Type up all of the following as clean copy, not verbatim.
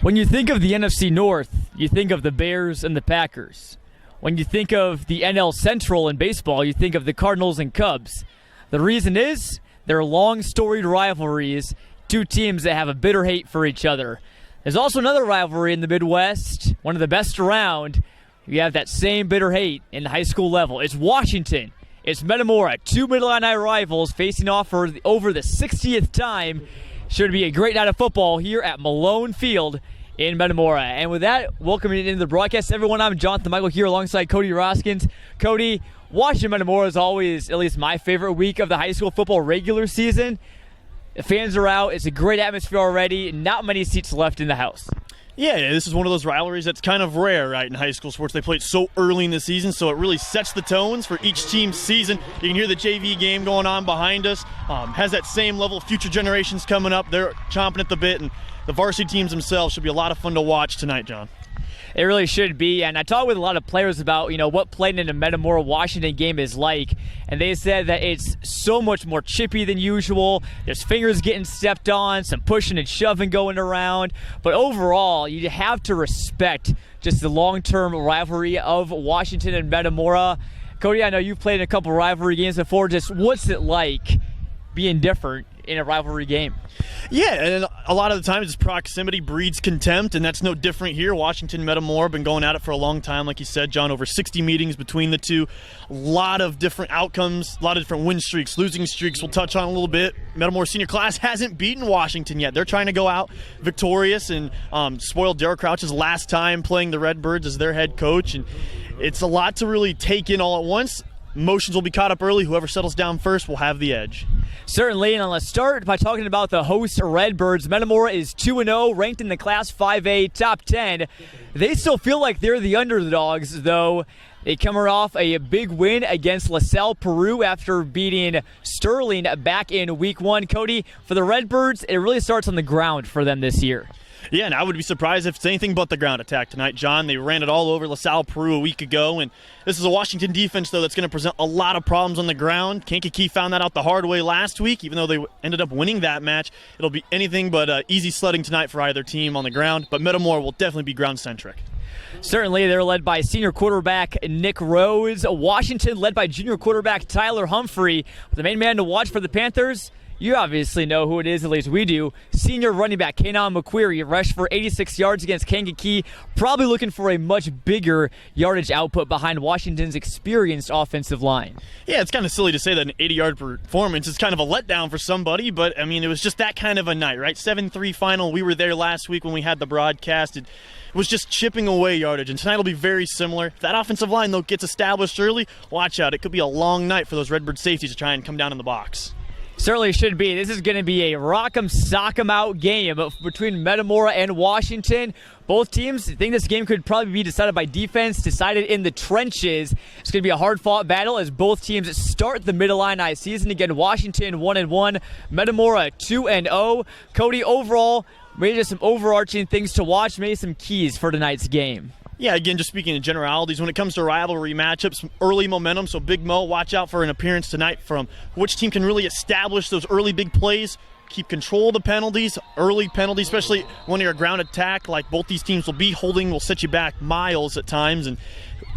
When you think of the NFC North, you think of the Bears and the Packers. When you think of the NL Central in baseball, you think of the Cardinals and Cubs. The reason is they're long storied rivalries, two teams that have a bitter hate for each other. There's also another rivalry in the Midwest, one of the best around. You have that same bitter hate in the high school level. It's Washington. It's Metamora, two Mid-Illini rivals facing off for over the 60th time. Should be a great night of football here at Malone Field in Metamora. And with that, welcoming into the broadcast, everyone, I'm Jonathan Michael here alongside Cody Roskins. Cody, Washington Metamora is always, at least my favorite week of the high school football regular season. The fans are out. It's a great atmosphere already. Not many seats left in the house. Yeah, this is one of those rivalries that's kind of rare, right, in high school sports. They play it so early in the season, so it really sets the tones for each team's season. You can hear the JV game going on behind us. Has that same level. Future generations coming up. They're chomping at the bit, and the varsity teams themselves should be a lot of fun to watch tonight, John. It really should be, and I talked with a lot of players about, what playing in a Metamora Washington game is like, and they said that it's so much more chippy than usual. There's fingers getting stepped on, some pushing and shoving going around, but overall, you have to respect just the long-term rivalry of Washington and Metamora. Cody, I know you've played in a couple rivalry games before. Just what's it like being different in a rivalry game? Yeah, and a lot of the times it's proximity breeds contempt, and that's no different here. Washington and Metamora have been going at it for a long time, like you said, John, over 60 meetings between the two. A lot of different outcomes, a lot of different win streaks, losing streaks we'll touch on a little bit. Metamora senior class hasn't beaten Washington yet. They're trying to go out victorious and spoil Darryl Crouch's last time playing the Redbirds as their head coach, and it's a lot to really take in all at once. Emotions will be caught up early. Whoever settles down first will have the edge. Certainly, and let's start by talking about the host Redbirds. Metamora is 2-0, ranked in the Class 5A top 10. They still feel like they're the underdogs, though. They come off a big win against LaSalle Peru after beating Sterling back in Week 1. Cody, for the Redbirds, it really starts on the ground for them this year. Yeah, and I would be surprised if it's anything but the ground attack tonight, John. They ran it all over LaSalle Peru a week ago, and this is a Washington defense, though, that's going to present a lot of problems on the ground. Kankakee found that out the hard way last week, even though they ended up winning that match. It'll be anything but easy sledding tonight for either team on the ground, but Metamora will definitely be ground-centric. Certainly, they're led by senior quarterback Nick Rose. Washington led by junior quarterback Tyler Humphrey. The main man to watch for the Panthers, you obviously know who it is, at least we do. Senior running back Kanan McQuarrie rushed for 86 yards against Kankakee, probably looking for a much bigger yardage output behind Washington's experienced offensive line. Yeah, it's kind of silly to say that an 80-yard performance is kind of a letdown for somebody, but, it was just that kind of a night, right? 7-3 final. We were there last week when we had the broadcast. It was just chipping away yardage, and tonight will be very similar. If that offensive line, though, gets established early, watch out. It could be a long night for those Redbird safeties to try and come down in the box. Certainly should be. This is going to be a rock 'em, sock 'em out game between Metamora and Washington. Both teams think this game could probably be decided by defense, decided in the trenches. It's going to be a hard-fought battle as both teams start the Mid-Illini season. Again, Washington 1-1, Metamora 2-0. Cody, overall, maybe just some overarching things to watch, maybe some keys for tonight's game. Yeah, again, just speaking in generalities, when it comes to rivalry matchups, early momentum, so Big Mo, watch out for an appearance tonight from which team can really establish those early big plays. keep control of the penalties, early penalties, especially when you're a ground attack like both these teams will be holding, will set you back miles at times. And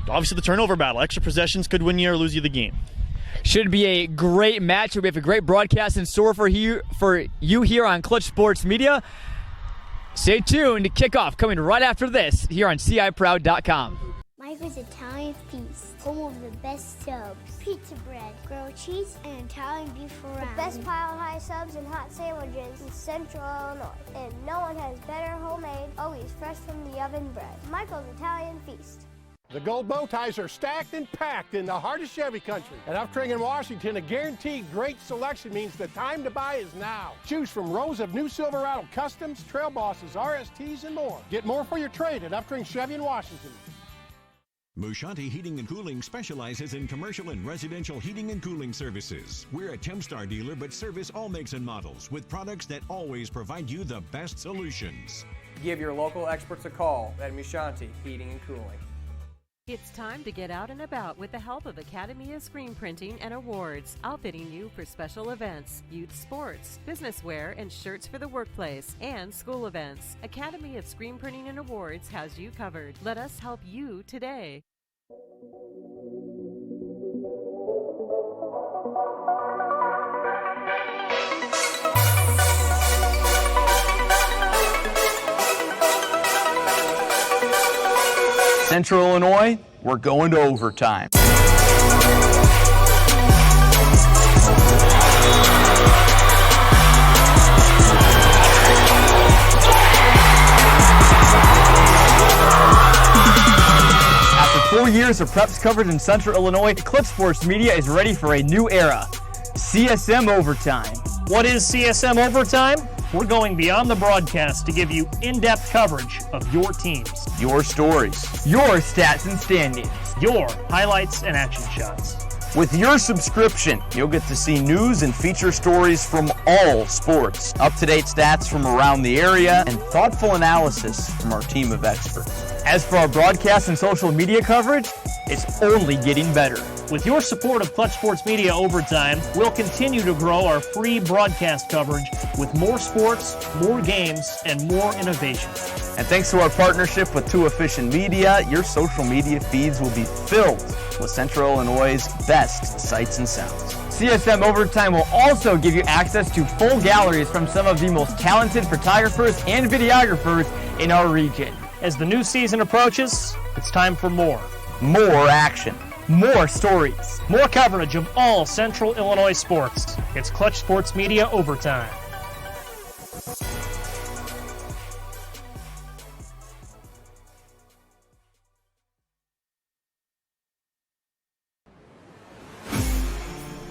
obviously the turnover battle, extra possessions could win you or lose you the game. Should be a great match. We have a great broadcast in store for you here on Clutch Sports Media. Stay tuned to kickoff coming right after this here on CIProud.com. Michael's Italian Feast, home of the best subs, pizza bread, grilled cheese, and Italian beef fry. The best pile-high subs and hot sandwiches in Central Illinois. And no one has better homemade, always fresh from the oven bread. Michael's Italian Feast. The gold bow ties are stacked and packed in the heart of Chevy country. At Uptring in Washington, a guaranteed great selection means the time to buy is now. Choose from rows of new Silverado Customs, Trail Bosses, RSTs, and more. Get more for your trade at Uptring Chevy in Washington. Mushanti Heating and Cooling specializes in commercial and residential heating and cooling services. We're a Tempstar dealer but service all makes and models with products that always provide you the best solutions. Give your local experts a call at Mushanti Heating and Cooling. It's time to get out and about with the help of Academy of Screen Printing and Awards, outfitting you for special events, youth sports, business wear, and shirts for the workplace, and school events. Academy of Screen Printing and Awards has you covered. Let us help you today. Central Illinois, we're going to overtime. After 4 years of preps covered in Central Illinois, Clutch Sports Media is ready for a new era. CSM Overtime. What is CSM Overtime? We're going beyond the broadcast to give you in-depth coverage of your teams, Your stories. Your stats and standings. your highlights and action shots. With your subscription, you'll get to see news and feature stories from all sports, up-to-date stats from around the area, and thoughtful analysis from our team of experts. As for our broadcast and social media coverage, it's only getting better. With your support of Clutch Sports Media Overtime, we'll continue to grow our free broadcast coverage with more sports, more games, and more innovation. And thanks to our partnership with Too Efficient Media, your social media feeds will be filled with Central Illinois' best sights and sounds. CSM Overtime will also give you access to full galleries from some of the most talented photographers and videographers in our region. As the new season approaches, it's time for more. More action. More stories. More coverage of all Central Illinois sports. It's Clutch Sports Media Overtime.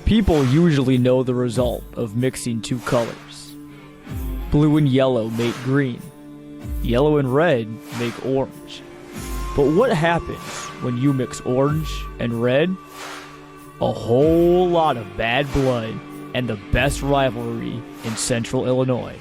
People usually know the result of mixing two colors. Blue and yellow make green. Yellow and red make orange. But what happens when you mix orange and red? A whole lot of bad blood and the best rivalry in Central Illinois.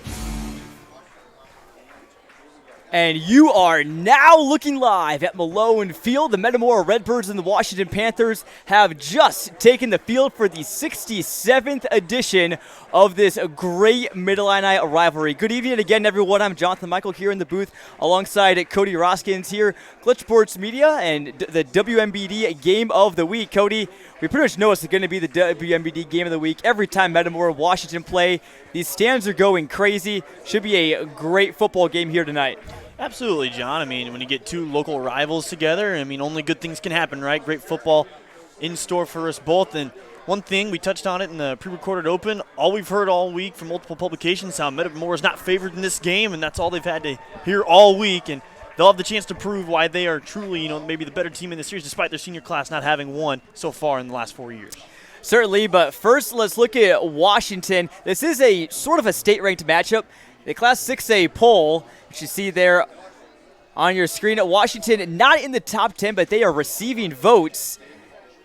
And you are now looking live at Malone Field. The Metamora Redbirds and the Washington Panthers have just taken the field for the 67th edition of this great Mid-Illini rivalry. Good evening again, everyone. I'm Jonathan Michael here in the booth alongside Cody Roskins here, Clutch Sports Media, and the WMBD Game of the Week. Cody, we pretty much know it's going to be the WMBD Game of the Week every time Metamora Washington play. These stands are going crazy. Should be a great football game here tonight. Absolutely, John. I mean, when you get two local rivals together, I mean, only good things can happen, right? Great football in store for us both. And one thing, we touched on it in the pre-recorded open, all we've heard all week from multiple publications, how Metamora is not favored in this game, and that's all they've had to hear all week. And they'll have the chance to prove why they are truly, maybe the better team in the series, despite their senior class not having won so far in the last 4 years. Certainly, but first let's look at Washington. This is a sort of a state-ranked matchup. The Class 6A poll, which you see there on your screen, at Washington, not in the top 10, but they are receiving votes.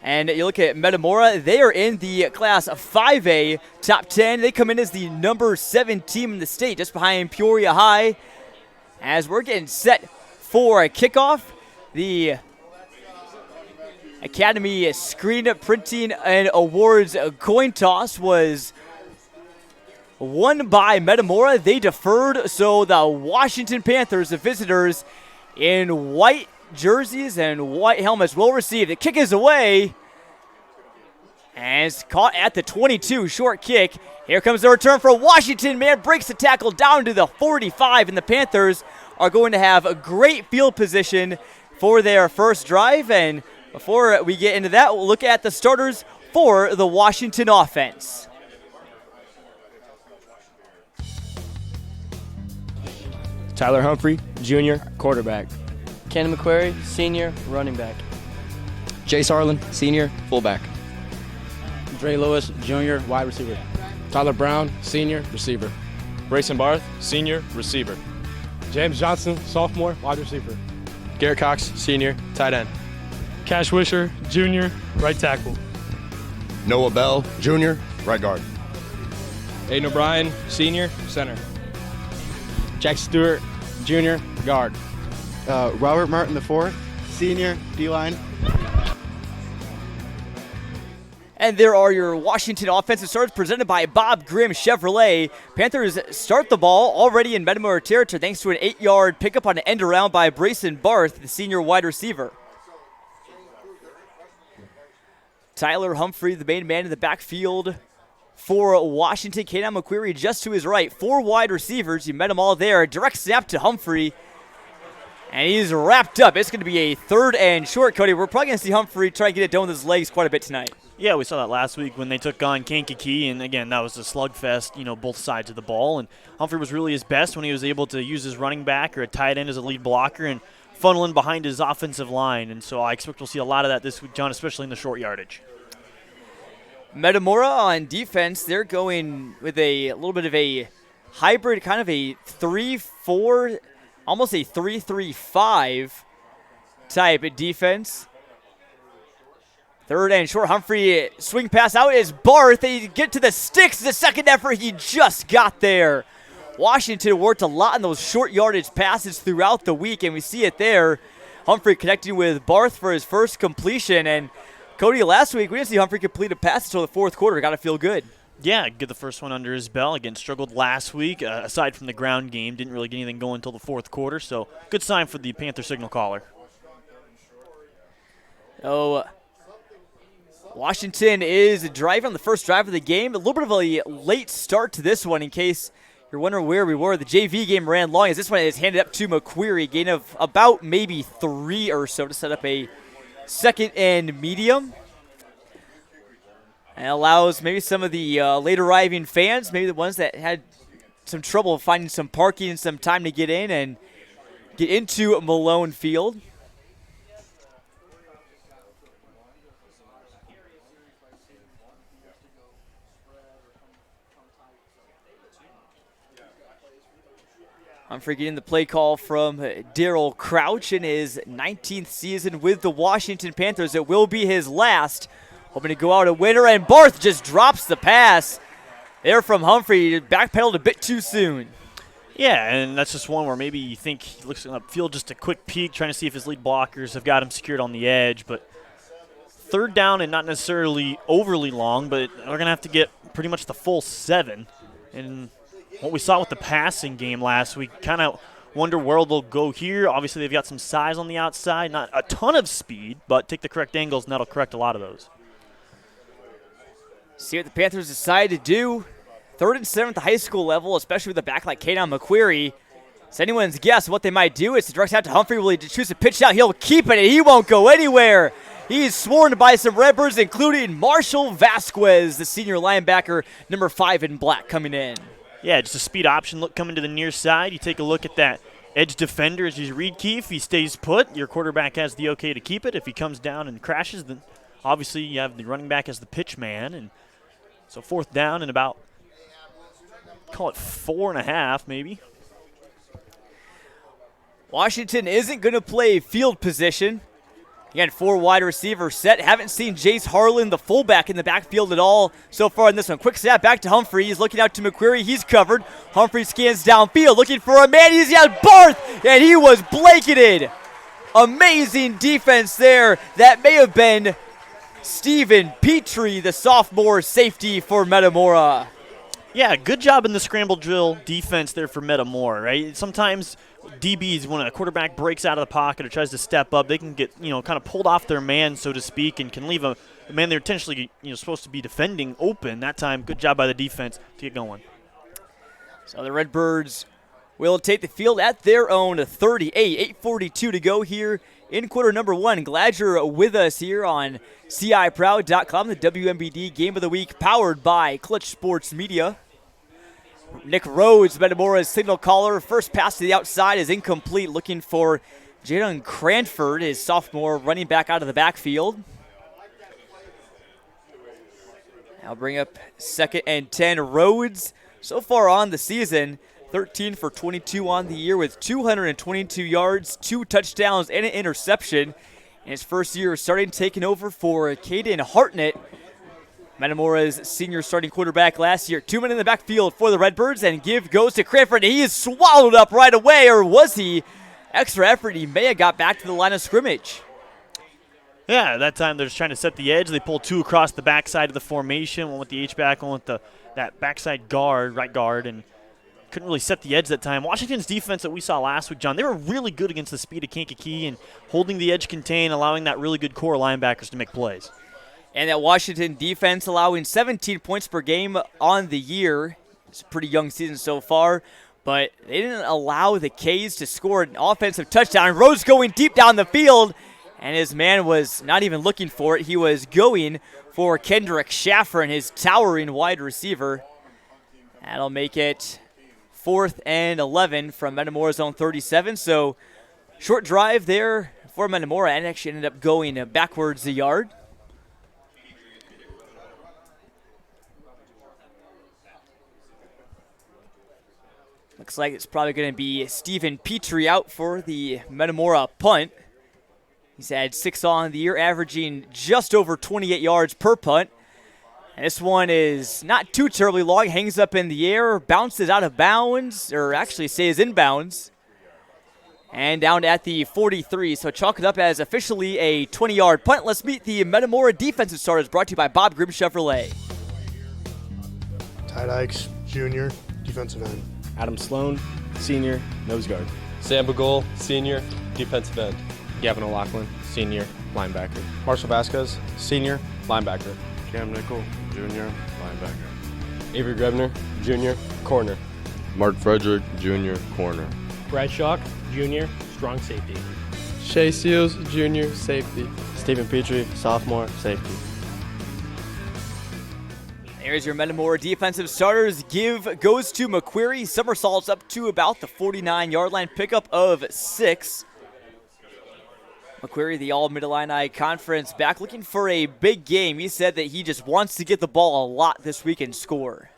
And you look at Metamora, they are in the Class 5A top 10. They come in as the number 7 team in the state, just behind Peoria High. As we're getting set for a kickoff, the Academy Screen Printing and Awards coin toss was won by Metamora. They deferred, so the Washington Panthers, the visitors, in white jerseys and white helmets will receive. The kick is away, and it's caught at the 22, short kick. Here comes the return for Washington. Man breaks the tackle down to the 45, and the Panthers are going to have a great field position for their first drive. And before we get into that, we'll look at the starters for the Washington offense. Tyler Humphrey, junior, quarterback. Ken McQuarrie, senior, running back. Jace Harlan, senior, fullback. Dre Lewis, junior, wide receiver. Tyler Brown, senior, receiver. Grayson Barth, senior, receiver. James Johnson, sophomore, wide receiver. Garrett Cox, senior, tight end. Cash Wisher, junior, right tackle. Noah Bell, junior, right guard. Aiden O'Brien, senior, center. Jack Stewart, junior, guard. Robert Martin IV, senior, D-line. And there are your Washington offensive starters presented by Bob Grimm Chevrolet. Panthers start the ball already in Metamora territory thanks to an 8-yard pickup on an end around by Brayson Barth, the senior wide receiver. Tyler Humphrey, the main man in the backfield for Washington. Kaden McQuarrie just to his right. 4 wide receivers. You met them all there. Direct snap to Humphrey. And he's wrapped up. It's going to be a 3rd and short, Cody. We're probably going to see Humphrey try and get it done with his legs quite a bit tonight. Yeah, we saw that last week when they took on Kankakee, and again, that was a slugfest, both sides of the ball. And Humphrey was really his best when he was able to use his running back or a tight end as a lead blocker and funnel in behind his offensive line. And so I expect we'll see a lot of that this week, John, especially in the short yardage. Metamora on defense, they're going with a little bit of a hybrid, kind of a 3-4, almost a 3-3-5 type of defense. 3rd and short. Humphrey swing pass out is Barth. They get to the sticks. The second effort, he just got there. Washington worked a lot on those short yardage passes throughout the week, and we see it there. Humphrey connecting with Barth for his first completion. And Cody, last week we didn't see Humphrey complete a pass until the 4th quarter. Got to feel good. Yeah, get the first one under his belt. Again, struggled last week. Aside from the ground game, didn't really get anything going until the 4th quarter. So good sign for the Panther signal caller. Washington is driving on the first drive of the game. A little bit of a late start to this one in case you're wondering where we were. The JV game ran long as this one is handed up to McQuarrie. Gain of about maybe 3 or so to set up a 2nd and medium. And allows maybe some of the late arriving fans, maybe the ones that had some trouble finding some parking and some time to get in and get into Malone Field. Humphrey getting the play call from Daryl Crouch in his 19th season with the Washington Panthers. It will be his last. Hoping to go out a winner, and Barth just drops the pass there from Humphrey. Backpedaled a bit too soon. Yeah, and that's just one where maybe you think he looks upfield, just a quick peek, trying to see if his lead blockers have got him secured on the edge. But 3rd down and not necessarily overly long, but we're going to have to get pretty much the full 7. And what we saw with the passing game last week, kind of wonder where they'll go here. Obviously, they've got some size on the outside, not a ton of speed, but take the correct angles, and that'll correct a lot of those. See what the Panthers decide to do. 3rd and 7 at the high school level, especially with a back like Kaden McQuarrie. It's anyone's guess what they might do. It's the direct out to Humphrey. Will he choose a pitch out? He'll keep it, and he won't go anywhere. He's sworn by some Redbirds, including Marshall Vasquez, the senior linebacker, number 5 in black, coming in. Yeah, just a speed option look coming to the near side. You take a look at that edge defender as you read key. If he stays put, your quarterback has the okay to keep it. If he comes down and crashes, then obviously you have the running back as the pitch man. And so 4th down and about, call it 4.5 maybe. Washington isn't going to play field position. Again, 4 wide receiver set. Haven't seen Jace Harlan, the fullback, in the backfield at all so far in this one. Quick snap back to Humphrey. He's looking out to McQuarrie. He's covered. Humphrey scans downfield looking for a man. He's got Barth, and he was blanketed. Amazing defense there. That may have been Stephen Petrie, the sophomore safety for Metamora. Yeah, good job in the scramble drill defense there for Metamora, right? Sometimes DBs, when a quarterback breaks out of the pocket or tries to step up, they can get, kind of pulled off their man, so to speak, and can leave a man they're intentionally, supposed to be defending open. That time, good job by the defense to get going. So the Redbirds will take the field at their own 38, 8:42 to go here in quarter number one. Glad you're with us here on CIProud.com, the WMBD Game of the Week, powered by Clutch Sports Media. Nick Rhodes, Metamora's signal caller. First pass to the outside is incomplete. Looking for Jadon Cranford, his sophomore running back out of the backfield. I'll bring up 2nd and 10. Rhodes, so far on the season, 13 for 22 on the year with 222 yards, 2 touchdowns, and an interception. In his first year starting, taking over for Caden Hartnett, Metamora's senior starting quarterback last year. 2 men in the backfield for the Redbirds, and give goes to Cranford. He is swallowed up right away, or was he? Extra effort. He may have got back to the line of scrimmage. Yeah, that time they're just trying to set the edge. They pull 2 across the backside of the formation, one with the H-back, one with that backside guard, right guard, and couldn't really set the edge that time. Washington's defense that we saw last week, John, they were really good against the speed of Kankakee and holding the edge contained, allowing that really good core linebackers to make plays. And that Washington defense allowing 17 points per game on the year. It's a pretty young season so far, but they didn't allow the K's to score an offensive touchdown. Rose going deep down the field, and his man was not even looking for it. He was going for Kendrick Schaffer and his towering wide receiver. That'll make it 4th and 11 from Metamora's own 37. So short drive there for Metamora, and actually ended up going backwards a yard. Looks like it's probably going to be Stephen Petrie out for the Metamora punt. He's had 6 on the year, averaging just over 28 yards per punt. And this one is not too terribly long. Hangs up in the air, bounces out of bounds, or actually stays in bounds. And down at the 43. So chalk it up as officially a 20-yard punt. Let's meet the Metamora defensive starters, brought to you by Bob Grimm Chevrolet. Ty Dykes, junior, defensive end. Adam Sloan, senior, nose guard. Sam Bagul, senior, defensive end. Gavin O'Loughlin, senior, linebacker. Marshall Vasquez, senior, Linebacker. Cam Nickel, junior, linebacker. Avery Grebner, junior, corner. Mark Frederick, junior, corner. Brad Schock, junior, strong safety. Shea Seals, junior, safety. Stephen Petrie, sophomore, safety. There's your Metamora defensive starters. Give goes to McQuarrie. Somersaults up to about the 49-yard line. Pickup of 6. McQuarrie, the All-Mid-Illini Conference back, looking for a big game. He said that he just wants to get the ball a lot this week and score.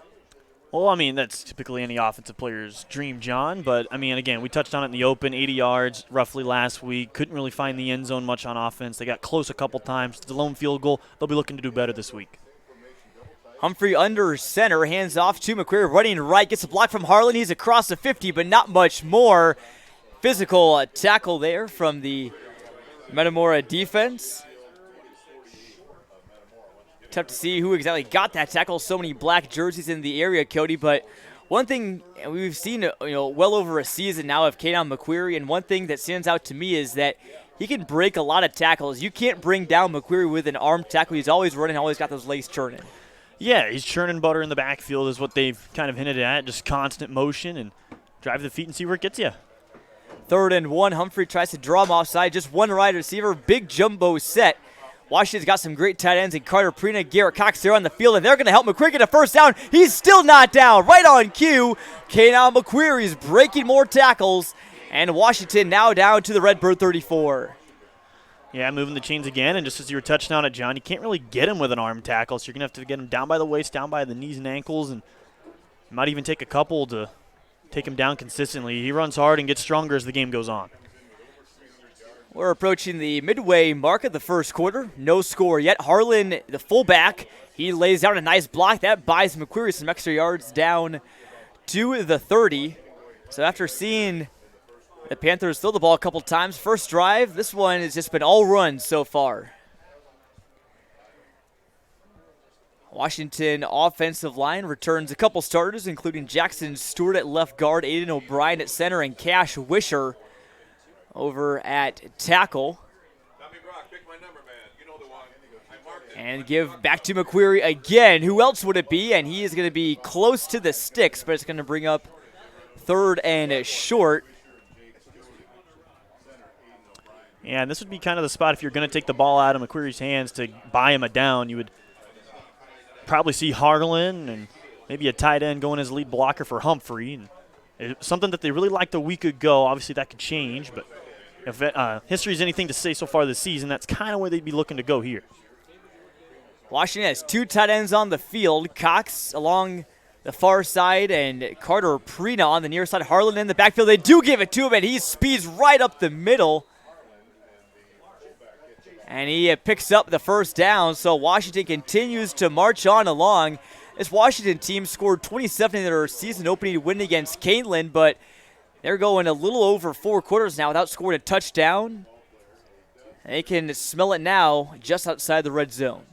Well, I mean, that's typically any offensive player's dream, John. But, I mean, again, we touched on it in the open, 80 yards roughly last week. Couldn't really find the end zone much on offense. They got close a couple times. The lone field goal, they'll be looking to do better this week. Humphrey under center, hands off to McQuarrie, running right, gets a block from Harlan. He's across the 50, but not much more. Physical tackle there from the Metamora defense. Tough to see who exactly got that tackle. So many black jerseys in the area, Cody. But one thing we've seen, well over a season now of Kaden McQuarrie, and one thing that stands out to me is that he can break a lot of tackles. You can't bring down McQuarrie with an arm tackle. He's always running, always got those legs churning. Yeah, he's churning butter in the backfield is what they've kind of hinted at. Just constant motion and drive the feet and see where it gets you. 3rd and 1. Humphrey tries to draw him offside. Just one wide receiver. Big jumbo set. Washington's got some great tight ends in Carter Prina, Garrett Cox there on the field, and they're going to help McQuarrie get a first down. He's still not down. Right on cue. Kaden McQuarrie's breaking more tackles, and Washington now down to the Redbird 34. Yeah, moving the chains again, and just as you were touching on it, John, you can't really get him with an arm tackle, so you're going to have to get him down by the waist, down by the knees and ankles, and you might even take a couple to take him down consistently. He runs hard and gets stronger as the game goes on. We're approaching the midway mark of the first quarter. No score yet. Harlan, the fullback, he lays down a nice block. That buys McQuarrie some extra yards down to the 30. So after seeing the Panthers throw the ball a couple times, first drive, this one has just been all runs so far. Washington offensive line returns a couple starters, including Jackson Stewart at left guard, Aiden O'Brien at center, and Cash Wisher over at tackle. And give back to McQuarrie again. Who else would it be? And he is going to be close to the sticks, but it's going to bring up 3rd and short. Yeah, and this would be kind of the spot if you're going to take the ball out of McQuarrie's hands to buy him a down. You would probably see Harlan and maybe a tight end going as lead blocker for Humphrey. And it's something that they really liked a week ago. Obviously, that could change, but if history is anything to say so far this season, that's kind of where they'd be looking to go here. Washington has 2 tight ends on the field. Cox along the far side and Carter Prina on the near side. Harlan in the backfield. They do give it to him, and he speeds right up the middle. And he picks up the first down, so Washington continues to march on along. This Washington team scored 27 in their season opening win against Canelan, but they're going a little over 4 quarters now without scoring a touchdown. They can smell it now just outside the red zone.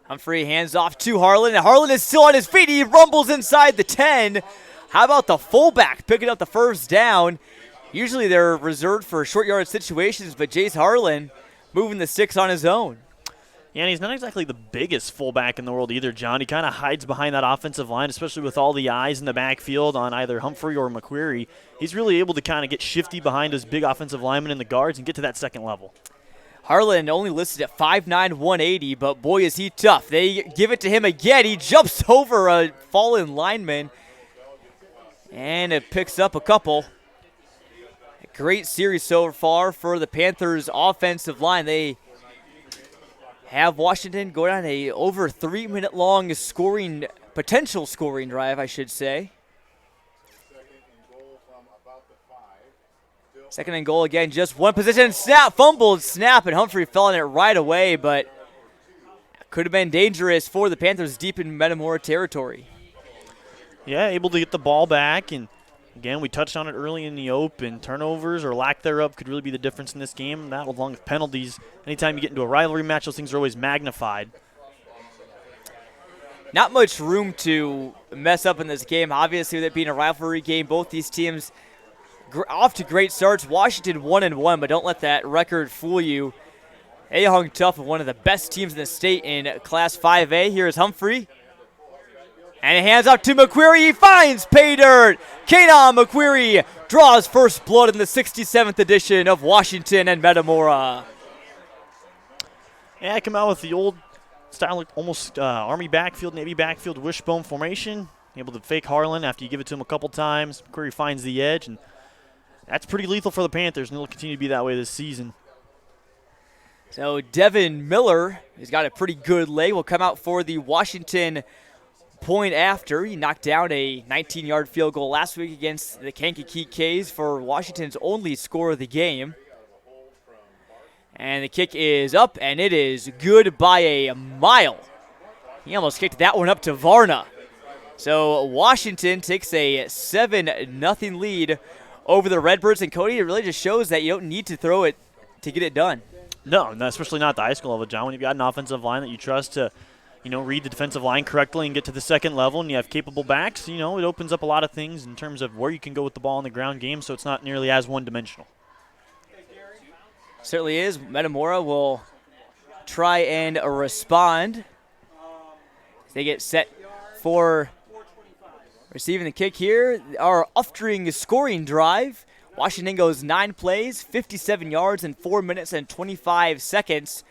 Humphrey hands off to Harlan, and Harlan is still on his feet. He rumbles inside the 10. How about the fullback picking up the first down? Usually they're reserved for short yard situations, but Jace Harlan moving the sticks on his own. Yeah, and he's not exactly the biggest fullback in the world either, John. He kind of hides behind that offensive line, especially with all the eyes in the backfield on either Humphrey or McQuarrie. He's really able to kind of get shifty behind his big offensive linemen in the guards and get to that second level. Harlan only listed at 5'9", 180, but boy is he tough. They give it to him again. He jumps over a fallen lineman, and it picks up a couple. A great series so far for the Panthers offensive line. They have Washington go down a over 3-minute long potential scoring drive, I should say. Second and goal again, just one position. Snap, fumbled, snap, and Humphrey fell on it right away, but could have been dangerous for the Panthers deep in Metamora territory. Yeah, able to get the ball back, and again, we touched on it early in the open. Turnovers or lack thereof could really be the difference in this game. That along with penalties. Anytime you get into a rivalry match, those things are always magnified. Not much room to mess up in this game. Obviously, with it being a rivalry game, both these teams off to great starts. Washington 1-1, but don't let that record fool you. They hung tough with one of the best teams in the state in Class 5A. Here is Humphrey. And he hands out to McQuarrie. He finds pay dirt. Kanon McQuarrie draws first blood in the 67th edition of Washington and Metamora. Yeah, I come out with the old style, like almost Army backfield, Navy backfield, wishbone formation. Able to fake Harlan after you give it to him a couple times. McQuarrie finds the edge, and that's pretty lethal for the Panthers, and it'll continue to be that way this season. So Devin Miller has got a pretty good leg. Will come out for the Washington point after. He knocked down a 19-yard field goal last week against the Kankakee K's for Washington's only score of the game. And the kick is up, and it is good by a mile. He almost kicked that one up to Varna. So Washington takes a 7-0 lead over the Redbirds, and Cody, it really just shows that you don't need to throw it to get it done. No, especially not at the high school level, John. When you've got an offensive line that you trust to, read the defensive line correctly and get to the second level, and you have capable backs, it opens up a lot of things in terms of where you can go with the ball in the ground game, so it's not nearly as one-dimensional. Certainly is. Metamora will try and respond. They get set for receiving the kick here. Our Uftring scoring drive. Washington goes 9 plays, 57 yards in 4 minutes and 25 seconds.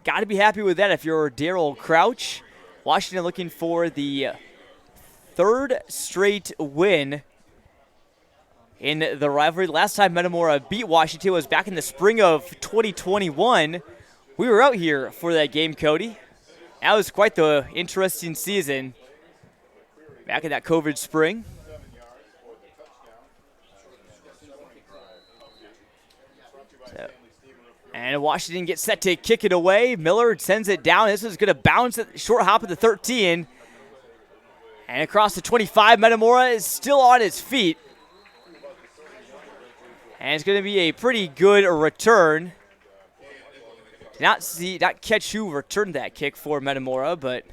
Got to be happy with that if you're Darryl Crouch. Washington looking for the 3rd straight win in the rivalry. Last time Metamora beat Washington was back in the spring of 2021. We were out here for that game, Cody. That was quite the interesting season back in that COVID spring. And Washington gets set to kick it away. Miller sends it down. This is going to bounce at the short hop at the 13. And across the 25, Metamora is still on his feet. And it's going to be a pretty good return. Did not catch who returned that kick for Metamora, but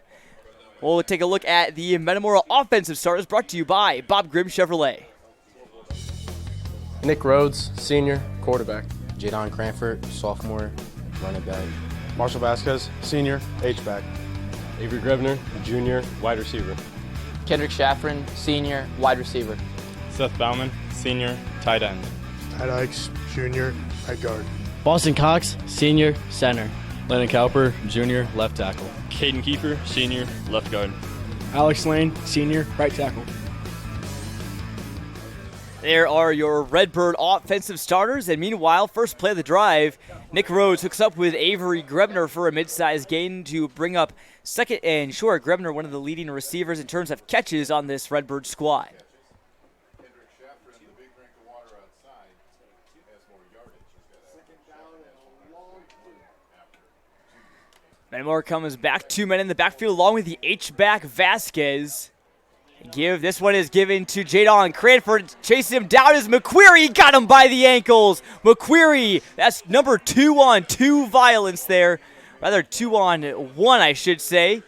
we'll take a look at the Metamora offensive starters brought to you by Bob Grimm Chevrolet. Nick Rhodes, senior, quarterback. Jadon Cranford, sophomore, running back. Marshall Vasquez, senior, H-back. Avery Grebner, junior, wide receiver. Kendrick Shaffrin, senior, wide receiver. Seth Bauman, senior, tight end. Ty Dykes, junior, right guard. Boston Cox, senior, center. Landon Cowper, junior, left tackle. Caden Kiefer, senior, left guard. Alex Lane, senior, right tackle. There are your Redbird offensive starters, and meanwhile, first play of the drive, Nick Rhodes hooks up with Avery Grebner for a mid-sized gain to bring up second and short. Grebner, one of the leading receivers in terms of catches on this Redbird squad. Metamora comes back, 2 men in the backfield along with the H-back Vasquez. This one is given to Jadon Cranford. Chasing him down is McQuarrie. Got him by the ankles. McQuarrie, that's number 2-on-2 violence there. Rather 2-on-1, I should say.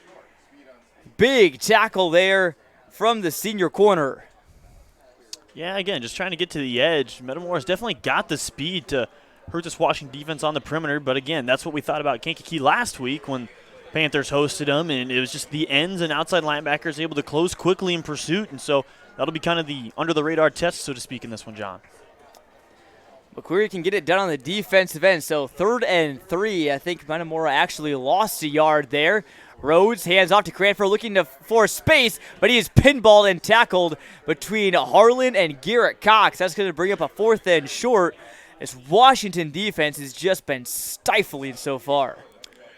Big tackle there from the senior corner. Yeah, again, just trying to get to the edge. Metamora's definitely got the speed to hurt this Washington defense on the perimeter. But again, that's what we thought about Kankakee last week when Panthers hosted them, and it was just the ends and outside linebackers able to close quickly in pursuit, and so that'll be kind of the under-the-radar test, so to speak, in this one, John. McQuarrie can get it done on the defensive end, so 3rd and 3. I think Metamora actually lost a yard there. Rhodes hands off to Cranford looking for space, but he is pinballed and tackled between Harlan and Garrett Cox. That's going to bring up a 4th and short. This Washington defense has just been stifling so far.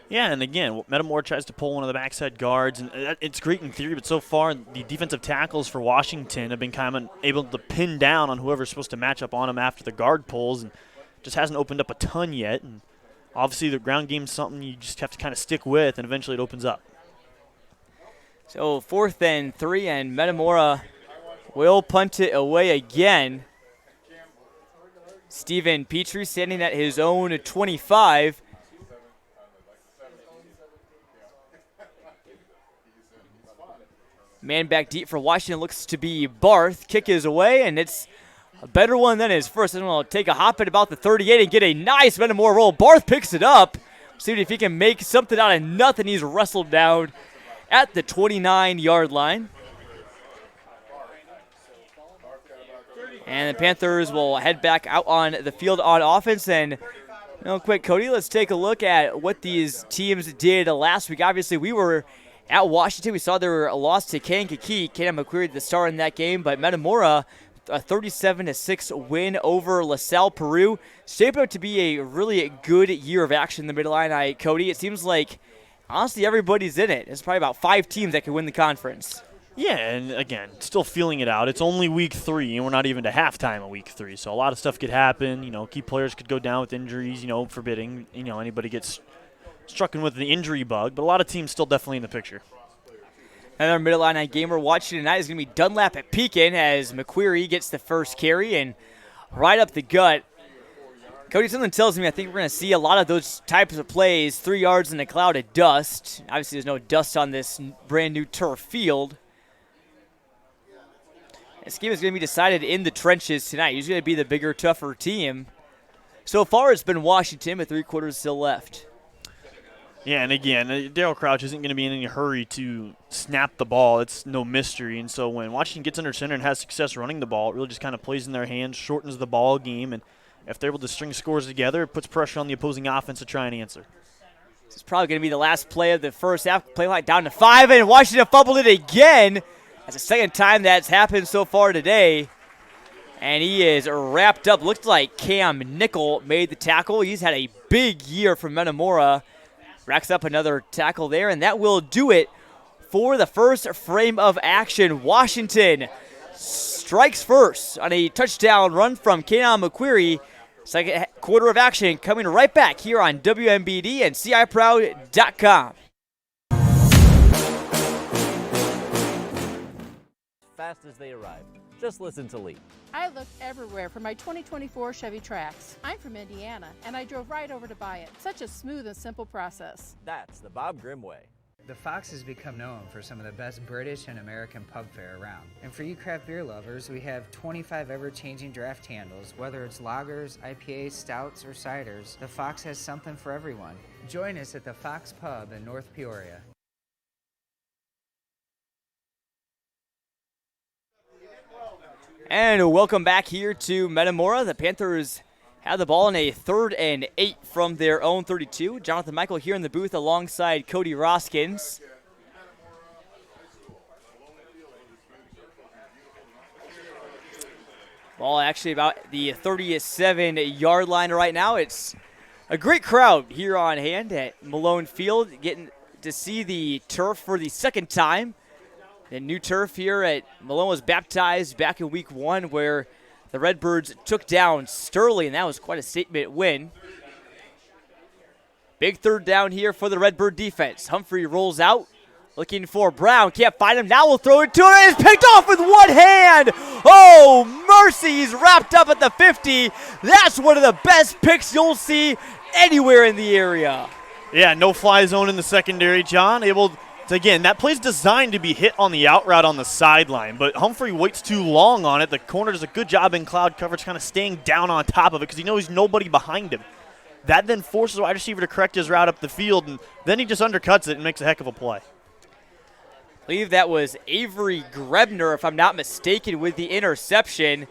Yeah, and again, Metamora tries to pull one of the backside guards, and it's great in theory, but so far the defensive tackles for Washington have been kind of able to pin down on whoever's supposed to match up on them after the guard pulls, and just hasn't opened up a ton yet. And obviously the ground game is something you just have to kind of stick with, and eventually it opens up. So 4th and 3, and Metamora will punt it away again. Stephen Petrie standing at his own 25. Man back deep for Washington looks to be Barth. Kick is away, and it's a better one than his first. And we'll take a hop at about the 38 and get a nice Metamora roll. Barth picks it up. See if he can make something out of nothing. He's wrestled down at the 29-yard line. And the Panthers will head back out on the field on offense. And real quick, Cody, let's take a look at what these teams did last week. Obviously, we were at Washington. We saw their loss to Kankakee. Kaden McQuarrie the star in that game, but Metamora, a 37-6 win over LaSalle Peru. Shaped up to be a really good year of action in the Mid-Illini, Cody. It seems like, honestly, everybody's in it. There's probably about 5 teams that could win the conference. Yeah, and again, still feeling it out. It's only week 3, and we're not even to halftime of week 3, so a lot of stuff could happen. You know, key players could go down with injuries, forbidding, anybody gets struck with the injury bug, but a lot of teams still definitely in the picture. Another Mid-Illini game we're watching tonight is going to be Dunlap at Pekin as McQuarrie gets the first carry and right up the gut. Cody, something tells me I think we're going to see a lot of those types of plays, 3 yards in a cloud of dust. Obviously, there's no dust on this brand new turf field. This game is going to be decided in the trenches tonight. Who's going to be the bigger, tougher team? So far, it's been Washington with 3 quarters still left. Yeah, and again, Darryl Crouch isn't going to be in any hurry to snap the ball. It's no mystery. And so when Washington gets under center and has success running the ball, it really just kind of plays in their hands, shortens the ball game, and if they're able to string scores together, it puts pressure on the opposing offense to try and answer. This is probably going to be the last play of the first half. Play line down to 5, and Washington fumbled it again. That's the second time that's happened so far today. And he is wrapped up. Looked like Cam Nickel made the tackle. He's had a big year from Metamora. Racks up another tackle there, and that will do it for the first frame of action. Washington strikes first on a touchdown run from Kaden McQuarrie. Second quarter of action coming right back here on WMBD and CIProud.com. Fast as they arrive. Just listen to Lee. I looked everywhere for my 2024 Chevy Trax. I'm from Indiana, and I drove right over to buy it. Such a smooth and simple process. That's the Bob Grimm way. The Fox has become known for some of the best British and American pub fare around. And for you craft beer lovers, we have 25 ever-changing draft handles. Whether it's lagers, IPAs, stouts, or ciders, the Fox has something for everyone. Join us at the Fox Pub in North Peoria. And welcome back here to Metamora. The Panthers had the ball in a 3rd and 8 from their own 32. Jonathan Michael here in the booth alongside Cody Roskins. Ball actually about the 37-yard line right now. It's a great crowd here on hand at Malone Field, getting to see the turf for the second time. The new turf here at Malone was baptized back in week 1 where the Redbirds took down Sterling, and that was quite a statement win. Big 3rd down here for the Redbird defense. Humphrey rolls out, looking for Brown. Can't find him. Now we'll throw it to him. It's picked off with one hand. Oh, mercy. He's wrapped up at the 50. That's one of the best picks you'll see anywhere in the area. Yeah, no fly zone in the secondary, John. Again, that play's designed to be hit on the out route on the sideline, but Humphrey waits too long on it. The corner does a good job in cloud coverage, kind of staying down on top of it because he knows nobody behind him. That then forces the wide receiver to correct his route up the field, and then he just undercuts it and makes a heck of a play. I believe that was Avery Grebner, if I'm not mistaken, with the interception.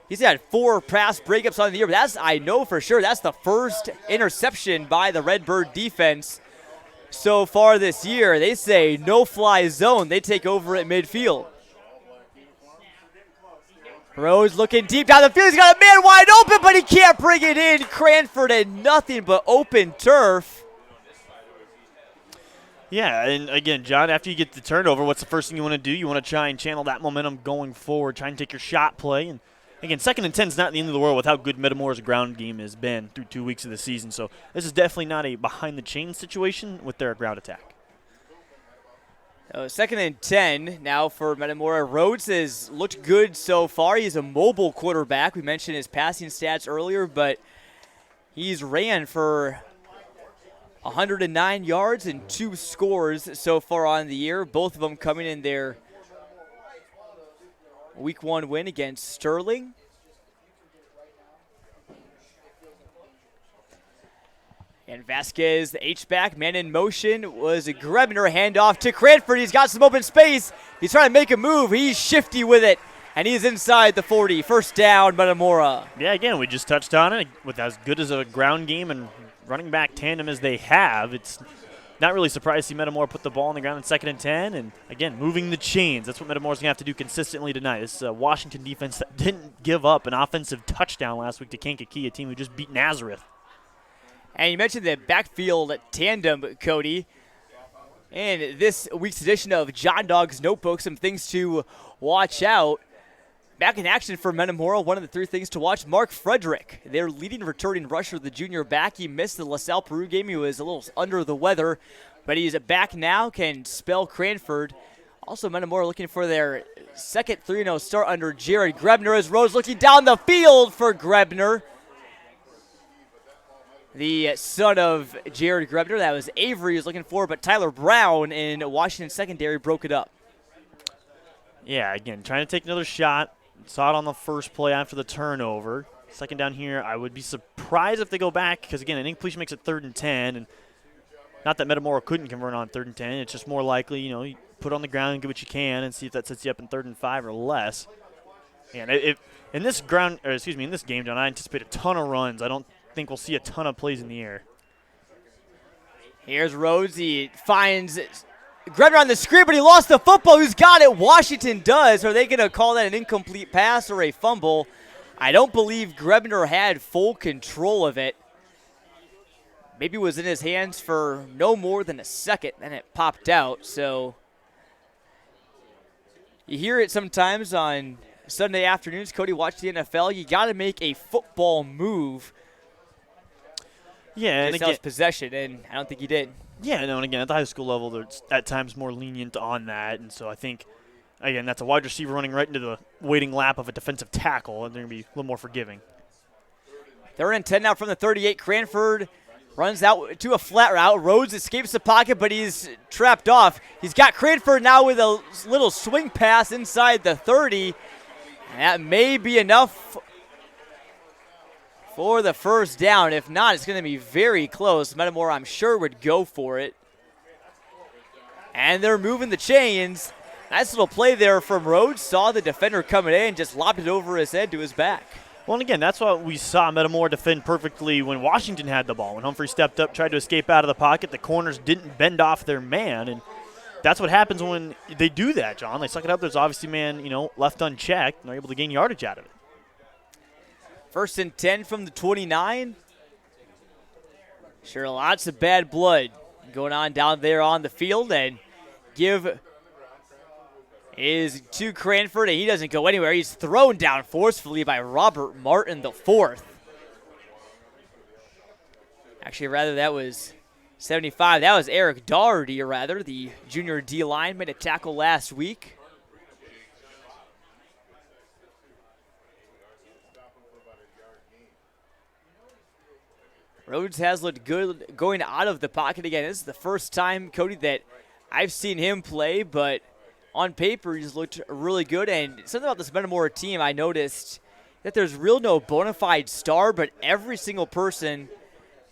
He's had 4 pass breakups on the year, but I know for sure that's the first interception by the Redbird defense so far this year. They say no-fly zone. They take over at midfield. Rose looking deep down the field. He's got a man wide open, but he can't bring it in. Cranford had nothing but open turf. Yeah, and again, John, after you get the turnover, what's the first thing you want to do? You want to try and channel that momentum going forward, try and take your shot play. And again, 2nd and 10 is not the end of the world with how good Metamora's ground game has been through 2 weeks of the season. So this is definitely not a behind-the-chain situation with their ground attack. 2nd and 10 now for Metamora. Rhodes has looked good so far. He's a mobile quarterback. We mentioned his passing stats earlier, but he's ran for 109 yards and 2 scores so far on the year, both of them coming in their Week 1 win against Sterling. And Vasquez, the H-back, man in motion, was a Grebner handoff to Cranford. He's got some open space. He's trying to make a move. He's shifty with it, and he's inside the 40. First down, Metamora. Yeah, again, we just touched on it. With as good as a ground game and running back tandem as they have, it's not really surprised to see Metamora put the ball on the ground in 2nd and 10. And, again, moving the chains. That's what Metamora's going to have to do consistently tonight. This Washington defense that didn't give up an offensive touchdown last week to Kankakee, a team who just beat Nazareth. And you mentioned the backfield tandem, Cody. And this week's edition of John Dog's Notebook, some things to watch out. Back in action for Metamora, one of the 3 things to watch, Mark Frederick, their leading returning rusher, the junior back. He missed the LaSalle Peru game. He was a little under the weather, but he's back now, can spell Cranford. Also, Metamora looking for their second 3-0 start under Jared Grebner as Rose looking down the field for Grebner. The son of Jared Grebner, that was Avery, was looking for, but Tyler Brown in Washington secondary broke it up. Yeah, again, trying to take another shot. Saw it on the first play after the turnover. 2nd down here, I would be surprised if they go back because, again, an incompletion makes it 3rd and 10. And not that Metamora couldn't convert on 3rd and 10. It's just more likely, you put it on the ground and get what you can and see if that sets you up in 3rd and 5 or less. And in this game, John, I anticipate a ton of runs. I don't think we'll see a ton of plays in the air. Here's Rhodes. He finds Grebner on the screen, but he lost the football. Who's got it? Washington does. Are they going to call that an incomplete pass or a fumble? I don't believe Grebner had full control of it. Maybe it was in his hands for no more than a second, then it popped out. So you hear it sometimes on Sunday afternoons. Cody, watch the NFL. You got to make a football move. Yeah, and again, possession, and I don't think he did. Yeah, no, and again, at the high school level, they're at times more lenient on that, and so I think Again, that's a wide receiver running right into the waiting lap of a defensive tackle, and they're going to be a little more forgiving. 3rd and 10 now from the 38. Cranford runs out to a flat route. Rhodes escapes the pocket, but he's trapped off. He's got Cranford now with a little swing pass inside the 30. And that may be enough for the first down. If not, it's going to be very close. Metamora, I'm sure, would go for it. And they're moving the chains. Nice little play there from Rhodes. Saw the defender coming in and just lobbed it over his head to his back. Well, and again, that's what we saw Metamora defend perfectly when Washington had the ball. When Humphrey stepped up, tried to escape out of the pocket, the corners didn't bend off their man, and that's what happens when they do that, John. They suck it up. There's obviously man, left unchecked, and they're able to gain yardage out of it. 1st and 10 from the 29. Sure, lots of bad blood going on down there on the field, and give is to Cranford, and he doesn't go anywhere. He's thrown down forcefully by Robert Martin, the 4th. Actually, rather, that was 75. That was Eric Daugherty, the junior D-line, made a tackle last week. Rhodes has looked good going out of the pocket again. This is the first time, Cody, that I've seen him play, but on paper, he's looked really good. And something about this Metamora team, I noticed that there's real no bona fide star, but every single person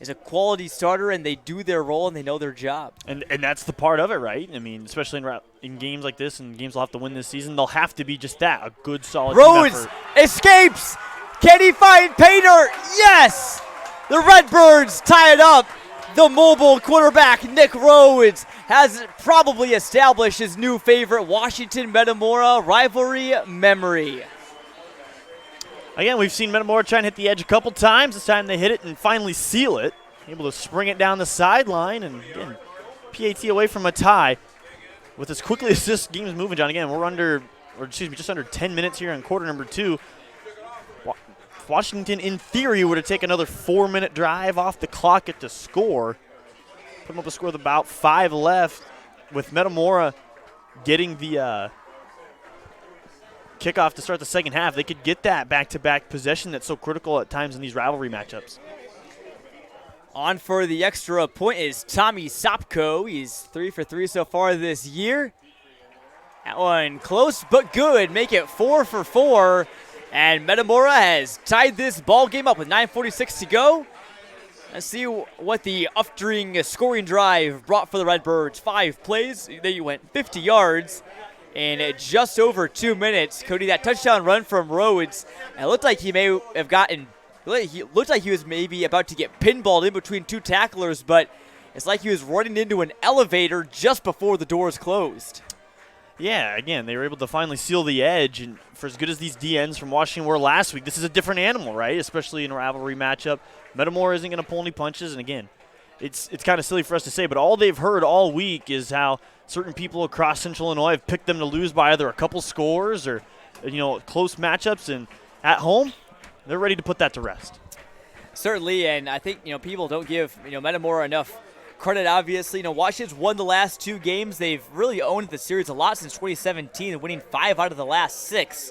is a quality starter, and they do their role, and they know their job. And that's the part of it, right? I mean, especially in games like this and games they'll have to win this season, they'll have to be just that, a good, solid team Rhodes effort. Escapes. Can he find Painter? Yes! The Redbirds tie it up. The mobile quarterback, Nick Rhodes, has probably established his new favorite Washington Metamora rivalry memory. Again, we've seen Metamora try and hit the edge a couple times. This time they hit it and finally seal it. Able to spring it down the sideline, and again, PAT away from a tie. With as quickly as this game is moving, John, again, we're just under 10 minutes here in quarter number 2. Washington, in theory, were to take another 4-minute drive off the clock at the score. Put them up a score with about 5 left, with Metamora getting the kickoff to start the second half. They could get that back-to-back possession that's so critical at times in these rivalry matchups. On for the extra point is Tommy Sopko. He's 3 for 3 so far this year. That one close but good. Make it 4 for 4. And Metamora has tied this ball game up with 9:46 to go. Let's see what the upstream scoring drive brought for the Redbirds. 5 plays. They went 50 yards in just over 2 minutes. Cody, that touchdown run from Rhodes, it looked like he may have gotten – he looked like he was maybe about to get pinballed in between 2 tacklers, but it's like he was running into an elevator just before the doors closed. Yeah, again, they were able to finally seal the edge, and for as good as these DNs from Washington were last week, this is a different animal, right? Especially in a rivalry matchup. Metamora isn't going to pull any punches, and again, it's kind of silly for us to say, but all they've heard all week is how certain people across Central Illinois have picked them to lose by either a couple scores or, close matchups, and at home, they're ready to put that to rest. Certainly, and I think, people don't give, Metamora enough credit, obviously. Washington's won the last 2 games. They've really owned the series a lot since 2017, winning 5 out of the last 6.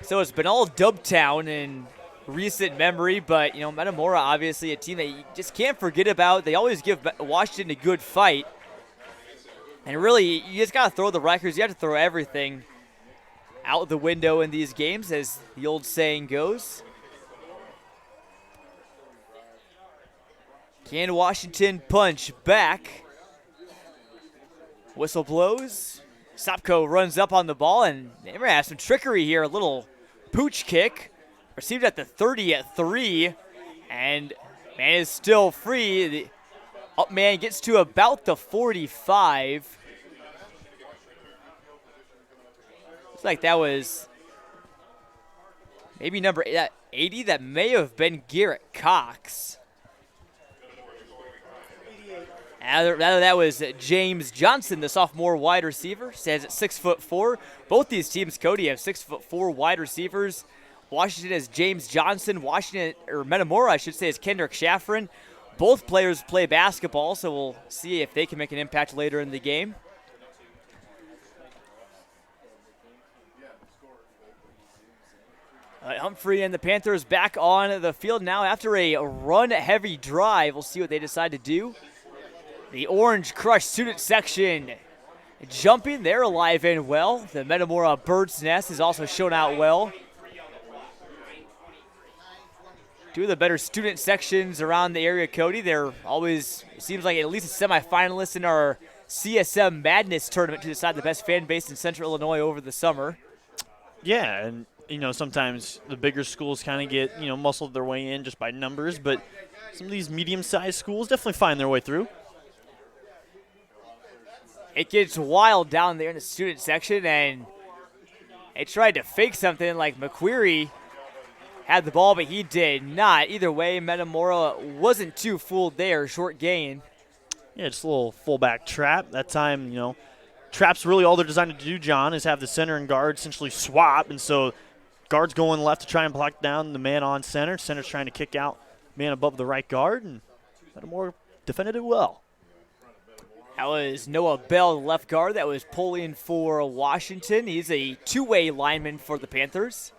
So it's been all Dubtown in recent memory, but, Metamora, obviously, a team that you just can't forget about. They always give Washington a good fight. And really, you just got to throw the records. You have to throw everything out the window in these games, as the old saying goes. Can Washington punch back? Whistle blows. Sopko runs up on the ball, and they might have some trickery here. A little pooch kick. Received at the 30 at 3. And man is still free. The up man gets to about the 45. Looks like that was maybe number 80. That may have been Garrett Cox. Rather, that was James Johnson, the sophomore wide receiver. Stands at 6'4". Both these teams, Cody, have 6'4" wide receivers. Washington has James Johnson. Metamora, I should say, is Kendrick Shaffrin. Both players play basketball, so we'll see if they can make an impact later in the game. Humphrey and the Panthers back on the field now after a run-heavy drive. We'll see what they decide to do. The Orange Crush student section jumping. They're alive and well. The Metamora Bird's Nest has also shown out well. Two of the better student sections around the area, Cody. They're always, it seems like, at least a semifinalist in our CSM Madness tournament to decide the best fan base in Central Illinois over the summer. Yeah, and sometimes the bigger schools kind of get, muscled their way in just by numbers, but some of these medium-sized schools definitely find their way through. It gets wild down there in the student section, and they tried to fake something like McQuarrie had the ball, but he did not. Either way, Metamora wasn't too fooled there. Short gain. Yeah, just a little fullback trap. That time, traps really all they're designed to do, John, is have the center and guard essentially swap. And so guard's going left to try and block down the man on center. Center's trying to kick out man above the right guard, and Metamora defended it well. That was Noah Bell, the left guard, that was pulling for Washington. He's a two-way lineman for the Panthers.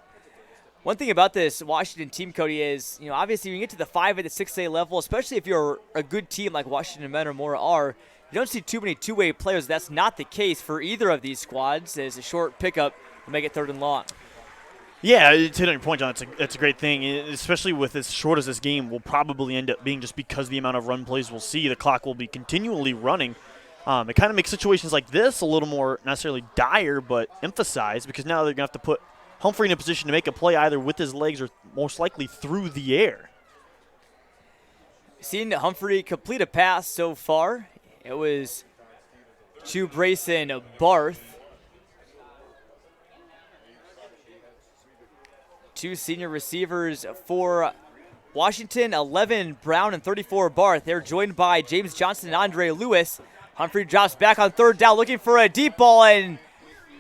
One thing about this Washington team, Cody, is, obviously when you get to the 5A to 6A level, especially if you're a good team like Washington and Metamora are, you don't see too many two-way players. That's not the case for either of these squads. As a short pickup to make it 3rd and long. Yeah, it's hitting your point, John. It's a great thing, especially with as short as this game will probably end up being, just because the amount of run plays we'll see. The clock will be continually running. It kind of makes situations like this a little more not necessarily dire, but emphasized, because now they're going to have to put Humphrey in a position to make a play either with his legs or most likely through the air. Seen Humphrey complete a pass so far. It was to Brayson Barth. Two senior receivers for Washington, 11 Brown and 34 Barth. They're joined by James Johnson and Andre Lewis. Humphrey drops back on 3rd down looking for a deep ball, and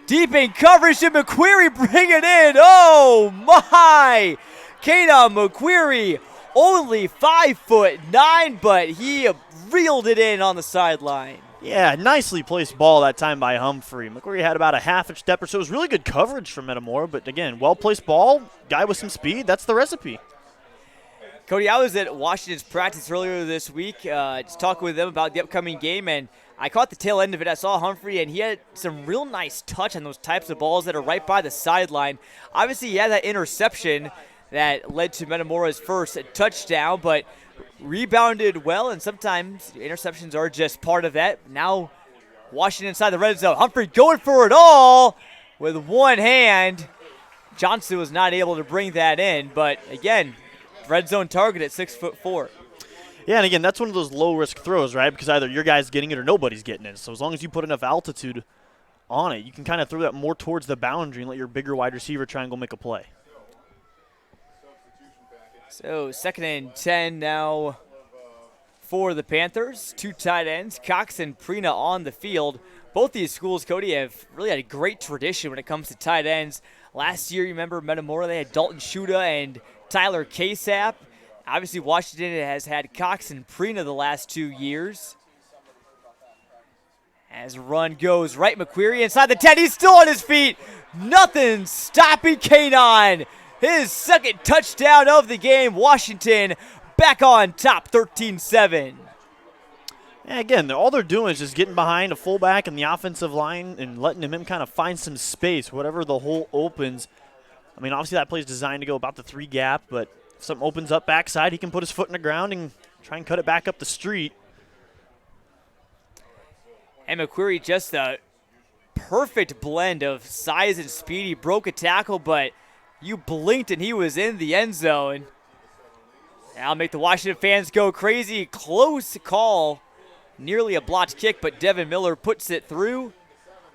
deep in coverage to McQuarrie, bring it in. Oh my! Kana McQuarrie, only 5'9", but he reeled it in on the sideline. Yeah, nicely placed ball that time by Humphrey. McQuarrie had about a half-inch step or so. It was really good coverage from Metamora, but again, well-placed ball, guy with some speed. That's the recipe. Cody, I was at Washington's practice earlier this week, just talking with them about the upcoming game, and I caught the tail end of it. I saw Humphrey, and he had some real nice touch on those types of balls that are right by the sideline. Obviously, he had that interception that led to Metamora's first touchdown, but rebounded well, and sometimes interceptions are just part of that. Now, Washington inside the red zone. Humphrey going for it all with one hand. Johnson was not able to bring that in, but again, red zone target at 6'4". Yeah, and again, that's one of those low-risk throws, right? Because either your guy's getting it or nobody's getting it. So as long as you put enough altitude on it, you can kind of throw that more towards the boundary and let your bigger wide receiver try and go make a play. So 2nd and 10 now for the Panthers. Two tight ends, Cox and Prina on the field. Both these schools, Cody, have really had a great tradition when it comes to tight ends. Last year, you remember Metamora, they had Dalton Shuda and Tyler Kasap. Obviously, Washington has had Cox and Prina the last 2 years. As run goes right, McQuarrie inside the 10. He's still on his feet. Nothing stopping K9. His second touchdown of the game. Washington back on top, 13-7. And again, all they're doing is just getting behind a fullback in the offensive line and letting him kind of find some space, whatever the hole opens. I mean, obviously that play is designed to go about the 3 gap, but if something opens up backside, he can put his foot in the ground and try and cut it back up the street. And McQuarrie, just a perfect blend of size and speed. He broke a tackle, but you blinked and he was in the end zone. That'll make the Washington fans go crazy. Close call. Nearly a blocked kick, but Devin Miller puts it through.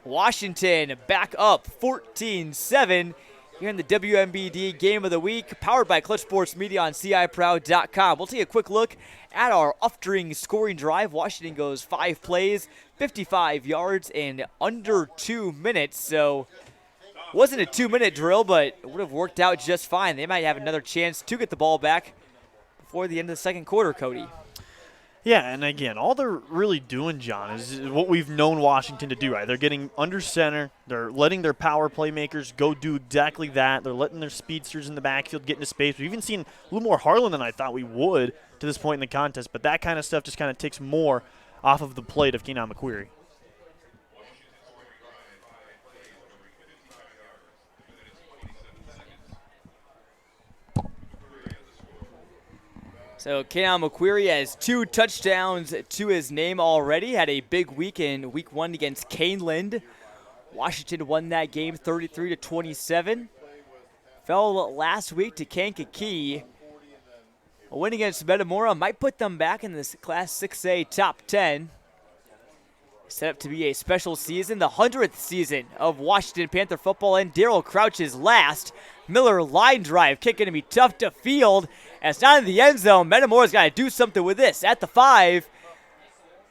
Washington back up 14-7. Here in the WMBD Game of the Week, powered by Clutch Sports Media on CIProud.com. We'll take a quick look at our off-during scoring drive. Washington goes 5 plays, 55 yards in under 2 minutes. So wasn't a 2-minute drill, but it would have worked out just fine. They might have another chance to get the ball back before the end of the second quarter, Cody. Yeah, and again, all they're really doing, John, is what we've known Washington to do, right? They're getting under center. They're letting their power playmakers go do exactly that. They're letting their speedsters in the backfield get into space. We've even seen a little more Harlan than I thought we would to this point in the contest, but that kind of stuff just kind of takes more off of the plate of Keenan McQuarrie. So Keenan McQuarrie has 2 touchdowns to his name already. Had a big week in Week 1 against Caneland. Washington won that game 33-27. Fell last week to Kankakee. A win against Metamora might put them back in this Class 6A top 10. Set up to be a special season, the 100th season of Washington Panther football, and Daryl Crouch's last. Miller line drive, kick going to be tough to field. As not in the end zone, Metamora's got to do something with this. At the 5,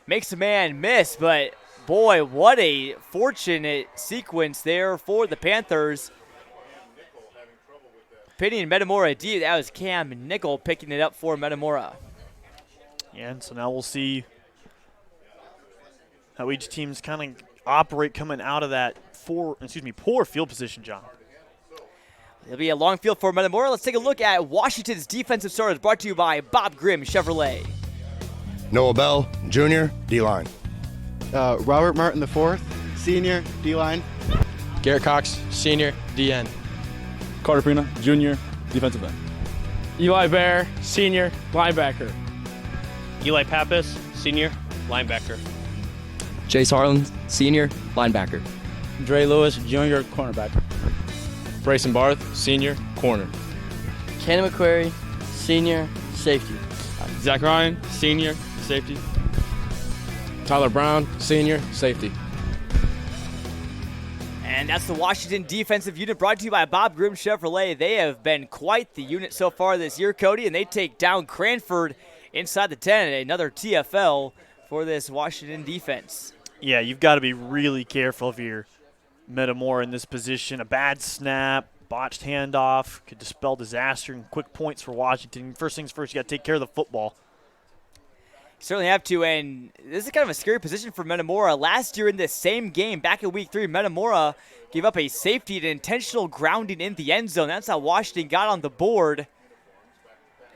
makes a man miss, but boy, what a fortunate sequence there for the Panthers. Pinning Metamora deep. That was Cam Nickel picking it up for Metamora. Yeah, and so now we'll see how each team's kind of operate coming out of that poor field position, John. It'll be a long field for Metamora. Let's take a look at Washington's defensive starters, brought to you by Bob Grimm Chevrolet. Noah Bell, Jr., D-line. Robert Martin IV, Senior, D-line. Garrett Cox, Senior, DN. Carter Pina, Jr., defensive end. Eli Bear, Senior, linebacker. Eli Pappas, Senior, linebacker. Chase Harlan, Senior, linebacker. Dre Lewis, Jr., cornerback. Bryson Barth, Senior, corner. Kenny McQuarrie, Senior, safety. Zach Ryan, Senior, safety. Tyler Brown, Senior, safety. And that's the Washington defensive unit, brought to you by Bob Grimm Chevrolet. They have been quite the unit so far this year, Cody, and they take down Cranford inside the 10, another TFL for this Washington defense. Yeah, you've got to be really careful if you're Metamora in this position. A bad snap, botched handoff could dispel disaster, and quick points for Washington. First things first, you got to take care of the football. You certainly have to, and this is kind of a scary position for Metamora. Last year in this same game, back in Week 3, Metamora gave up a safety and intentional grounding in the end zone. That's how Washington got on the board.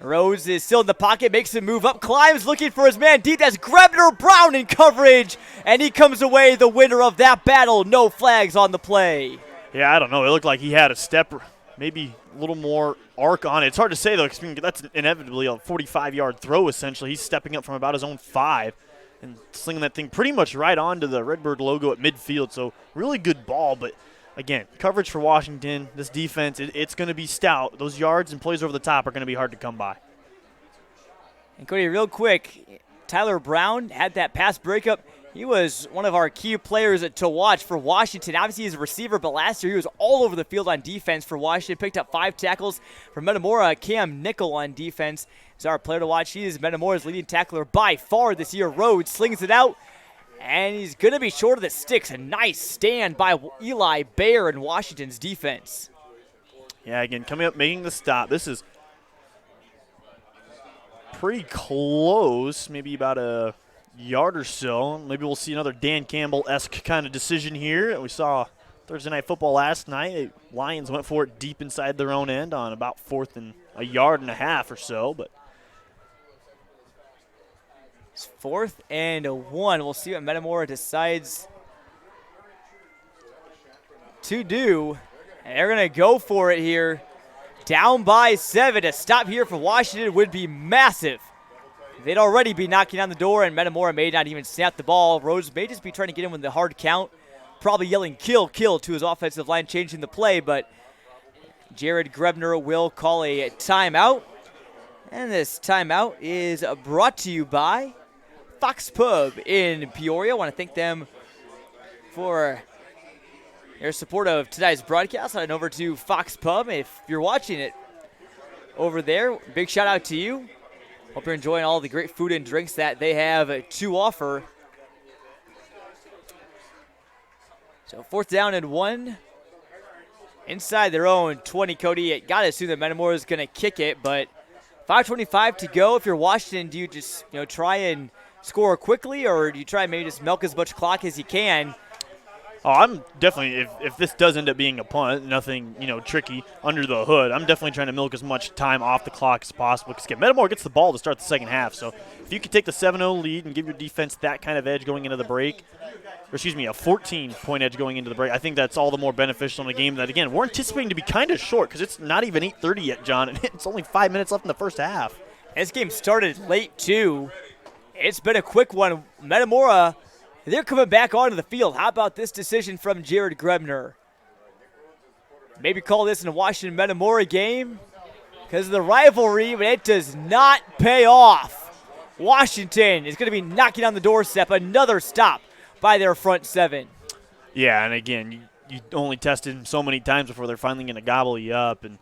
Rose is still in the pocket, makes him move up, climbs, looking for his man deep. That's Grebner Brown in coverage, and he comes away the winner of that battle. No flags on the play. Yeah, I don't know. It looked like he had a step, maybe a little more arc on it. It's hard to say, though, because that's inevitably a 45-yard throw, essentially. He's stepping up from about his own 5 and slinging that thing pretty much right onto the Redbird logo at midfield. So really good ball, but again, coverage for Washington, this defense, it's going to be stout. Those yards and plays over the top are going to be hard to come by. And Cody, real quick, Tyler Brown had that pass breakup. He was one of our key players to watch for Washington. Obviously, he's a receiver, but last year he was all over the field on defense for Washington. Picked up 5 tackles for Metamora. Cam Nickel on defense is our player to watch. He is Metamora's leading tackler by far this year. Rhodes slings it out, and he's going to be short of the sticks. A nice stand by Eli Bear in Washington's defense. Yeah, again, coming up, making the stop. This is pretty close, maybe about a yard or so. Maybe we'll see another Dan Campbell-esque kind of decision here. We saw Thursday Night Football last night. Lions went for it deep inside their own end on about 4th and a yard and a half or so. But it's 4th and 1. We'll see what Metamora decides to do. And they're going to go for it here. Down by 7. A stop here for Washington would be massive. They'd already be knocking on the door, and Metamora may not even snap the ball. Rose may just be trying to get him with the hard count, probably yelling kill, kill to his offensive line, changing the play, but Jared Grebner will call a timeout. And this timeout is brought to you by Fox Pub in Peoria. I want to thank them for their support of today's broadcast. Head over to Fox Pub. If you're watching it over there, big shout out to you. Hope you're enjoying all the great food and drinks that they have to offer. So 4th down and 1. Inside their own 20, Cody. Got to assume that Metamora is going to kick it, but 5:25 to go. If you're Washington, do you just try and score quickly, or do you try and maybe just milk as much clock as you can? Oh, I'm definitely, if this does end up being a punt, nothing, tricky under the hood, I'm definitely trying to milk as much time off the clock as possible because Metamora gets the ball to start the second half. So if you could take the 7-0 lead and give your defense that kind of edge going into the break, a 14-point edge going into the break, I think that's all the more beneficial in a game that, again, we're anticipating to be kind of short because it's not even 8:30 yet, John, and it's only 5 minutes left in the first half. This game started late, too. It's been a quick one. Metamora, they're coming back onto the field. How about this decision from Jared Grebner? Maybe call this in a Washington Metamora game because of the rivalry, but it does not pay off. Washington is going to be knocking on the doorstep. Another stop by their front seven. Yeah, and again, you only tested them so many times before they're finally going to gobble you up. And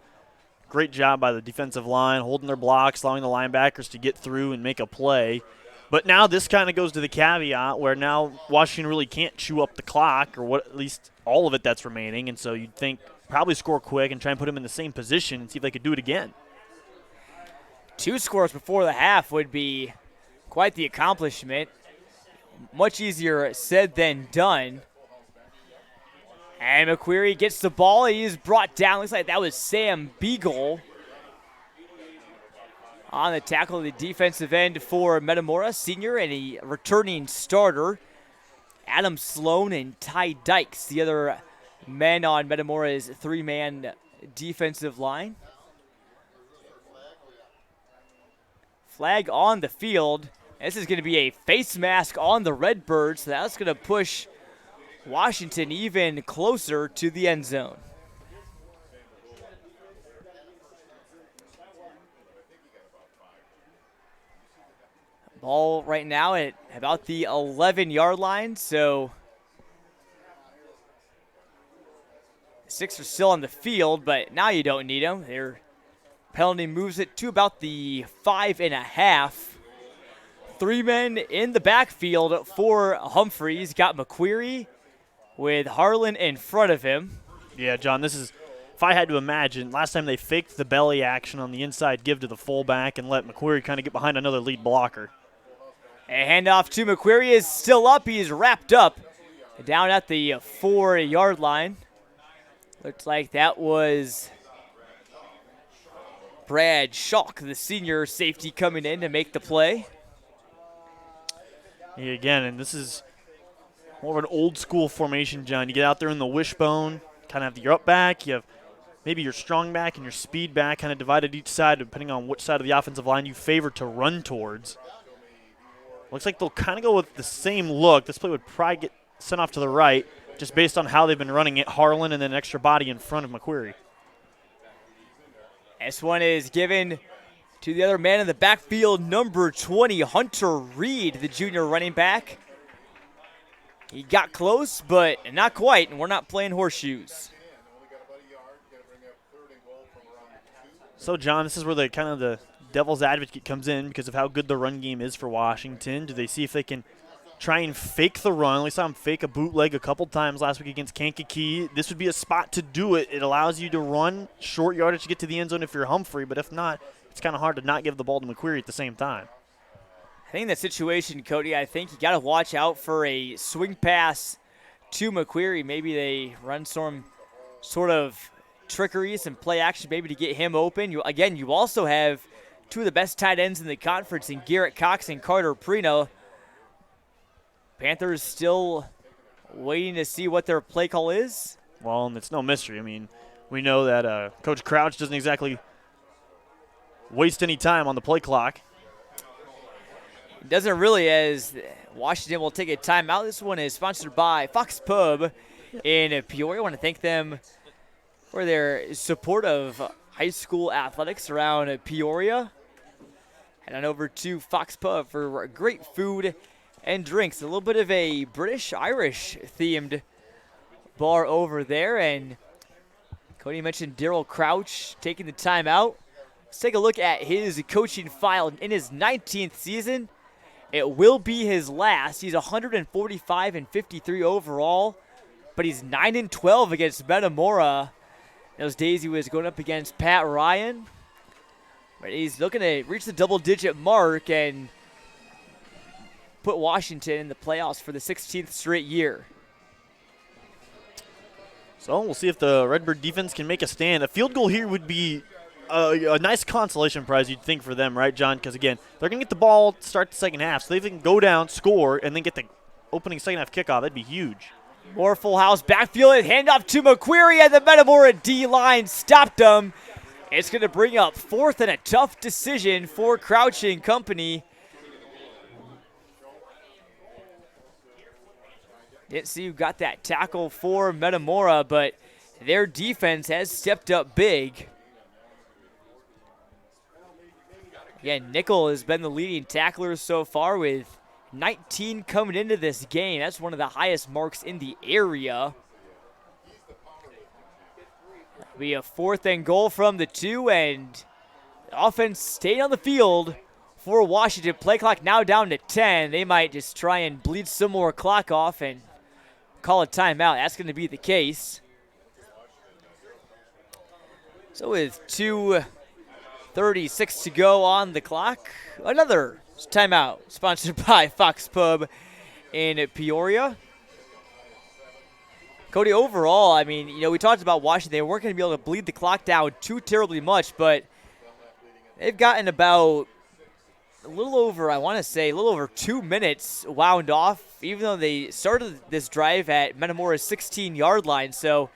great job by the defensive line, holding their blocks, allowing the linebackers to get through and make a play. But now this kind of goes to the caveat where now Washington really can't chew up the clock, or what, at least all of it that's remaining. And so you'd think probably score quick and try and put them in the same position and see if they could do it again. 2 scores before the half would be quite the accomplishment. Much easier said than done. And McQuarrie gets the ball. He's brought down. Looks like that was Sam Beagle on the tackle, the defensive end for Metamora, senior and a returning starter. Adam Sloan and Ty Dykes, the other men on Metamora's 3-man defensive line. Flag on the field. This is going to be a face mask on the Redbirds, so that's going to push Washington even closer to the end zone. Ball right now at about the 11-yard line, so 6 are still on the field, but now you don't need them. Their penalty moves it to about the 5.5. 3 men in the backfield for Humphreys. Got McQuarrie with Harlan in front of him. Yeah, John, this is, if I had to imagine, last time they faked the belly action on the inside give to the fullback and let McQuarrie kind of get behind another lead blocker. A handoff to McQuarrie is still up. He is wrapped up down at the 4-yard line. Looks like that was Brad Schalk, the senior safety, coming in to make the play. Yeah, again, and this is more of an old school formation, John. You get out there in the wishbone, kind of have your up back, you have maybe your strong back and your speed back kind of divided each side depending on which side of the offensive line you favor to run towards. Looks like they'll kind of go with the same look. This play would probably get sent off to the right just based on how they've been running it. Harlan and then an extra body in front of McQuarrie. This one is given to the other man in the backfield, number 20, Hunter Reed, the junior running back. He got close, but not quite, and we're not playing horseshoes. So, John, this is where the devil's advocate comes in because of how good the run game is for Washington. Do they see if they can try and fake the run? We saw them fake a bootleg a couple times last week against Kankakee. This would be a spot to do it. It allows you to run short yardage to get to the end zone if you're Humphrey, but if not, it's kind of hard to not give the ball to McQuarrie at the same time. I think in that situation, Cody, I think you got to watch out for a swing pass to McQuarrie. Maybe they run some sort of trickery, some play action maybe to get him open. You also have 2 of the best tight ends in the conference in Garrett Cox and Carter Prino. Panthers still waiting to see what their play call is. Well, and it's no mystery. I mean, we know that Coach Crouch doesn't exactly waste any time on the play clock. It doesn't really, as Washington will take a timeout. This one is sponsored by Fox Pub in Peoria. I want to thank them for their support of high school athletics around Peoria. Head on over to Fox Pub for great food and drinks. A little bit of a British-Irish themed bar over there. And Cody mentioned Daryl Crouch taking the timeout. Let's take a look at his coaching file. In his 19th season, it will be his last. He's 145-53 overall, but he's 9-12 against Metamora. Those days he was going up against Pat Ryan. But he's looking to reach the double-digit mark and put Washington in the playoffs for the 16th straight year. So we'll see if the Redbird defense can make a stand. A field goal here would be a nice consolation prize, you'd think, for them, right, John? Because, again, they're going to get the ball to start the second half. So if they can go down, score, and then get the opening second half kickoff, that'd be huge. More full house backfield and handoff to McQuarrie, and the Metamora D-line stopped them. It's going to bring up 4th and a tough decision for Crouching Company. Didn't see who got that tackle for Metamora, but their defense has stepped up big. Again, Nickel has been the leading tackler so far with 19 coming into this game. That's one of the highest marks in the area. It'll be a 4th and goal from the 2, and the offense stayed on the field for Washington. Play clock now down to 10. They might just try and bleed some more clock off and call a timeout. That's going to be the case. So with 2:36 to go on the clock, another timeout sponsored by Fox Pub in Peoria. Cody, overall, I mean, we talked about Washington. They weren't going to be able to bleed the clock down too terribly much, but they've gotten about a little over 2 minutes wound off, even though they started this drive at Metamora's 16-yard line. So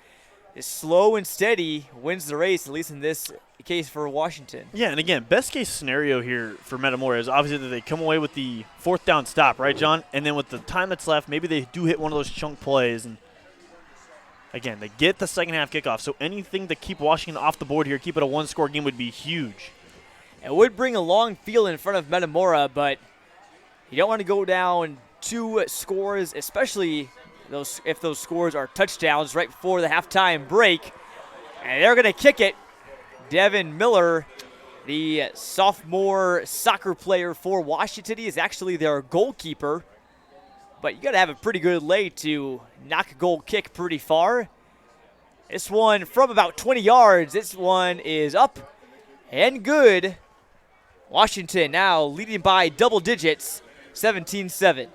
slow and steady wins the race, at least in this case for Washington. Yeah, and again, best case scenario here for Metamora is obviously that they come away with the 4th down stop, right, John? And then with the time that's left, maybe they do hit one of those chunk plays. And again, they get the second half kickoff. So anything to keep Washington off the board here, keep it a one-score game would be huge. It would bring a long field in front of Metamora, but you don't want to go down 2 scores, especially if those scores are touchdowns right before the halftime break. And they're going to kick it. Devin Miller, the sophomore soccer player for Washington, he is actually their goalkeeper. But you got to have a pretty good leg to knock a goal kick pretty far. This one from about 20 yards. This one is up and good. Washington now leading by double digits, 17-7.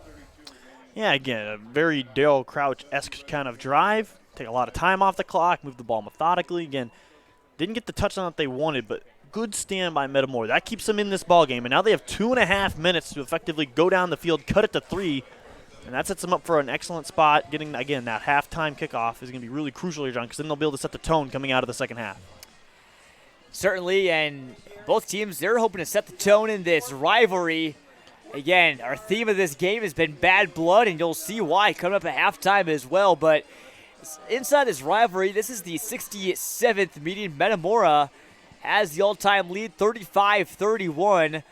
Yeah, again, a very Darryl Crouch-esque kind of drive. Take a lot of time off the clock, move the ball methodically. Again, didn't get the touchdown that they wanted, but good stand by Metamora. That keeps them in this ball game, and now they have 2.5 minutes to effectively go down the field, cut it to 3, and that sets them up for an excellent spot. Getting, again, that halftime kickoff is going to be really crucial here, John, because then they'll be able to set the tone coming out of the second half. Certainly, and both teams, they're hoping to set the tone in this rivalry. Again, our theme of this game has been bad blood, and you'll see why coming up at halftime as well. But inside this rivalry, this is the 67th meeting. Metamora has the all-time lead, 35-31.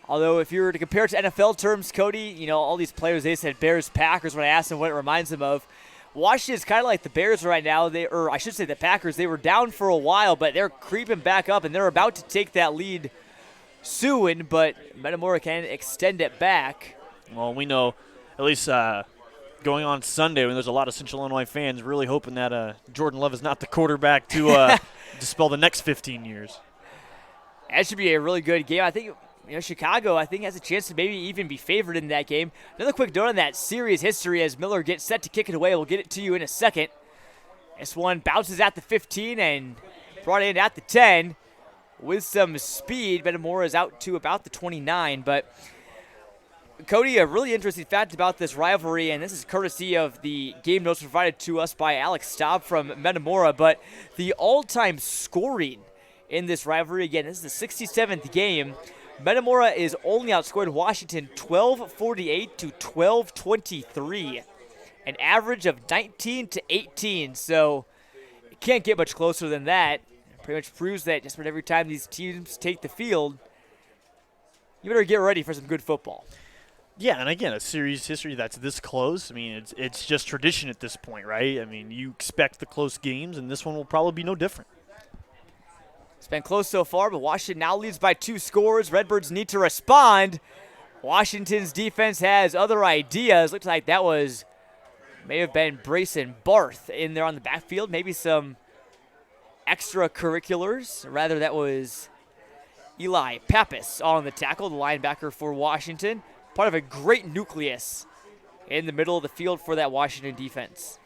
Although if you were to compare it to NFL terms, Cody, all these players, they said Bears, Packers when I asked them what it reminds them of. Washington's kind of like the Bears right now. Or I should say the Packers. They were down for a while, but they're creeping back up, and they're about to take that lead soon, but Metamora can extend it back. Well, we know, at least going on Sunday, when there's a lot of Central Illinois fans really hoping that Jordan Love is not the quarterback to dispel the next 15 years. That should be a really good game. I think Chicago, has a chance to maybe even be favored in that game. Another quick note on that series history as Miller gets set to kick it away. We'll get it to you in a second. This one bounces at the 15 and brought in at the 10. With some speed, Metamora is out to about the 29. But, Cody, a really interesting fact about this rivalry, and this is courtesy of the game notes provided to us by Alex Staub from Metamora, but the all-time scoring in this rivalry, again, this is the 67th game. Metamora is only outscored Washington 12-48 to 12-23, an average of 19-18, so it can't get much closer than that. Pretty much proves that just about every time these teams take the field, you better get ready for some good football. Yeah, and again, a series history that's this close. I mean, it's just tradition at this point, right? I mean, you expect the close games, and this one will probably be no different. It's been close so far, but Washington now leads by 2 scores. Redbirds need to respond. Washington's defense has other ideas. Looks like that may have been Brayson Barth in there on the backfield. Maybe some extracurriculars. Rather, that was Eli Pappas on the tackle, the linebacker for Washington. Part of a great nucleus in the middle of the field for that Washington defense.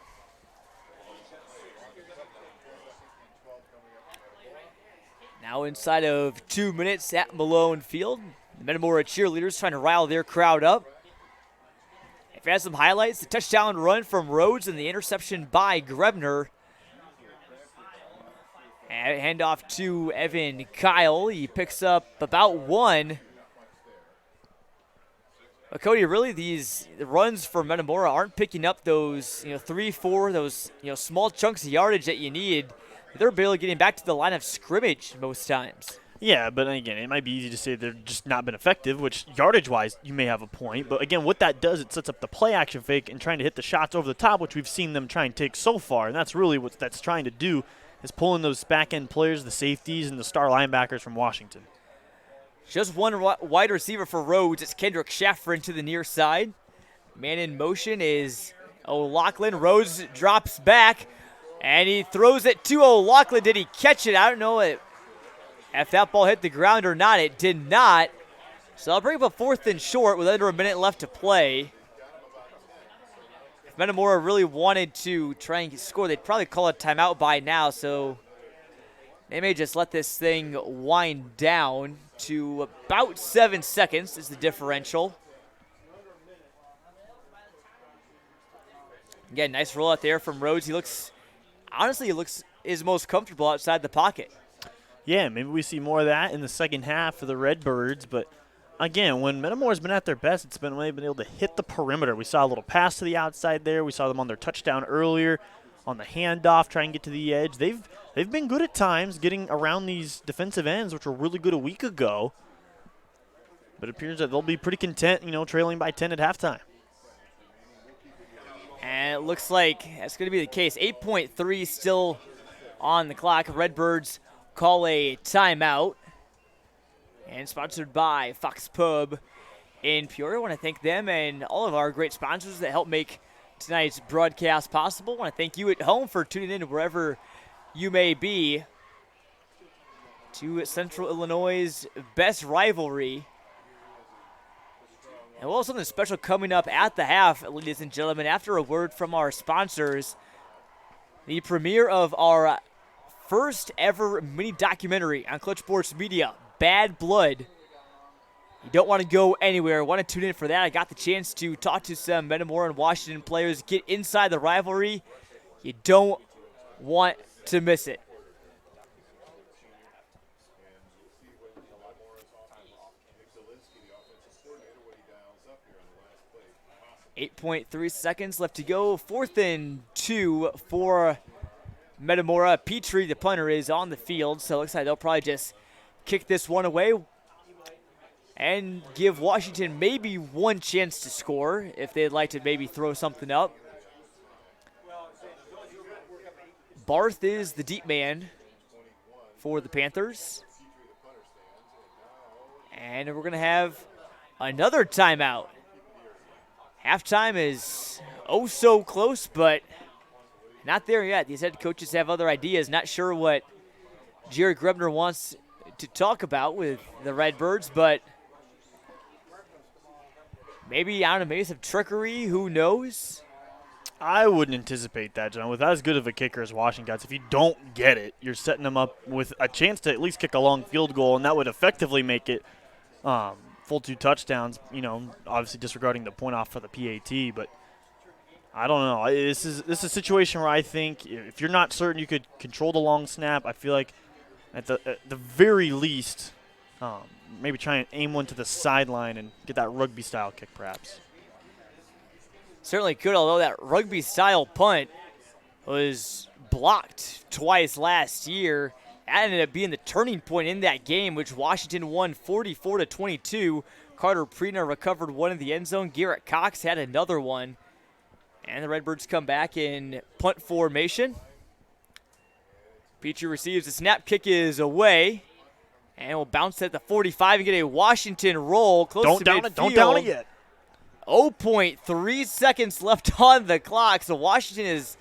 Now inside of 2 minutes at Malone Field, the Metamora cheerleaders trying to rile their crowd up. If you had some highlights, the touchdown run from Rhodes and the interception by Grebner. And hand off to Evan Kyle. He picks up about 1. But Cody, really these runs for Metamora aren't picking up those 3, 4, those small chunks of yardage that you need. They're barely getting back to the line of scrimmage most times. Yeah, but again, it might be easy to say they've just not been effective, which yardage-wise, you may have a point. But again, what that does, it sets up the play-action fake and trying to hit the shots over the top, which we've seen them try and take so far. And that's really what that's trying to do, is pulling those back-end players, the safeties, and the star linebackers from Washington. Just one wide receiver for Rhodes. It's Kendrick Shaffrin to the near side. Man in motion is O'Loughlin. Rhodes drops back, and he throws it to O'Loughlin. Did he catch it? I don't know if that ball hit the ground or not. It did not. So I'll bring up a 4th and short with under a minute left to play. If Metamora really wanted to try and score, they'd probably call a timeout by now. So they may just let this thing wind down to about 7 seconds is the differential. Again, nice roll out there from Rhodes. He looks his most comfortable outside the pocket. Yeah, maybe we see more of that in the second half for the Redbirds. But again, when Metamora's been at their best, it's been when they've been able to hit the perimeter. We saw a little pass to the outside there. We saw them on their touchdown earlier on the handoff, try and get to the edge. They've been good at times getting around these defensive ends, which were really good a week ago. But it appears that they'll be pretty content, trailing by 10 at halftime. And it looks like that's going to be the case. 8.3 still on the clock. Redbirds call a timeout. And sponsored by Fox Pub in Peoria. I want to thank them and all of our great sponsors that help make tonight's broadcast possible. I want to thank you at home for tuning in wherever you may be to Central Illinois' best rivalry. And we'll have something special coming up at the half, ladies and gentlemen, after a word from our sponsors. The premiere of our first ever mini documentary on Clutch Sports Media, Bad Blood. You don't want to go anywhere. Want to tune in for that. I got the chance to talk to some Metamora and Washington players, get inside the rivalry. You don't want to miss it. .3 seconds left to go. 4th and 2 for Metamora. Petrie, the punter, is on the field, so it looks like they'll probably just kick this one away and give Washington maybe one chance to score if they'd like to maybe throw something up. Barth is the deep man for the Panthers. And we're going to have another timeout. Halftime is oh so close, but not there yet. These head coaches have other ideas. Not sure what Jared Grebner wants to talk about with the Redbirds, but maybe, I don't know, maybe some trickery. Who knows? I wouldn't anticipate that, John. With as good of a kicker as Washington got, if you don't get it, you're setting them up with a chance to at least kick a long field goal, and that would effectively make it full 2 touchdowns, obviously disregarding the point off for the PAT. But I don't know. This is a situation where I think if you're not certain you could control the long snap, I feel like at the very least, maybe try and aim one to the sideline and get that rugby-style kick perhaps. Certainly could, although that rugby-style punt was blocked twice last year. That ended up being the turning point in that game, which Washington won 44-22. Carter Prina recovered one in the end zone. Garrett Cox had another one. And the Redbirds come back in punt formation. Petrie receives. The snap, kick is away. And will bounce at the 45 and get a Washington roll close to midfield. Don't down it yet. 0.3 seconds left on the clock, so Washington is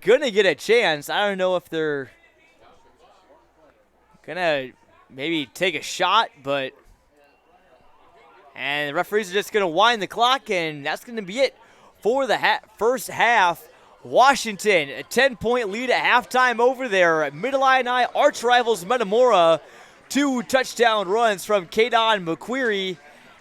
going to get a chance. I don't know if they're going to maybe take a shot, but and the referees are just going to wind the clock, and that's going to be it for the first half. Washington, a 10-point lead at halftime over there at Mid-Illini arch rivals Metamora. 2 touchdown runs from Kadon McQuarrie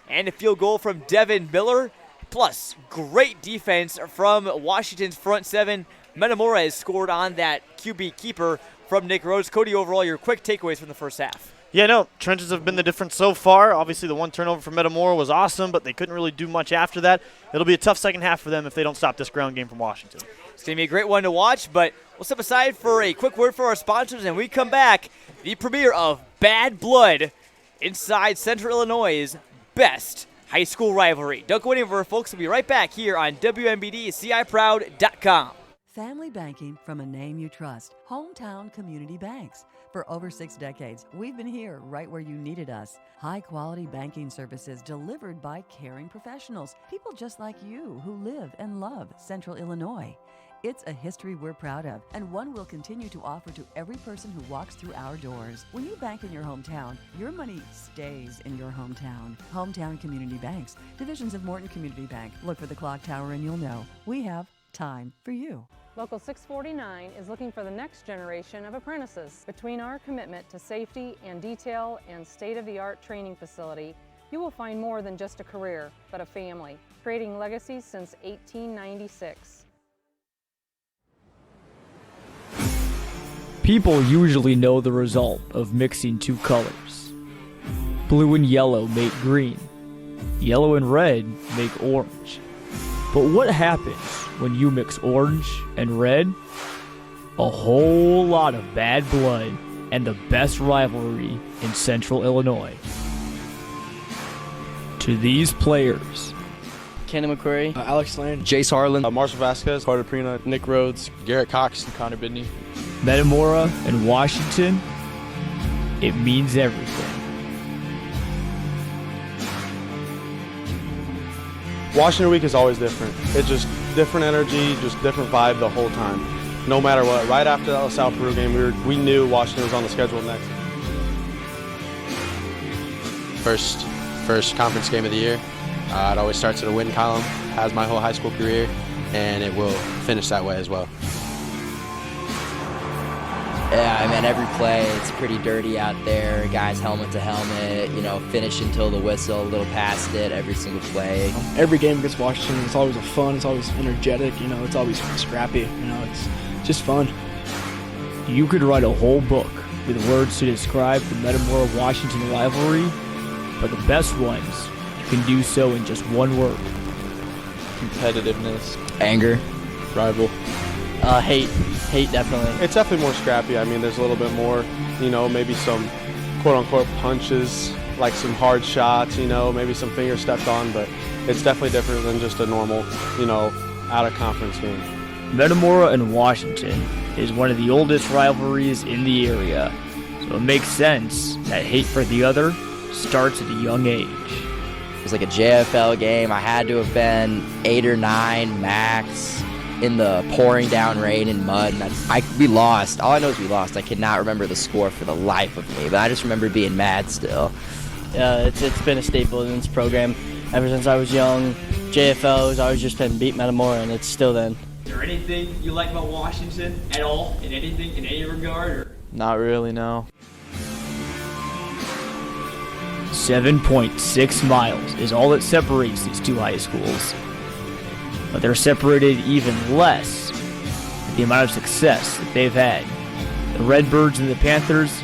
and a field goal from Devin Miller. Plus, great defense from Washington's front seven. Metamora has scored on that QB keeper from Nick Rhodes. Cody, overall, your quick takeaways from the first half. Yeah, no, trenches have been the difference so far. Obviously, the 1 turnover for Metamora was awesome, but they couldn't really do much after that. It'll be a tough second half for them if they don't stop this ground game from Washington. It's going to be a great one to watch, but we'll step aside for a quick word for our sponsors, and we come back, the premiere of Bad Blood inside Central Illinois' best high school rivalry. Don't go anywhere, folks. We'll be right back here on WMBD-CIProud.com. Family banking from a name you trust. Hometown Community Banks. For over 6 decades, we've been here right where you needed us. High-quality banking services delivered by caring professionals. People just like you who live and love Central Illinois. It's a history we're proud of, and one we'll continue to offer to every person who walks through our doors. When you bank in your hometown, your money stays in your hometown. Hometown Community Banks, divisions of Morton Community Bank. Look for the clock tower and you'll know. We have time for you. Local 649 is looking for the next generation of apprentices. Between our commitment to safety and detail and state-of-the-art training facility, you will find more than just a career, but a family, creating legacies since 1896. People usually know the result of mixing 2 colors. Blue and yellow make green. Yellow and red make orange. But what happens when you mix orange and red? A whole lot of bad blood and the best rivalry in Central Illinois. To these players, Kenny McQuarrie, Alex Lane, Jace Harlan, Marshall Vasquez, Carter Prina, Nick Rhodes, Garrett Cox, and Connor Bidney. Metamora and Washington, it means everything. Washington week is always different. It's just different energy, just different vibe the whole time. No matter what. Right after that LaSalle Peru game, we knew Washington was on the schedule next. First conference game of the year. It always starts at a win column, has my whole high school career, and it will finish that way as well. Yeah, I mean, every play, it's pretty dirty out there. Guys helmet to helmet, finish until the whistle, a little past it, every single play. Every game against Washington, it's always fun, it's always energetic, it's always scrappy, it's just fun. You could write a whole book with words to describe the Metamora-Washington rivalry, but the best ones, you can do so in just one word. Competitiveness. Anger. Rival. Hate, definitely. It's definitely more scrappy. I mean, there's a little bit more, maybe some quote-unquote punches, like some hard shots, maybe some fingers stepped on, but it's definitely different than just a normal, out-of-conference game. Metamora and Washington is one of the oldest rivalries in the area, so it makes sense that hate for the other starts at a young age. It was like a JFL game. I had to have been 8 or 9 max. In the pouring down rain and mud, and we lost. All I know is we lost. I cannot remember the score for the life of me, but I just remember being mad still. It's been a staple in this program ever since I was young. JFL's always just been beat Metamora, and it's still then. Is there anything you like about Washington at all, in any regard? Or? Not really, no. 7.6 miles is all that separates these 2 high schools. But they're separated even less with the amount of success that they've had. The Redbirds and the Panthers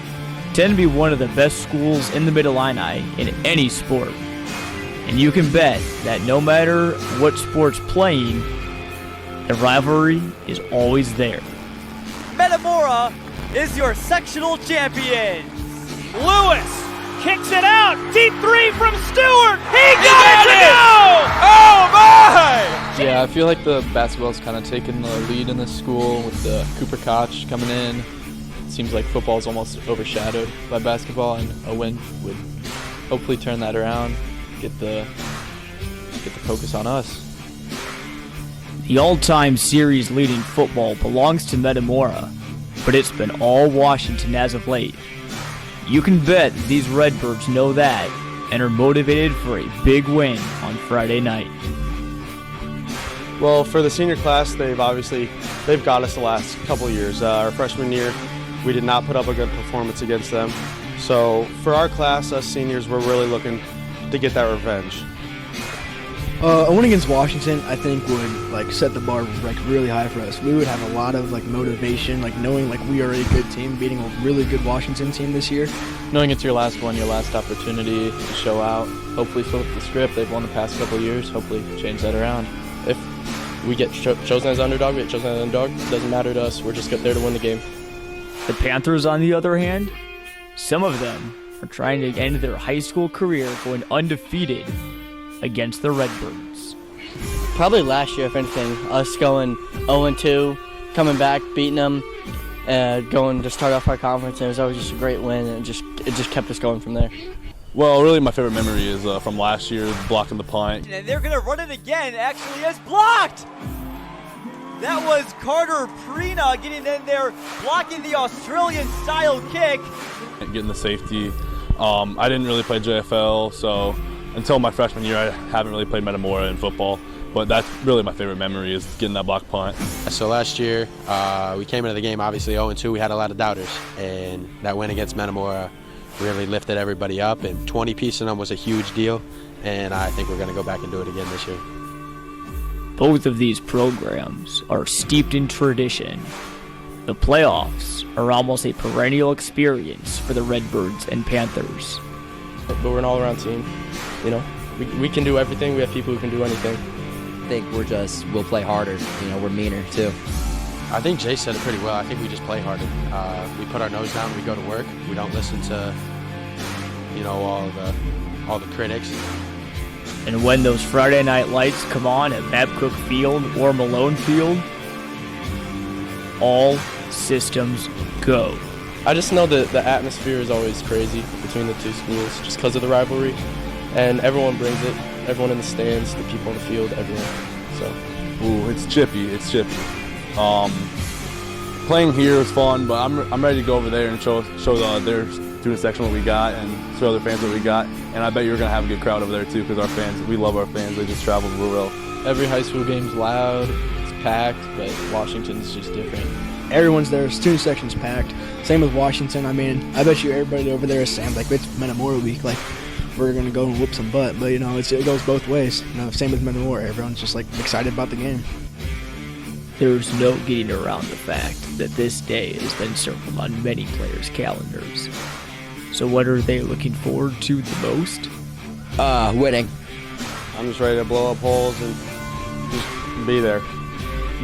tend to be one of the best schools in the Mid-Illini in any sport. And you can bet that no matter what sport's playing, the rivalry is always there. Metamora is your sectional champion. Lewis kicks it out. Deep 3 from Stewart. He got it to go! Oh, my! Yeah, I feel like the basketball's kind of taken the lead in this school with the Cooper Koch coming in. It seems like football is almost overshadowed by basketball, and a win would hopefully turn that around, get the focus on us. The all-time series leading football belongs to Metamora, but it's been all Washington as of late. You can bet that these Redbirds know that and are motivated for a big win on Friday night. Well, for the senior class, they've got us the last couple of years. Our freshman year, we did not put up a good performance against them. So for our class, us seniors, we're really looking to get that revenge. A win against Washington, I think, would set the bar really high for us. We would have a lot of motivation, knowing we are a good team, beating a really good Washington team this year. Knowing it's your last one, your last opportunity to show out. Hopefully flip the script. They've won the past couple of years. Hopefully change that around. If we get chosen as underdog, we get chosen as underdog. It doesn't matter to us. We're just there to win the game. The Panthers, on the other hand, some of them are trying to end their high school career going undefeated against the Redbirds. Probably last year, if anything, us going 0-2, coming back, beating them, going to start off our conference. It was always just a great win, and it just kept us going from there. Well, really my favorite memory is from last year, blocking the punt. And they're going to run it again, actually, as blocked! That was Carter Prina getting in there, blocking the Australian-style kick. Getting the safety. I didn't really play JFL, so until my freshman year, I haven't really played Metamora in football. But that's really my favorite memory, is getting that block punt. So last year, we came into the game obviously 0-2. We had a lot of doubters, and that win against Metamora really lifted everybody up, and 20 pieces of them was a huge deal, and I think we're going to go back and do it again this year. Both of these programs are steeped in tradition. The playoffs are almost a perennial experience for the Redbirds and Panthers. But we're an all-around team. We can do everything. We have people who can do anything. I think we'll play harder. We're meaner too. I think Jay said it pretty well. I think we just play harder. We put our nose down. We go to work. We don't listen to, all the critics. And when those Friday night lights come on at Babcock Field or Malone Field, all systems go. I just know that the atmosphere is always crazy between the two schools just because of the rivalry. And everyone brings it. Everyone in the stands, the people on the field, everyone. So, ooh, it's chippy. It's chippy. Playing here is fun, but I'm ready to go over there and show their student section what we got and show other fans what we got. And I bet you're gonna have a good crowd over there too, because our fans, we love our fans. They just travel real well. Every high school game's loud, it's packed, but Washington's just different. Everyone's there. Student section's packed. Same with Washington. I bet you everybody over there is saying it's Metamora week. We're gonna go and whoop some butt. But it goes both ways. Same with Metamora. Everyone's just excited about the game. There's no getting around the fact that this day has been circled on many players' calendars. So what are they looking forward to the most? Winning. I'm just ready to blow up holes and just be there.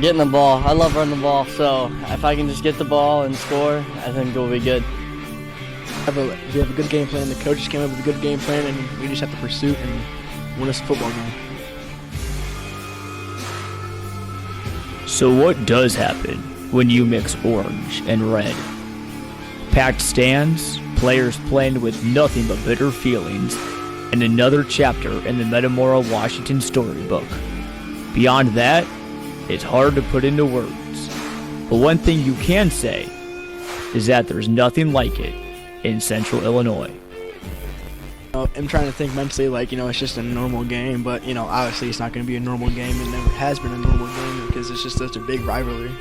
Getting the ball. I love running the ball, so if I can just get the ball and score, I think we'll be good. We have a good game plan. The coaches came up with a good game plan, and we just have to pursue and win us a football game. So what does happen when you mix orange and red? Packed stands, players playing with nothing but bitter feelings, and another chapter in the Metamora Washington storybook. Beyond that, it's hard to put into words. But one thing you can say is that there's nothing like it in Central Illinois. I'm trying to think mentally it's just a normal game, but obviously it's not going to be a normal game. It never has been a normal game because it's just such a big rivalry.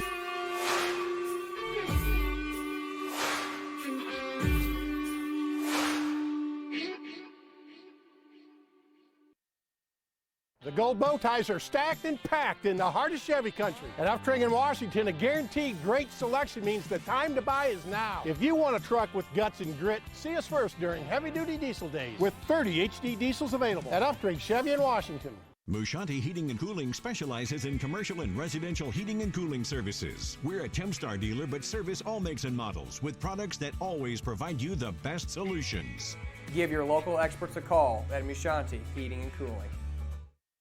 The gold bow ties are stacked and packed in the heart of Chevy country. At Uptring in Washington, a guaranteed great selection means the time to buy is now. If you want a truck with guts and grit, see us first during heavy-duty diesel days with 30 HD diesels available at Uptring Chevy in Washington. Mushanti Heating and Cooling specializes in commercial and residential heating and cooling services. We're a Tempstar dealer, but service all makes and models with products that always provide you the best solutions. Give your local experts a call at Mushanti Heating and Cooling.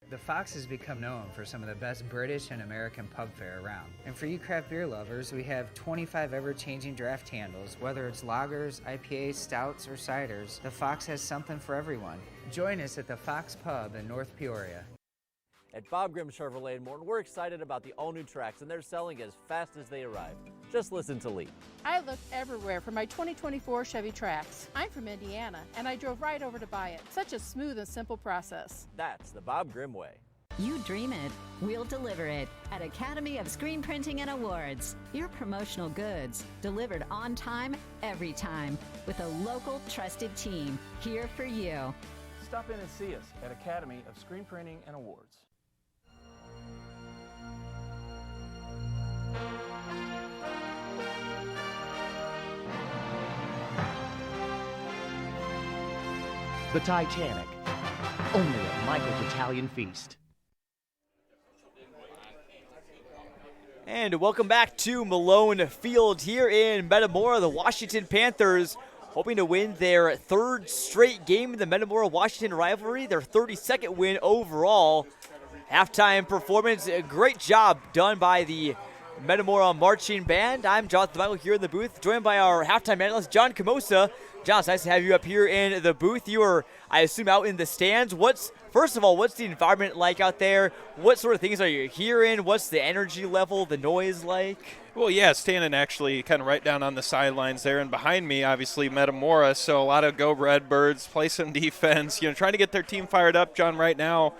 The Fox has become known for some of the best British and American pub fare around. And for you craft beer lovers, we have 25 ever-changing draft handles. Whether it's lagers, IPAs, stouts, or ciders, the Fox has something for everyone. Join us at the Fox Pub in North Peoria. At Bob Grimm Chevrolet in Morton, we're excited about the all-new tracks, and they're selling as fast as they arrive. Just listen to Lee. I looked everywhere for my 2024 Chevy Trax. I'm from Indiana, and I drove right over to buy it. Such a smooth and simple process. That's the Bob Grimm way. You dream it, we'll deliver it at Academy of Screen Printing and Awards. Your promotional goods delivered on time, every time, with a local trusted team here for you. Stop in and see us at Academy of Screen Printing and Awards. The Titanic, only at Michael's Italian Feast. And welcome back to Malone Field here in Metamora. The Washington Panthers hoping to win their third straight game in the Metamora-Washington rivalry, their 32nd win overall. Halftime performance, a great job done by the Metamora Marching Band. I'm Jonathan Michael here in the booth, joined by our halftime analyst, John Camosa. John, it's nice to have you up here in the booth. You are, I assume, out in the stands. First of all, what's the environment like out there? What sort of things are you hearing? What's the energy level, the noise like? Well, yeah, standing actually kind of right down on the sidelines there, and behind me, obviously, Metamora. So a lot of go Redbirds, play some defense, trying to get their team fired up, John, right now.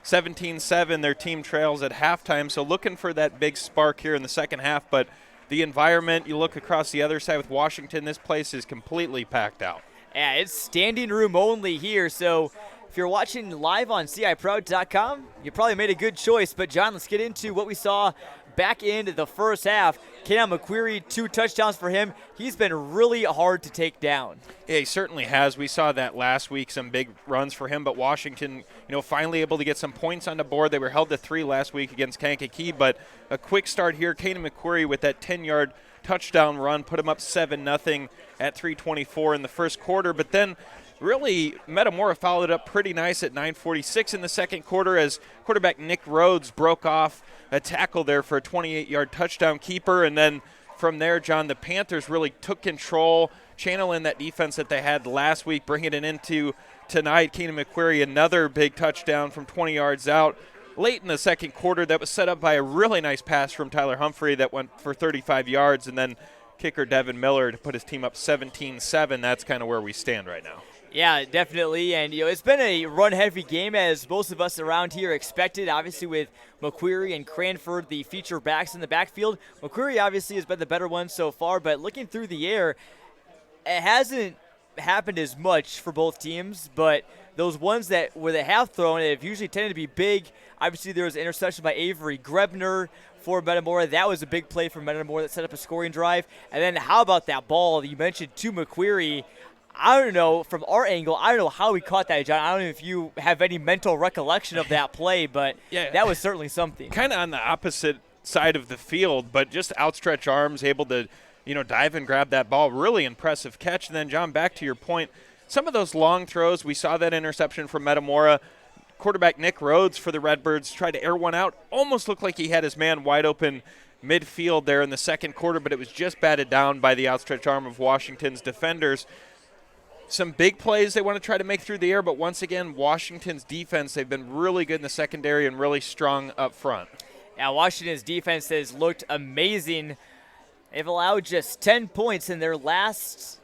17-7, their team trails at halftime, so looking for that big spark here in the second half. But the environment, you look across the other side with Washington, this place is completely packed out. Yeah, it's standing room only here, so if you're watching live on CIProud.com, you probably made a good choice. But, John, let's get into what we saw back in the first half. Kenan McQuarrie, 2 touchdowns for him. He's been really hard to take down. Yeah, he certainly has. We saw that last week, some big runs for him. But Washington, finally able to get some points on the board. They were held to 3 last week against Kankakee. But a quick start here. Kenan McQuarrie with that 10-yard touchdown run put him up 7-0 at 3:24 in the first quarter. But then really, Metamora followed up pretty nice at 9:46 in the second quarter as quarterback Nick Rhodes broke off a tackle there for a 28-yard touchdown keeper. And then from there, John, the Panthers really took control, channeling that defense that they had last week, bringing it into tonight. Kenan McQuarrie, another big touchdown from 20 yards out. Late in the second quarter, that was set up by a really nice pass from Tyler Humphrey that went for 35 yards. And then kicker Devin Miller to put his team up 17-7. That's kind of where we stand right now. Yeah, definitely, and it's been a run-heavy game as most of us around here expected, obviously with McQuarrie and Cranford, the feature backs in the backfield. McQuarrie obviously has been the better one so far, but looking through the air, it hasn't happened as much for both teams, but those ones where they have thrown, have usually tended to be big. Obviously, there was an interception by Avery Grebner for Metamora. That was a big play for Metamora that set up a scoring drive. And then how about that ball that you mentioned to McQuarrie? I don't know, from our angle, I don't know how he caught that, John. I don't know if you have any mental recollection of that play, but yeah, that was certainly something. Kind of on the opposite side of the field, but just outstretched arms, able to, dive and grab that ball. Really impressive catch. And then, John, back to your point, some of those long throws, we saw that interception from Metamora. Quarterback Nick Rhodes for the Redbirds tried to air one out. Almost looked like he had his man wide open midfield there in the second quarter, but it was just batted down by the outstretched arm of Washington's defenders. Some big plays they want to try to make through the air, but once again, Washington's defense, they've been really good in the secondary and really strong up front. Yeah, Washington's defense has looked amazing. They've allowed just 10 points in their last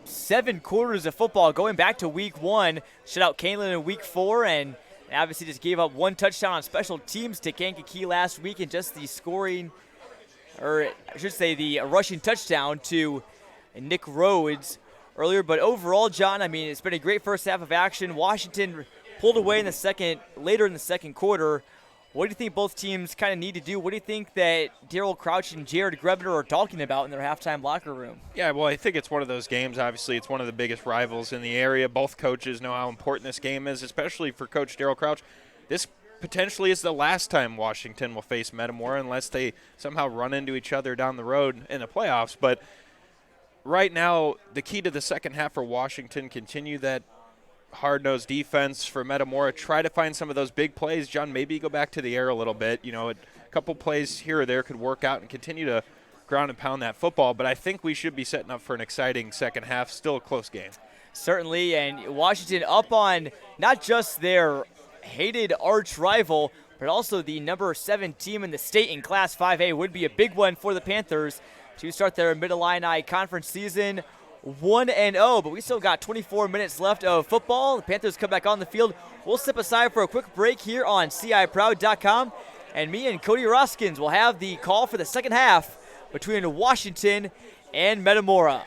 7 quarters of football, going back to week 1. Shut out Canelan in week 4, and they obviously just gave up 1 touchdown on special teams to Kankakee last week, and just the scoring, or I should say the rushing touchdown to Nick Rhodes earlier. But overall, John, it's been a great first half of action. Washington pulled away later in the second quarter. What do you think both teams kind of need to do? What do you think that Daryl Crouch and Jared Grebner are talking about in their halftime locker room? Yeah, well, I think it's one of those games. Obviously, it's one of the biggest rivals in the area. Both coaches know how important this game is, especially for Coach Daryl Crouch. This potentially is the last time Washington will face Metamora unless they somehow run into each other down the road in the playoffs. But right now, the key to the second half for Washington, continue that hard-nosed defense. For Metamora, try to find some of those big plays. John, maybe go back to the air a little bit. A couple plays here or there could work out and continue to ground and pound that football. But I think we should be setting up for an exciting second half. Still a close game. Certainly, and Washington up on not just their hated arch rival, but also the number 7 team in the state in Class 5A would be a big one for the Panthers to start their Mid-Illini Conference season 1-0. But we still got 24 minutes left of football. The Panthers come back on the field. We'll step aside for a quick break here on CIProud.com, and me and Cody Roskins will have the call for the second half between Washington and Metamora.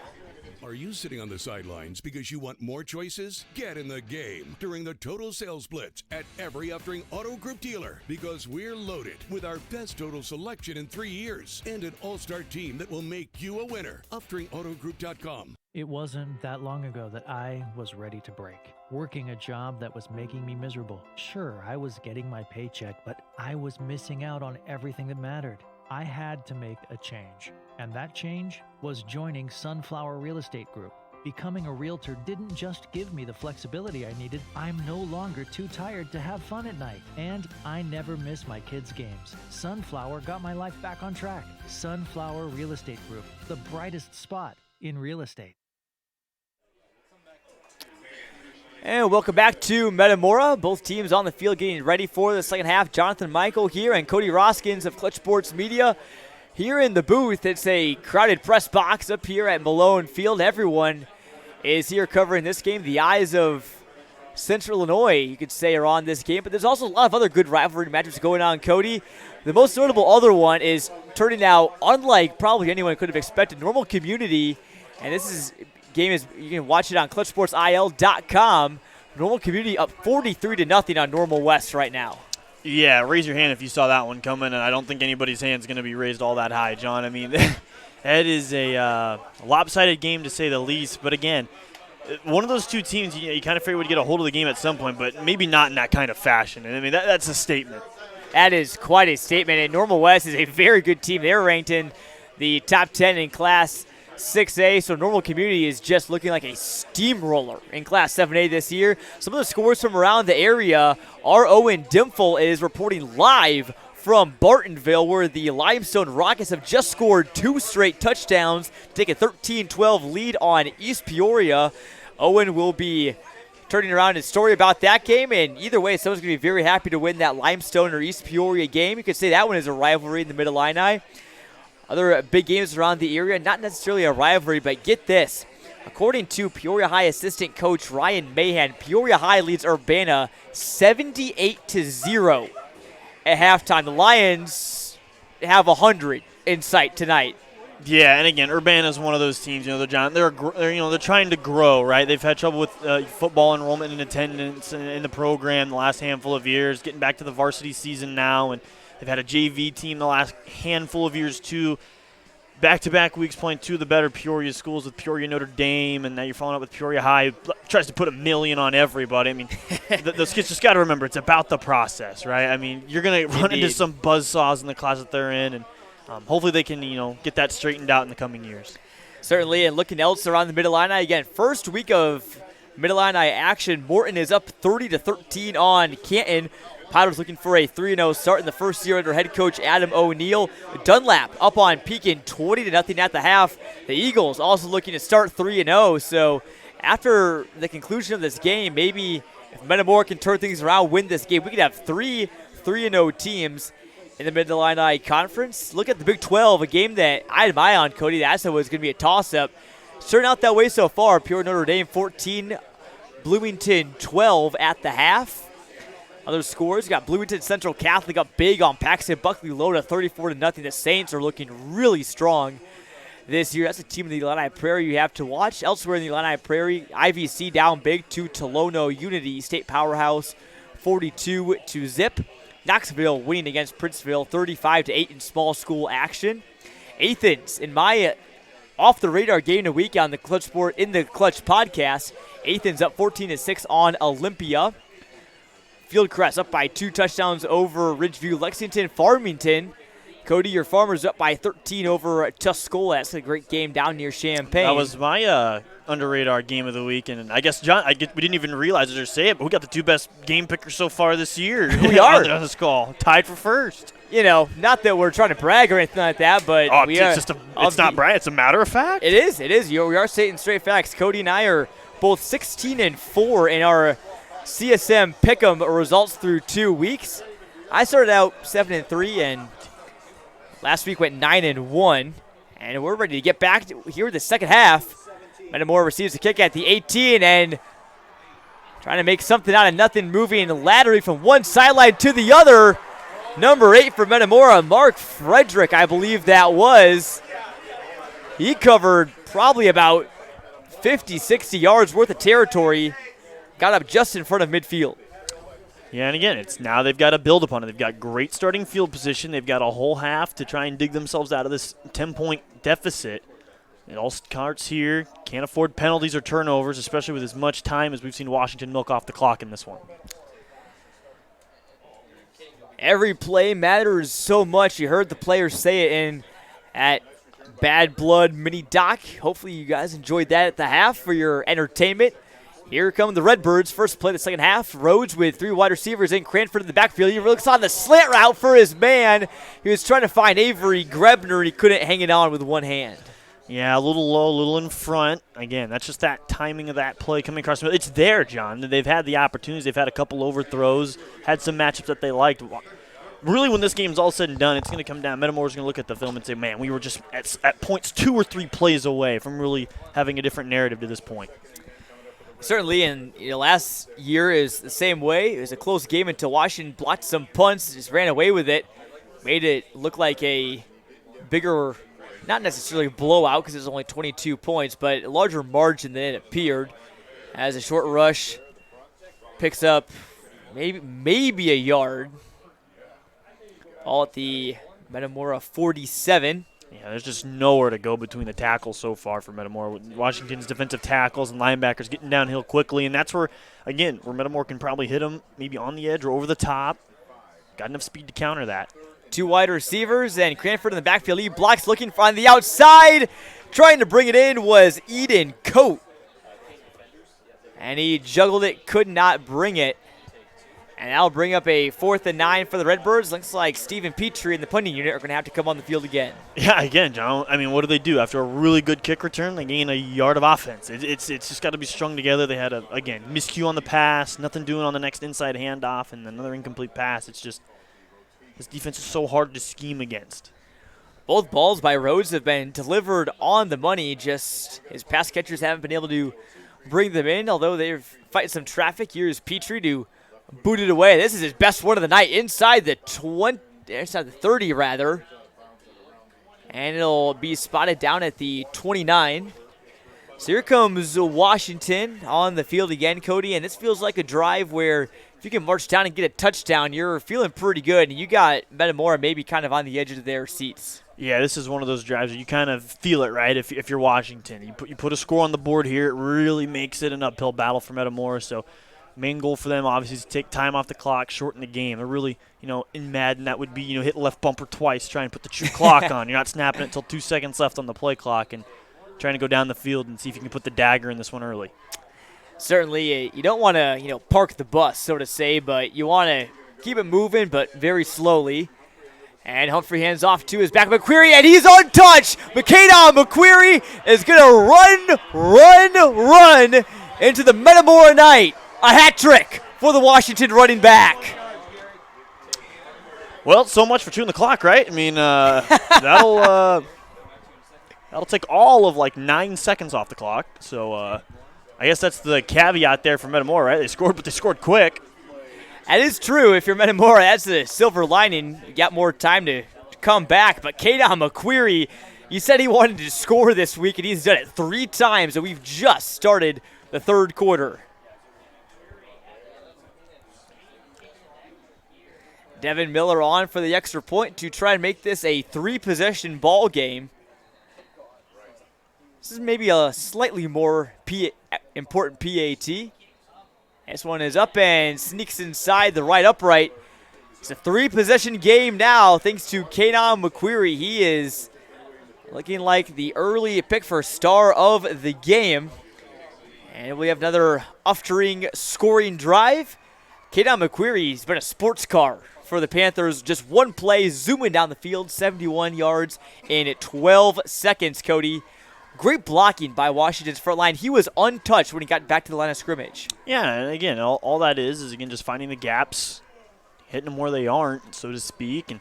Are you sitting on the sidelines because you want more choices? Get in the game during the Total Sales Blitz at every Uptring Auto Group dealer, because we're loaded with our best total selection in 3 years and an all-star team that will make you a winner. UptringAutoGroup.com. It wasn't that long ago that I was ready to break, working a job that was making me miserable. Sure, I was getting my paycheck, but I was missing out on everything that mattered. I had to make a change, and that change was joining Sunflower Real Estate Group. Becoming a realtor didn't just give me the flexibility I needed. I'm no longer too tired to have fun at night, and I never miss my kids' games. Sunflower got my life back on track. Sunflower Real Estate Group, the brightest spot in real estate. And welcome back to Metamora. Both teams on the field getting ready for the second half. Jonathan Michael here and Cody Roskins of Clutch Sports Media here in the booth. It's a crowded press box up here at Malone Field. Everyone is here covering this game. The eyes of Central Illinois, you could say, are on this game. But there's also a lot of other good rivalry matches going on, Cody. The most notable other one is turning out, unlike probably anyone could have expected, Normal Community. And this is game is, you can watch it on clutchsportsil.com. Normal Community up 43-0 on Normal West right now. Yeah, raise your hand if you saw that one coming, and I don't think anybody's hand's going to be raised all that high, John. I mean, that is a lopsided game to say the least. But again, one of those two teams, you kind of figure would get a hold of the game at some point, but maybe not in that kind of fashion. And I mean, that's a statement. That is quite a statement. And Normal West is a very good team. They're ranked in the top 10 in Class 6A, so Normal Community is just looking like a steamroller in Class 7A this year. Some of the scores from around the area, our Owen Dimple is reporting live from Bartonville, where the Limestone Rockets have just scored 2 straight touchdowns to take a 13-12 lead on East Peoria. Owen will be turning around his story about that game, and either way, someone's going to be very happy to win that Limestone or East Peoria game. You could say that one is a rivalry in the Mid-Illini. Other big games around the area, not necessarily a rivalry, but get this. According to Peoria High assistant coach Ryan Mahan, Peoria High leads Urbana 78-0 at halftime. The Lions have 100 in sight tonight. Yeah, and again, Urbana is one of those teams. They're trying to grow, right? They've had trouble with football enrollment and attendance in the program the last handful of years. Getting back to the varsity season now, and they've had a JV team the last handful of years, too. Back-to-back weeks playing 2 of the better Peoria schools with Peoria Notre Dame, and now you're following up with Peoria High. Tries to put $1 million on everybody. I mean, those kids just got to remember it's about the process, right? I mean, you're going to run into some buzzsaws in the class that they're in, and hopefully they can, get that straightened out in the coming years. Certainly, and looking else around the Mid-Illini, again, first week of Mid-Illini action. Morton is up 30-13 on Canton. Powder's looking for a 3-0 start in the first year under head coach Adam O'Neill. Dunlap up on Pekin 20-0 at the half. The Eagles also looking to start 3-0. So after the conclusion of this game, maybe if Metamora can turn things around, win this game, we could have 3 3-0 teams in the Mid-Illini Conference. Look at the Big 12, a game that I had my eye on, Cody. That I said was going to be a toss-up. It's turned out that way so far. Peoria Notre Dame 14, Bloomington 12 at the half. Other scores, you got Bloomington Central Catholic up big on Paxton Buckley Loda 34-0. The Saints are looking really strong this year. That's a team in the Illini Prairie you have to watch. Elsewhere in the Illini Prairie, IVC down big to Tolono Unity State Powerhouse 42-0. Knoxville winning against Princeville 35-8 in small school action. Athens, in my off-the-radar game of the week on the Clutch Sport in the Clutch podcast, Athens up 14-6 on Olympia. Fieldcrest up by 2 touchdowns over Ridgeview Lexington. Farmington, Cody, your Farmers up by 13 over Tuscola. That's a great game down near Champaign. That was my under-radar game of the week, and I guess, John, we didn't even realize it or say it, but we got the 2 best game pickers so far this year. We are. On this call. Tied for first. Not that we're trying to brag or anything like that, but it's not brag. It's a matter of fact. It is. We are stating straight facts. Cody and I are both 16-4 in our CSM Pick'em results through 2 weeks. I started out 7-3, and last week went 9-1, and we're ready to get back here in the second half. Metamora receives a kick at the 18, and trying to make something out of nothing, moving laterally from one sideline to the other. Number 8 for Metamora, Mark Frederick, I believe that was. He covered probably about 50, 60 yards worth of territory. Got up just in front of midfield. Yeah, and again, it's now they've got to build upon it. They've got great starting field position. They've got a whole half to try and dig themselves out of this 10-point deficit. It all starts here. Can't afford penalties or turnovers, especially with as much time as we've seen Washington milk off the clock in this one. Every play matters so much. You heard the players say it at Bad Blood Mini Doc. Hopefully you guys enjoyed that at the half for your entertainment. Here come the Redbirds. First play of the second half. Rhodes with 3 wide receivers in. Cranford in the backfield. He looks on the slant route for his man. He was trying to find Avery Grebner, and he couldn't hang it on with one hand. Yeah, a little low, a little in front. Again, that's just that timing of that play coming across the middle. It's there, John. They've had the opportunities. They've had a couple overthrows, had some matchups that they liked. Really, when this game's all said and done, it's going to come down. Metamora's going to look at the film and say, man, we were just at points 2 or 3 plays away from really having a different narrative to this point. Certainly, and last year is the same way. It was a close game until Washington blocked some punts, just ran away with it, made it look like a bigger, not necessarily blowout because it was only 22 points, but a larger margin than it appeared. As a short rush picks up maybe a yard. All at the Metamora 47. Yeah, there's just nowhere to go between the tackles so far for Metamora. Washington's defensive tackles and linebackers getting downhill quickly, and that's where, again, where Metamora can probably hit them maybe on the edge or over the top. Got enough speed to counter that. 2 wide receivers, and Cranford in the backfield. He blocks, looking on the outside. Trying to bring it in was Eden Coate. And he juggled it, could not bring it. And that'll bring up a 4th and 9 for the Redbirds. Looks like Stephen Petrie and the punting unit are going to have to come on the field again. Yeah, again, John, I mean, what do? After a really good kick return, they gain a yard of offense. It's just got to be strung together. They had, again, miscue on the pass, nothing doing on the next inside handoff, and another incomplete pass. It's just this defense is so hard to scheme against. Both balls by Rhodes have been delivered on the money. Just his pass catchers haven't been able to bring them in, although they're fighting some traffic. Here's Petrie to boot it away. This is his best one of the night inside the 30 rather. And it'll be spotted down at the 29. So here comes Washington on the field again, Cody, and this feels like a drive where if you can march down and get a touchdown, you're feeling pretty good. And you got Metamora maybe kind of on the edge of their seats. Yeah, this is one of those drives where you kind of feel it, right? If you're Washington, you put a score on the board here, it really makes it an uphill battle for Metamora. So main goal for them, obviously, is to take time off the clock, shorten the game. They're really, in Madden, that would be, hit left bumper twice, try and put the true clock on. You're not snapping it until 2 seconds left on the play clock and trying to go down the field and see if you can put the dagger in this one early. Certainly, you don't want to, park the bus, so to say, but you want to keep it moving, but very slowly. And Humphrey hands off to his back, McQuarrie, and he's untouched. Makeda McQuarrie is going to run into the Metamora night. A hat trick for the Washington running back. Well, so much for chewing the clock, right? I mean, that'll take all of 9 seconds off the clock. So I guess that's the caveat there for Metamora, right? They scored, but they scored quick. That is true. If you're Metamora, that's the silver lining. You got more time to come back. But Kaden McQuarrie, you said he wanted to score this week, and he's done it 3 times, and we've just started the third quarter. Devin Miller on for the extra point to try and make this a 3-possession ball game. This is maybe a slightly more important PAT. This one is up and sneaks inside the right upright. It's a 3-possession game now thanks to Kaden McQuarrie. He is looking like the early pick for star of the game. And we have another uftering scoring drive. Kaden McQuarrie's been a sports car for the Panthers. Just one play, zooming down the field, 71 yards in 12 seconds, Cody. Great blocking by Washington's front line. He was untouched when he got back to the line of scrimmage. Yeah, and again, all that is again, just finding the gaps, hitting them where they aren't, so to speak. And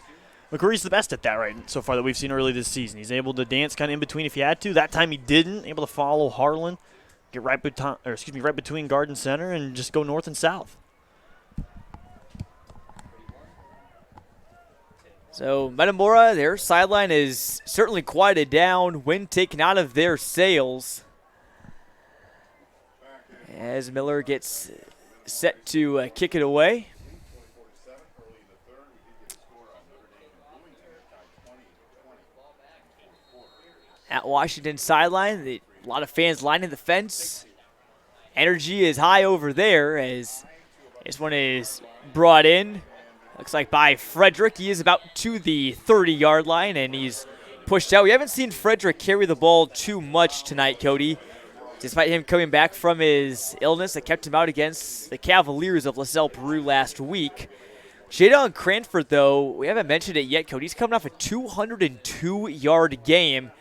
McCreary's the best at that right so far that we've seen early this season. He's able to dance kind of in between if he had to. That time he didn't. Able to follow Harlan, get right between guard and center, and just go north and south. So Metamora, their sideline is certainly quieted down. Wind taken out of their sails as Miller gets set to kick it away. At Washington sideline, a lot of fans lining the fence. Energy is high over there as this one is brought in. Looks like by Frederick. He is about to the 30-yard line, and he's pushed out. We haven't seen Frederick carry the ball too much tonight, Cody, despite him coming back from his illness that kept him out against the Cavaliers of LaSalle Peru last week. Jadon Cranford, though, we haven't mentioned it yet, Cody. He's coming off a 202-yard game.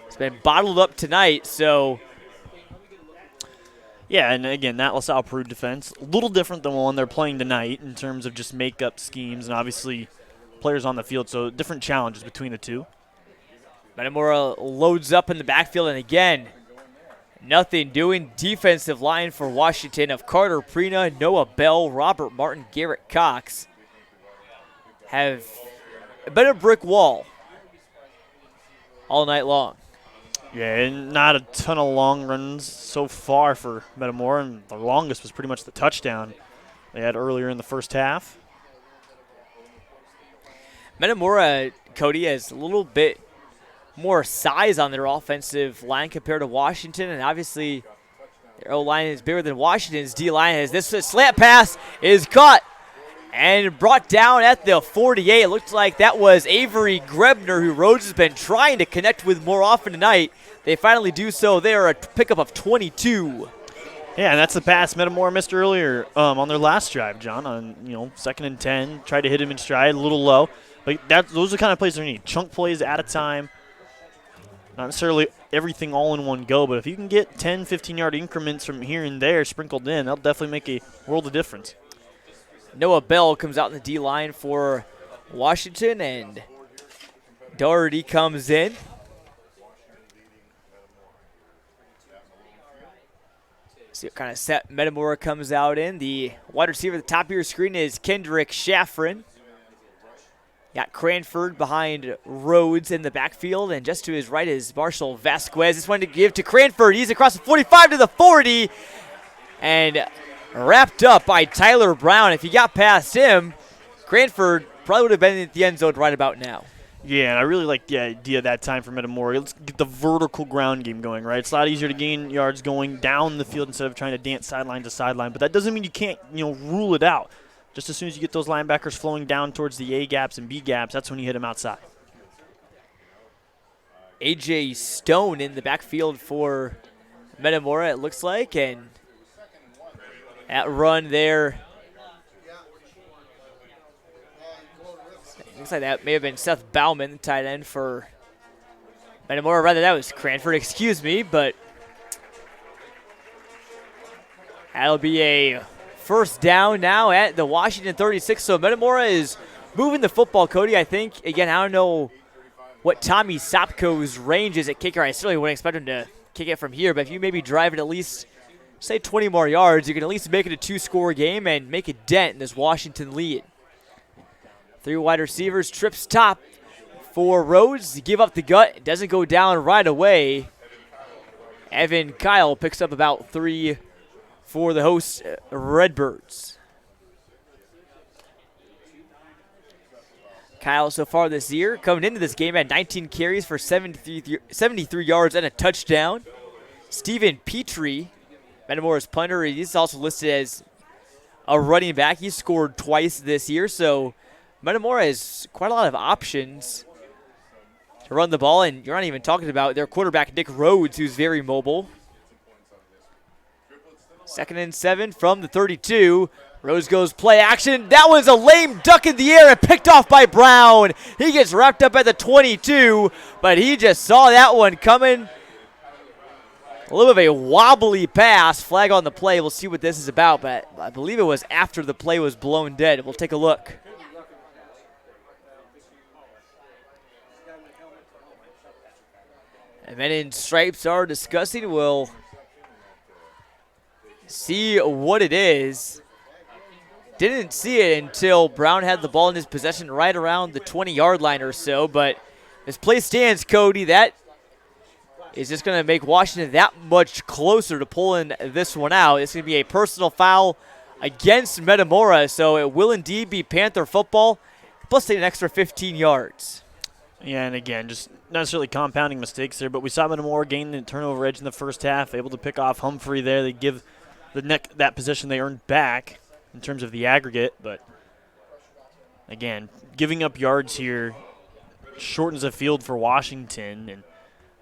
It's been bottled up tonight, so. Yeah, and again, that LaSalle Peru defense, a little different than the one they're playing tonight in terms of just make-up schemes and obviously players on the field, so different challenges between the two. Metamora loads up in the backfield, and again, nothing doing. Defensive line for Washington of Carter Prina, Noah Bell, Robert Martin, Garrett Cox have been a brick wall all night long. Yeah, and not a ton of long runs so far for Metamora, and the longest was pretty much the touchdown they had earlier in the first half. Metamora, Cody, has a little bit more size on their offensive line compared to Washington, and obviously their O-line is bigger than Washington's D-line. As this slant pass is caught and brought down at the 48. It looked like that was Avery Grebner, who Rhodes has been trying to connect with more often tonight. They finally do so. They are a pickup of 22. Yeah, and that's the pass Metamora missed earlier on their last drive, John, on 2nd and 10. Tried to hit him in stride, a little low. But those are the kind of plays they need. Chunk plays at a time. Not necessarily everything all in one go, but if you can get 10, 15-yard increments from here and there sprinkled in, that'll definitely make a world of difference. Noah Bell comes out in the D-line for Washington, and Doherty comes in. See what kind of set Metamora comes out in. The wide receiver at the top of your screen is Kendrick Shaffrin. Got Cranford behind Rhodes in the backfield, and just to his right is Marshall Vasquez. This one to give to Cranford. He's across the 45 to the 40, and wrapped up by Tyler Brown. If he got past him, Cranford probably would have been at the end zone right about now. Yeah, and I really like the idea that time for Metamora. Let's get the vertical ground game going, right? It's a lot easier to gain yards going down the field instead of trying to dance sideline to sideline. But that doesn't mean you can't, rule it out. Just as soon as you get those linebackers flowing down towards the A gaps and B gaps, that's when you hit them outside. A.J. Stone in the backfield for Metamora, it looks like, and that run there. Looks like that may have been Seth Bauman, the tight end for Metamora. Rather, that was Cranford, excuse me, but that'll be a first down now at the Washington 36. So Metamora is moving the football, Cody. I think, again, I don't know what Tommy Sopko's range is at kicker. I certainly wouldn't expect him to kick it from here, but if you maybe drive it at least, say, 20 more yards, you can at least make it a two-score game and make a dent in this Washington lead. 3 wide receivers, trips top for Rhodes. Give up the gut. It doesn't go down right away. Evan Kyle picks up about 3 for the host Redbirds. Kyle so far this year, coming into this game, had 19 carries for 73 yards and a touchdown. Stephen Petrie, Metamora's punter, he's also listed as a running back. He's scored twice this year, so Metamora has quite a lot of options to run the ball, and you're not even talking about their quarterback, Nick Rhodes, who's very mobile. 2nd and 7 from the 32. Rhodes goes play action. That was a lame duck in the air and picked off by Brown. He gets wrapped up at the 22, but he just saw that one coming. A little bit of a wobbly pass. Flag on the play. We'll see what this is about, but I believe it was after the play was blown dead. We'll take a look. And men in stripes are discussing. We'll see what it is. Didn't see it until Brown had the ball in his possession right around the 20-yard line or so. But as play stands, Cody, that is just going to make Washington that much closer to pulling this one out. It's going to be a personal foul against Metamora, so it will indeed be Panther football, plus an extra 15 yards. Yeah, and again, just not necessarily compounding mistakes there, but we saw Metamora gain the turnover edge in the first half, able to pick off Humphrey there. They give that position they earned back in terms of the aggregate, but again, giving up yards here shortens the field for Washington, and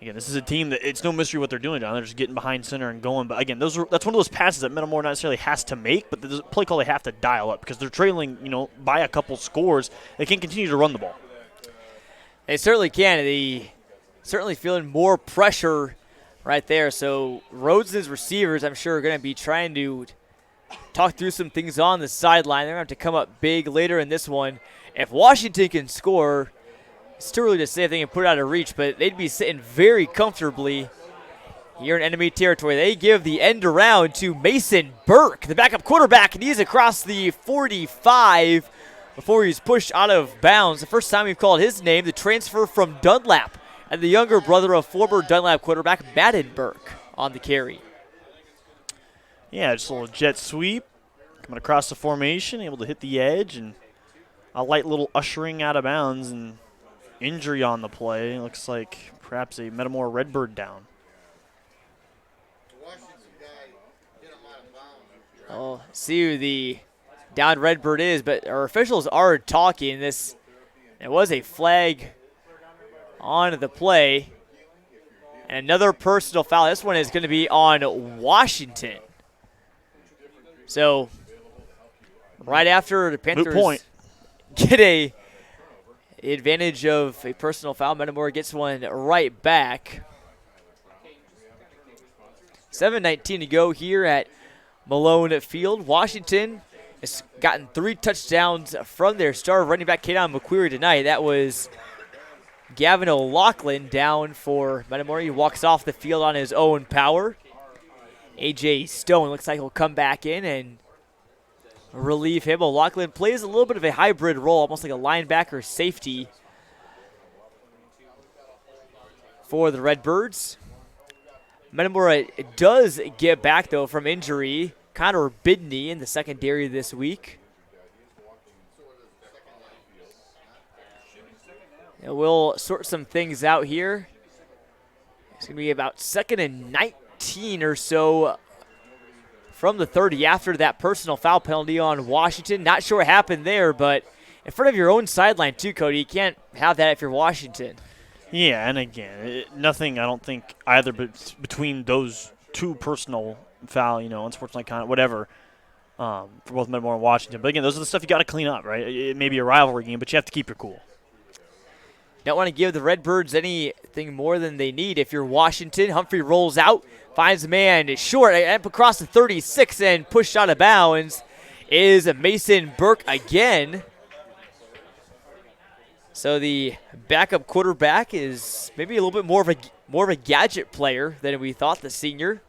again, this is a team that it's no mystery what they're doing down there. They're just getting behind center and going. But again, that's one of those passes that Metamora not necessarily has to make, but there's a play call they have to dial up because they're trailing, by a couple scores. They can continue to run the ball. They certainly can. They certainly feeling more pressure right there. So Rhodes and his receivers, I'm sure, are going to be trying to talk through some things on the sideline. They're going to have to come up big later in this one. If Washington can score, it's too early to say if they can put it out of reach, but they'd be sitting very comfortably here in enemy territory. They give the end around to Mason Burke, the backup quarterback, and he's across the 45 before he's pushed out of bounds. The first time we've called his name, the transfer from Dunlap, and the younger brother of former Dunlap quarterback Madden Burke on the carry. Yeah, just a little jet sweep, coming across the formation, able to hit the edge, and a light little ushering out of bounds, and injury on the play. Looks like perhaps a Metamora Redbird down. I'll see who the down Redbird is, but our officials are talking. It was a flag on the play. And another personal foul. This one is going to be on Washington. So right after the Panthers get a advantage of a personal foul, Metamora gets one right back. 7:19 to go here at Malone Field. Washington has gotten 3 touchdowns from their star running back, Kaden McQuarrie, tonight. That was Gavin O'Loughlin down for Metamora. He walks off the field on his own power. A.J. Stone looks like he'll come back in and relieve him. O'Loughlin plays a little bit of a hybrid role, almost like a linebacker safety for the Redbirds. Metamora does get back, though, from injury. Connor Bidney in the secondary this week. And we'll sort some things out here. It's going to be about 2nd and 19 or so from the 30 after that personal foul penalty on Washington. Not sure what happened there, but in front of your own sideline too, Cody. You can't have that if you're Washington. Yeah, and again, nothing, I don't think, either between those two personal foul, unsportsmanlike conduct, whatever, for both Metamora and Washington. But again, those are the stuff you got to clean up, right? It may be a rivalry game, but you have to keep your cool. Don't want to give the Redbirds anything more than they need. If you're Washington, Humphrey rolls out, finds a man short, up across the 36 and pushed out of bounds is Mason Burke again. So the backup quarterback is maybe a little bit more of a gadget player than we thought, the senior.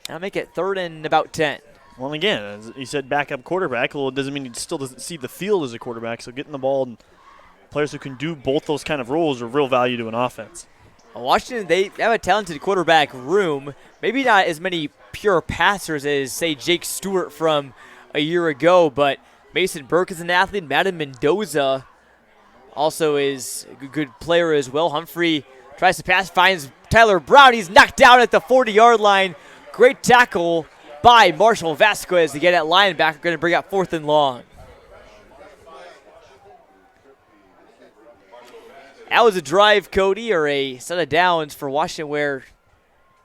That'll make it 3rd and about 10. Well, again, as you said, backup quarterback. Well, it doesn't mean he still doesn't see the field as a quarterback. So getting the ball and players who can do both those kind of roles are real value to an offense. Washington, they have a talented quarterback room. Maybe not as many pure passers as, say, Jake Stewart from a year ago, but Mason Burke is an athlete. Madden Mendoza also is a good player as well. Humphrey tries to pass, finds Tyler Brown. He's knocked down at the 40-yard line. Great tackle by Marshall Vasquez to get at linebacker. Going to bring up 4th and long. That was a drive, Cody, or a set of downs for Washington where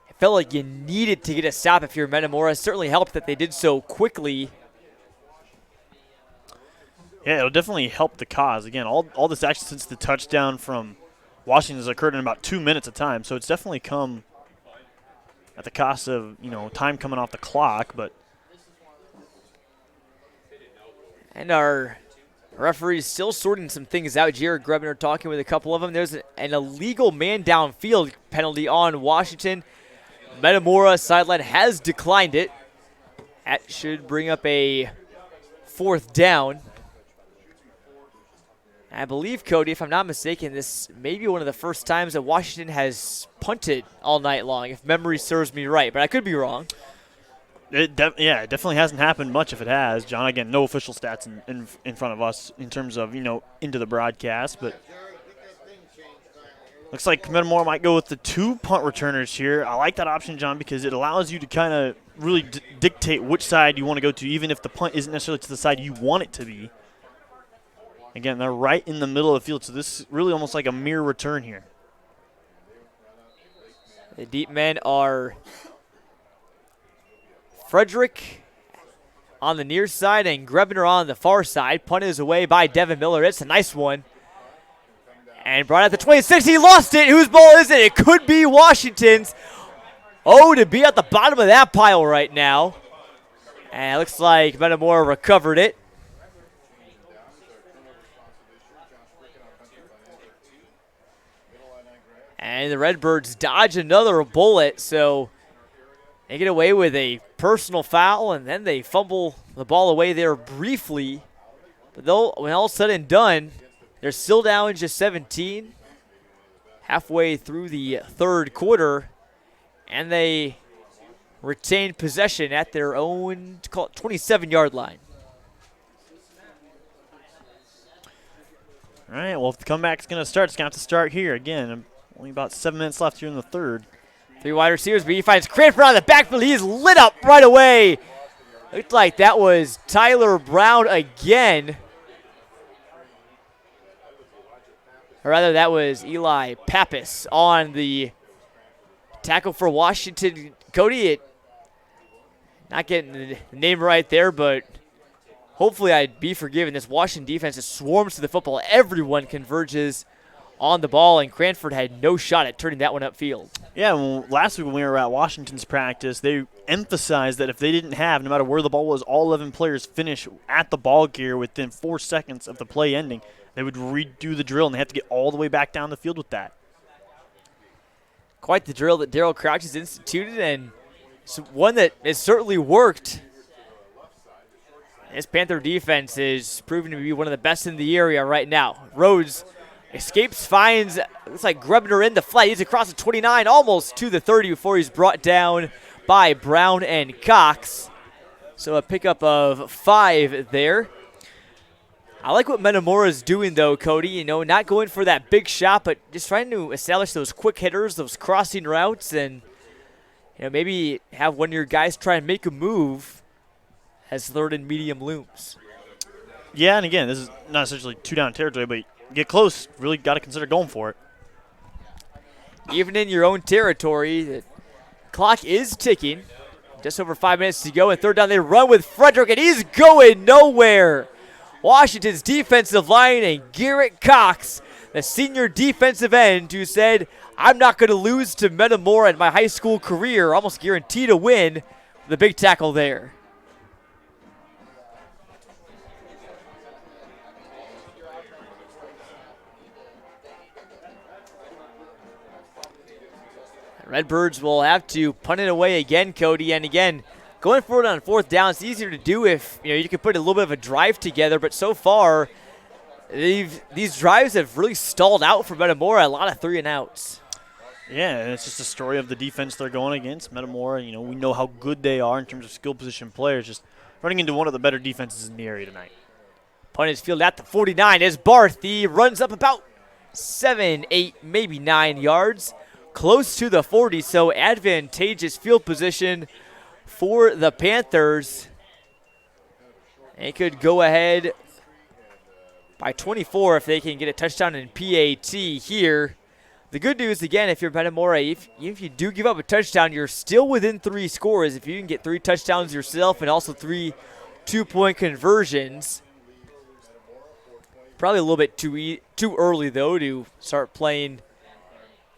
it felt like you needed to get a stop if you're Metamora. It certainly helped that they did so quickly. Yeah, it'll definitely help the cause. Again, all this action since the touchdown from Washington has occurred in about 2 minutes of time, so it's definitely come at the cost of, time coming off the clock. But and our Referees still sorting some things out. Jared Grebner talking with a couple of them. There's an illegal man downfield penalty on Washington. Metamora sideline has declined it. That should bring up a 4th down. I believe, Cody, if I'm not mistaken, this may be one of the first times that Washington has punted all night long, if memory serves me right, but I could be wrong. It definitely hasn't happened much if it has, John. Again, no official stats in front of us in terms of, into the broadcast, but looks like Metamora might go with the 2 punt returners here. I like that option, John, because it allows you to kind of really dictate which side you want to go to, even if the punt isn't necessarily to the side you want it to be. Again, they're right in the middle of the field, so this is really almost like a mirror return here. The deep men are Frederick on the near side and Grebner on the far side. Punt is away by Devin Miller. It's a nice one. And brought at the 26. He lost it. Whose ball is it? It could be Washington's. Oh, to be at the bottom of that pile right now. And it looks like Metamora recovered it. And the Redbirds dodge another bullet, so they get away with a personal foul, and then they fumble the ball away there briefly. But when all said and done, they're still down just 17, halfway through the 3rd quarter, and they retain possession at their own 27-yard line. All right, well, if the comeback's going to start, it's going to have to start here again. Only about 7 minutes left here in the 3rd. 3 wide receivers, but he finds Cranford on the backfield. He's lit up right away. Looked like that was Tyler Brown again. Or rather, that was Eli Pappas on the tackle for Washington. Cody, not getting the name right there, but hopefully I'd be forgiven. This Washington defense just swarms to the football. Everyone converges on the ball, and Cranford had no shot at turning that one upfield. Yeah, well, last week when we were at Washington's practice, they emphasized that if they didn't have, no matter where the ball was, all 11 players finish at the ball gear within 4 seconds of the play ending, they would redo the drill, and they have to get all the way back down the field with that. Quite the drill that Daryl Crouch has instituted, and one that has certainly worked. This Panther defense is proving to be one of the best in the area right now. Rhodes escapes, finds, looks like Grebner in the flat. He's across the 29, almost to the 30 before he's brought down by Brown and Cox. So a pickup of 5 there. I like what Metamora is doing, though, Cody. Not going for that big shot, but just trying to establish those quick hitters, those crossing routes, and maybe have one of your guys try and make a move as 3rd and medium looms. Yeah, and again, this is not essentially 2-down territory, but get close, really got to consider going for it. Even in your own territory, the clock is ticking. Just over 5 minutes to go, and 3rd down they run with Frederick, and he's going nowhere. Washington's defensive line and Garrett Cox, the senior defensive end, who said, I'm not going to lose to Metamora in my high school career, almost guaranteed a win. The big tackle there. Redbirds will have to punt it away again, Cody. And again, going for it on 4th down, it's easier to do if you can put a little bit of a drive together. But so far, these drives have really stalled out for Metamora. A lot of 3-and-outs. Yeah, and it's just a story of the defense they're going against. Metamora, we know how good they are in terms of skill position players. Just running into one of the better defenses in the area tonight. Punt is fielded at the 49 as Barth. He runs up about 7, 8, maybe 9 yards. Close to the 40, so advantageous field position for the Panthers. They could go ahead by 24 if they can get a touchdown in PAT here. The good news, again, if you're Metamora, if you do give up a touchdown, you're still within 3 scores. If you can get 3 touchdowns yourself and also 3 2-point conversions. Probably a little bit too early, though, to start playing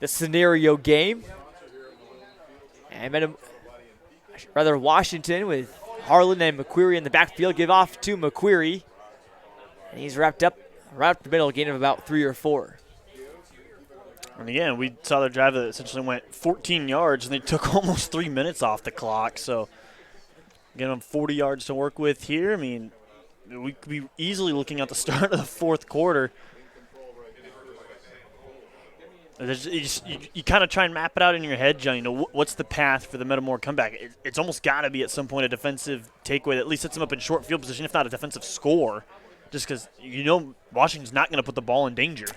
the scenario game. And Washington with Harlan and McQuarrie in the backfield give off to McQuarrie. And he's wrapped up right up the middle, a gain of about 3 or 4. And again, we saw their drive that essentially went 14 yards, and they took almost 3 minutes off the clock. So, getting them 40 yards to work with here. I mean, we could be easily looking at the start of the fourth quarter. You kind of try and map it out in your head, John. You know, what's the path for the Metamora comeback? It's almost got to be at some point a defensive takeaway that at least sets them up in short field position, if not a defensive score, just because you know Washington's not going to put the ball in danger.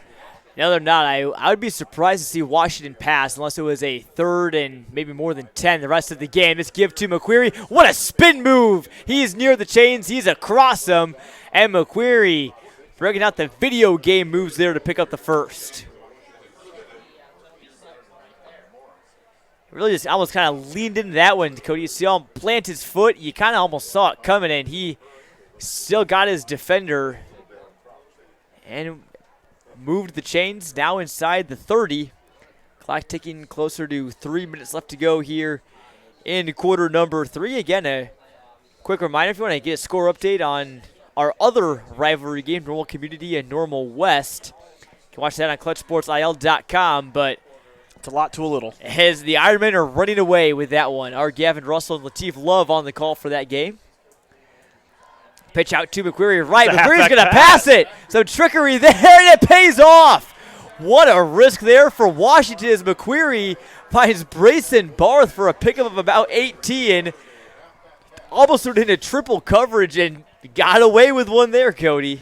No, they're not. I would be surprised to see Washington pass unless it was a 3rd and maybe more than 10 the rest of the game. Let's give to McQuarrie. What a spin move. He's near the chains. He's across them. And McQuarrie breaking out the video game moves there to pick up the first. Really just almost kind of leaned into that one, Cody. You see him plant his foot. You kind of almost saw it coming, and he still got his defender and moved the chains now inside the 30. Clock ticking closer to 3 minutes left to go here in quarter number 3. Again, a quick reminder, if you want to get a score update on our other rivalry game, Normal Community and Normal West, you can watch that on ClutchSportsIL.com, but it's a lot to a little. As the Ironmen are running away with that one. Our Gavin Russell and Lateef Love on the call for that game. Pitch out to McQuarrie right. McQuarrie's going to pass it. So trickery there, and it pays off. What a risk there for Washington as McQuarrie finds Brayson Barth for a pickup of about 18. Almost threw it into triple coverage and got away with one there, Cody.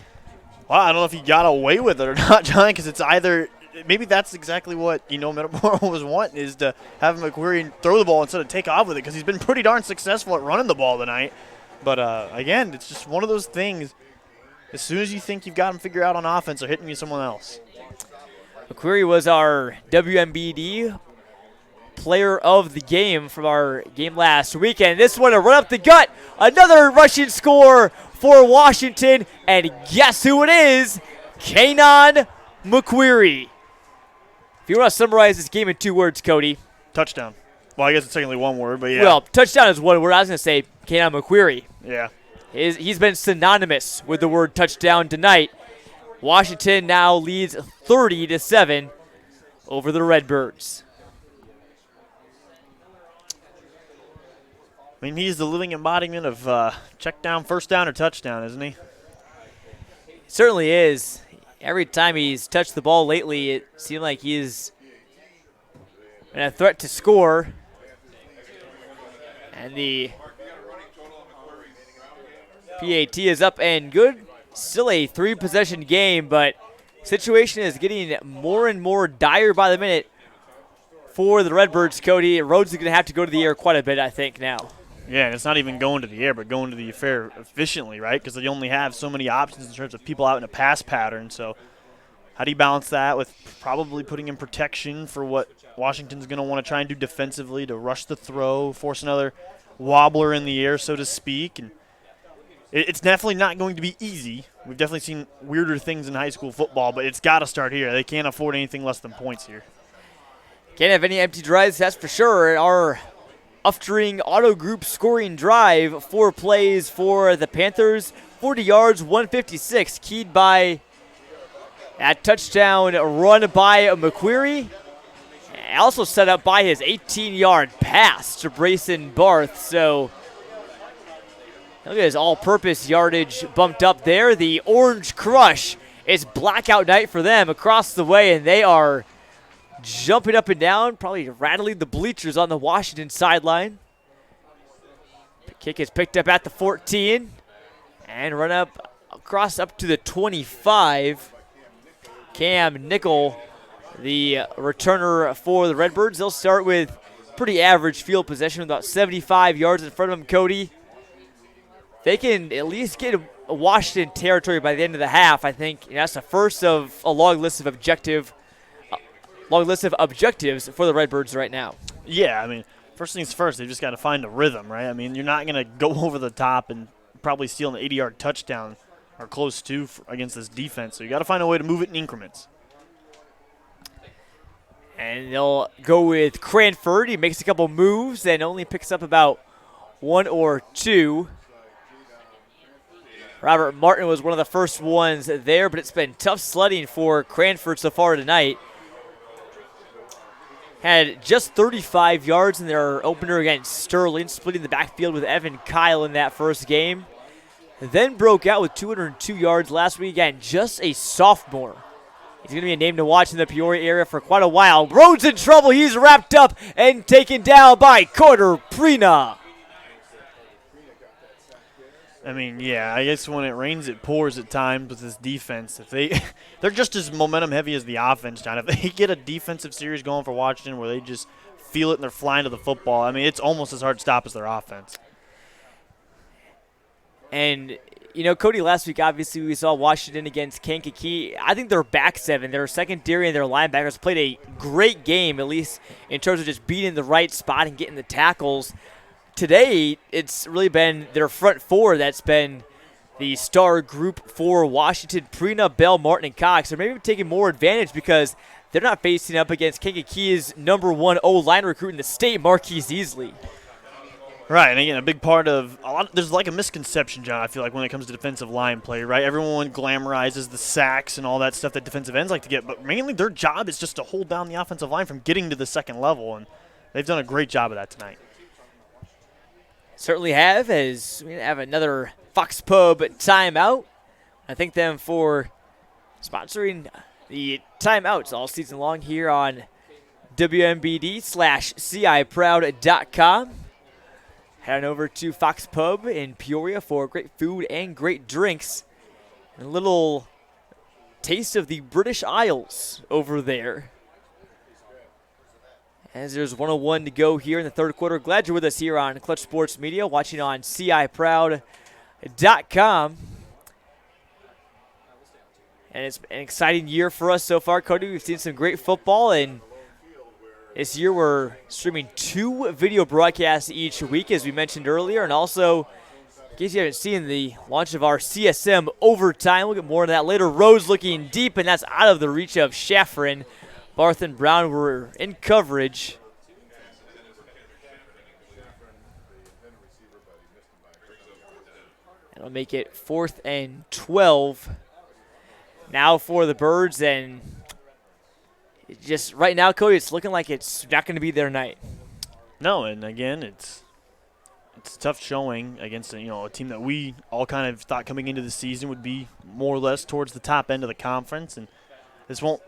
Well, I don't know if he got away with it or not, John, because it's either – maybe that's exactly what, you know, Metamora was wanting, is to have McQuarrie throw the ball instead of take off with it, because he's been pretty darn successful at running the ball tonight. But, again, it's just one of those things. As soon as you think you've got him figured out on offense, they're hitting you someone else. McQuarrie was our WMBD player of the game from our game last weekend. This one, a run up the gut. Another rushing score for Washington. And guess who it is? Kanon McQuarrie. If you want to summarize this game in 2 words, Cody. Touchdown. Well, I guess it's technically 1 word, but yeah. Well, touchdown is 1 word. I was going to say Kanon McQuarrie. Yeah. He's been synonymous with the word touchdown tonight. Washington now leads 30-7 over the Redbirds. I mean, he's the living embodiment of check down, first down, or touchdown, isn't he? Certainly is. Every time he's touched the ball lately, it seemed like he's been a threat to score. And the PAT is up and good. Still a 3-possession game, but situation is getting more and more dire by the minute for the Redbirds, Cody. Rhodes is going to have to go to the air quite a bit, I think, now. Yeah, and it's not even going to the air, but going to the affair efficiently, right? Because they only have so many options in terms of people out in a pass pattern. So how do you balance that with probably putting in protection for what Washington's going to want to try and do defensively to rush the throw, force another wobbler in the air, so to speak? And it's definitely not going to be easy. We've definitely seen weirder things in high school football, but it's got to start here. They can't afford anything less than points here. Can't have any empty drives, that's for sure. Our Uftring Auto Group scoring drive, 4 plays for the Panthers, 40 yards, 156, keyed by that touchdown run by McQuarrie. Also set up by his 18-yard pass to Brayson Barth. So look at his all-purpose yardage bumped up there. The Orange Crush is blackout night for them across the way, and they are jumping up and down, probably rattling the bleachers on the Washington sideline. The kick is picked up at the 14 and run up across up to the 25. Cam Nickel, the returner for the Redbirds. They'll start with pretty average field possession, about 75 yards in front of them, Cody. They can at least get Washington territory by the end of the half. I think that's the first of a long list of objectives for the Redbirds right now. Yeah, I mean, first things first, they've just got to find a rhythm, right? I mean, you're not going to go over the top and probably steal an 80-yard touchdown or close to against this defense. So you got to find a way to move it in increments. And they'll go with Cranford. He makes a couple moves and only picks up about 1 or 2. Robert Martin was one of the first ones there, but it's been tough sledding for Cranford so far tonight. Had just 35 yards in their opener against Sterling, splitting the backfield with Evan Kyle in that first game. Then broke out with 202 yards last week, again, just a sophomore. He's going to be a name to watch in the Peoria area for quite a while. Rhodes in trouble. He's wrapped up and taken down by Carter Prina. I mean, yeah, I guess when it rains, it pours at times with this defense. If they're just as momentum heavy as the offense, John. If they get a defensive series going for Washington where they just feel it and they're flying to the football, I mean, it's almost as hard to stop as their offense. And, you know, Cody, last week, obviously, we saw Washington against Kankakee. I think their back seven, their secondary and their linebackers played a great game, at least in terms of just being in the right spot and getting the tackles. Today, it's really been their front four that's been the star group for Washington. Prina, Bell, Martin, and Cox are maybe taking more advantage because they're not facing up against Kankakee's #1 O-line recruit in the state, Marquise Easley. Right, and again, a big part of there's like a misconception, John, I feel like, when it comes to defensive line play, right? Everyone glamorizes the sacks and all that stuff that defensive ends like to get, but mainly their job is just to hold down the offensive line from getting to the second level, and they've done a great job of that tonight. Certainly have, as we have another Fox Pub timeout. I thank them for sponsoring the timeouts all season long here on WMBD/CIProud.com. Head on over to Fox Pub in Peoria for great food and great drinks. And a little taste of the British Isles over there. As there's 1:01 to go here in the third quarter. Glad you're with us here on Clutch Sports Media, watching on CIProud.com. And it's an exciting year for us so far, Cody. We've seen some great football, and this year we're streaming 2 video broadcasts each week, as we mentioned earlier. And also, in case you haven't seen the launch of our CSM Overtime, we'll get more on that later. Rose looking deep, and that's out of the reach of Shaffrin. Barth and Brown were in coverage. That'll make it 4th and 12 now for the Birds. And just right now, Cody, it's looking like it's not going to be their night. No, and again, it's a tough showing against a team that we all kind of thought coming into the season would be more or less towards the top end of the conference. And this won't,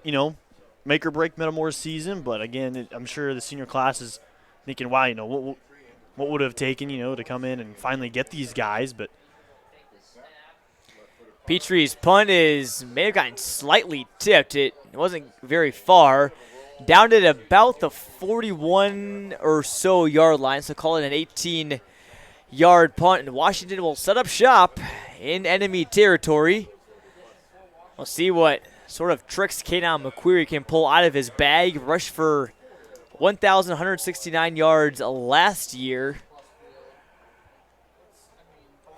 make or break Metamora's season, but again, I'm sure the senior class is thinking, wow, what would it have taken, to come in and finally get these guys, but Petrie's punt may have gotten slightly tipped. It wasn't very far. Down at about the 41 or so yard line, so call it an 18-yard punt, and Washington will set up shop in enemy territory. We'll see what sort of tricks Kanan McQuarrie can pull out of his bag. Rushed for 1,169 yards last year.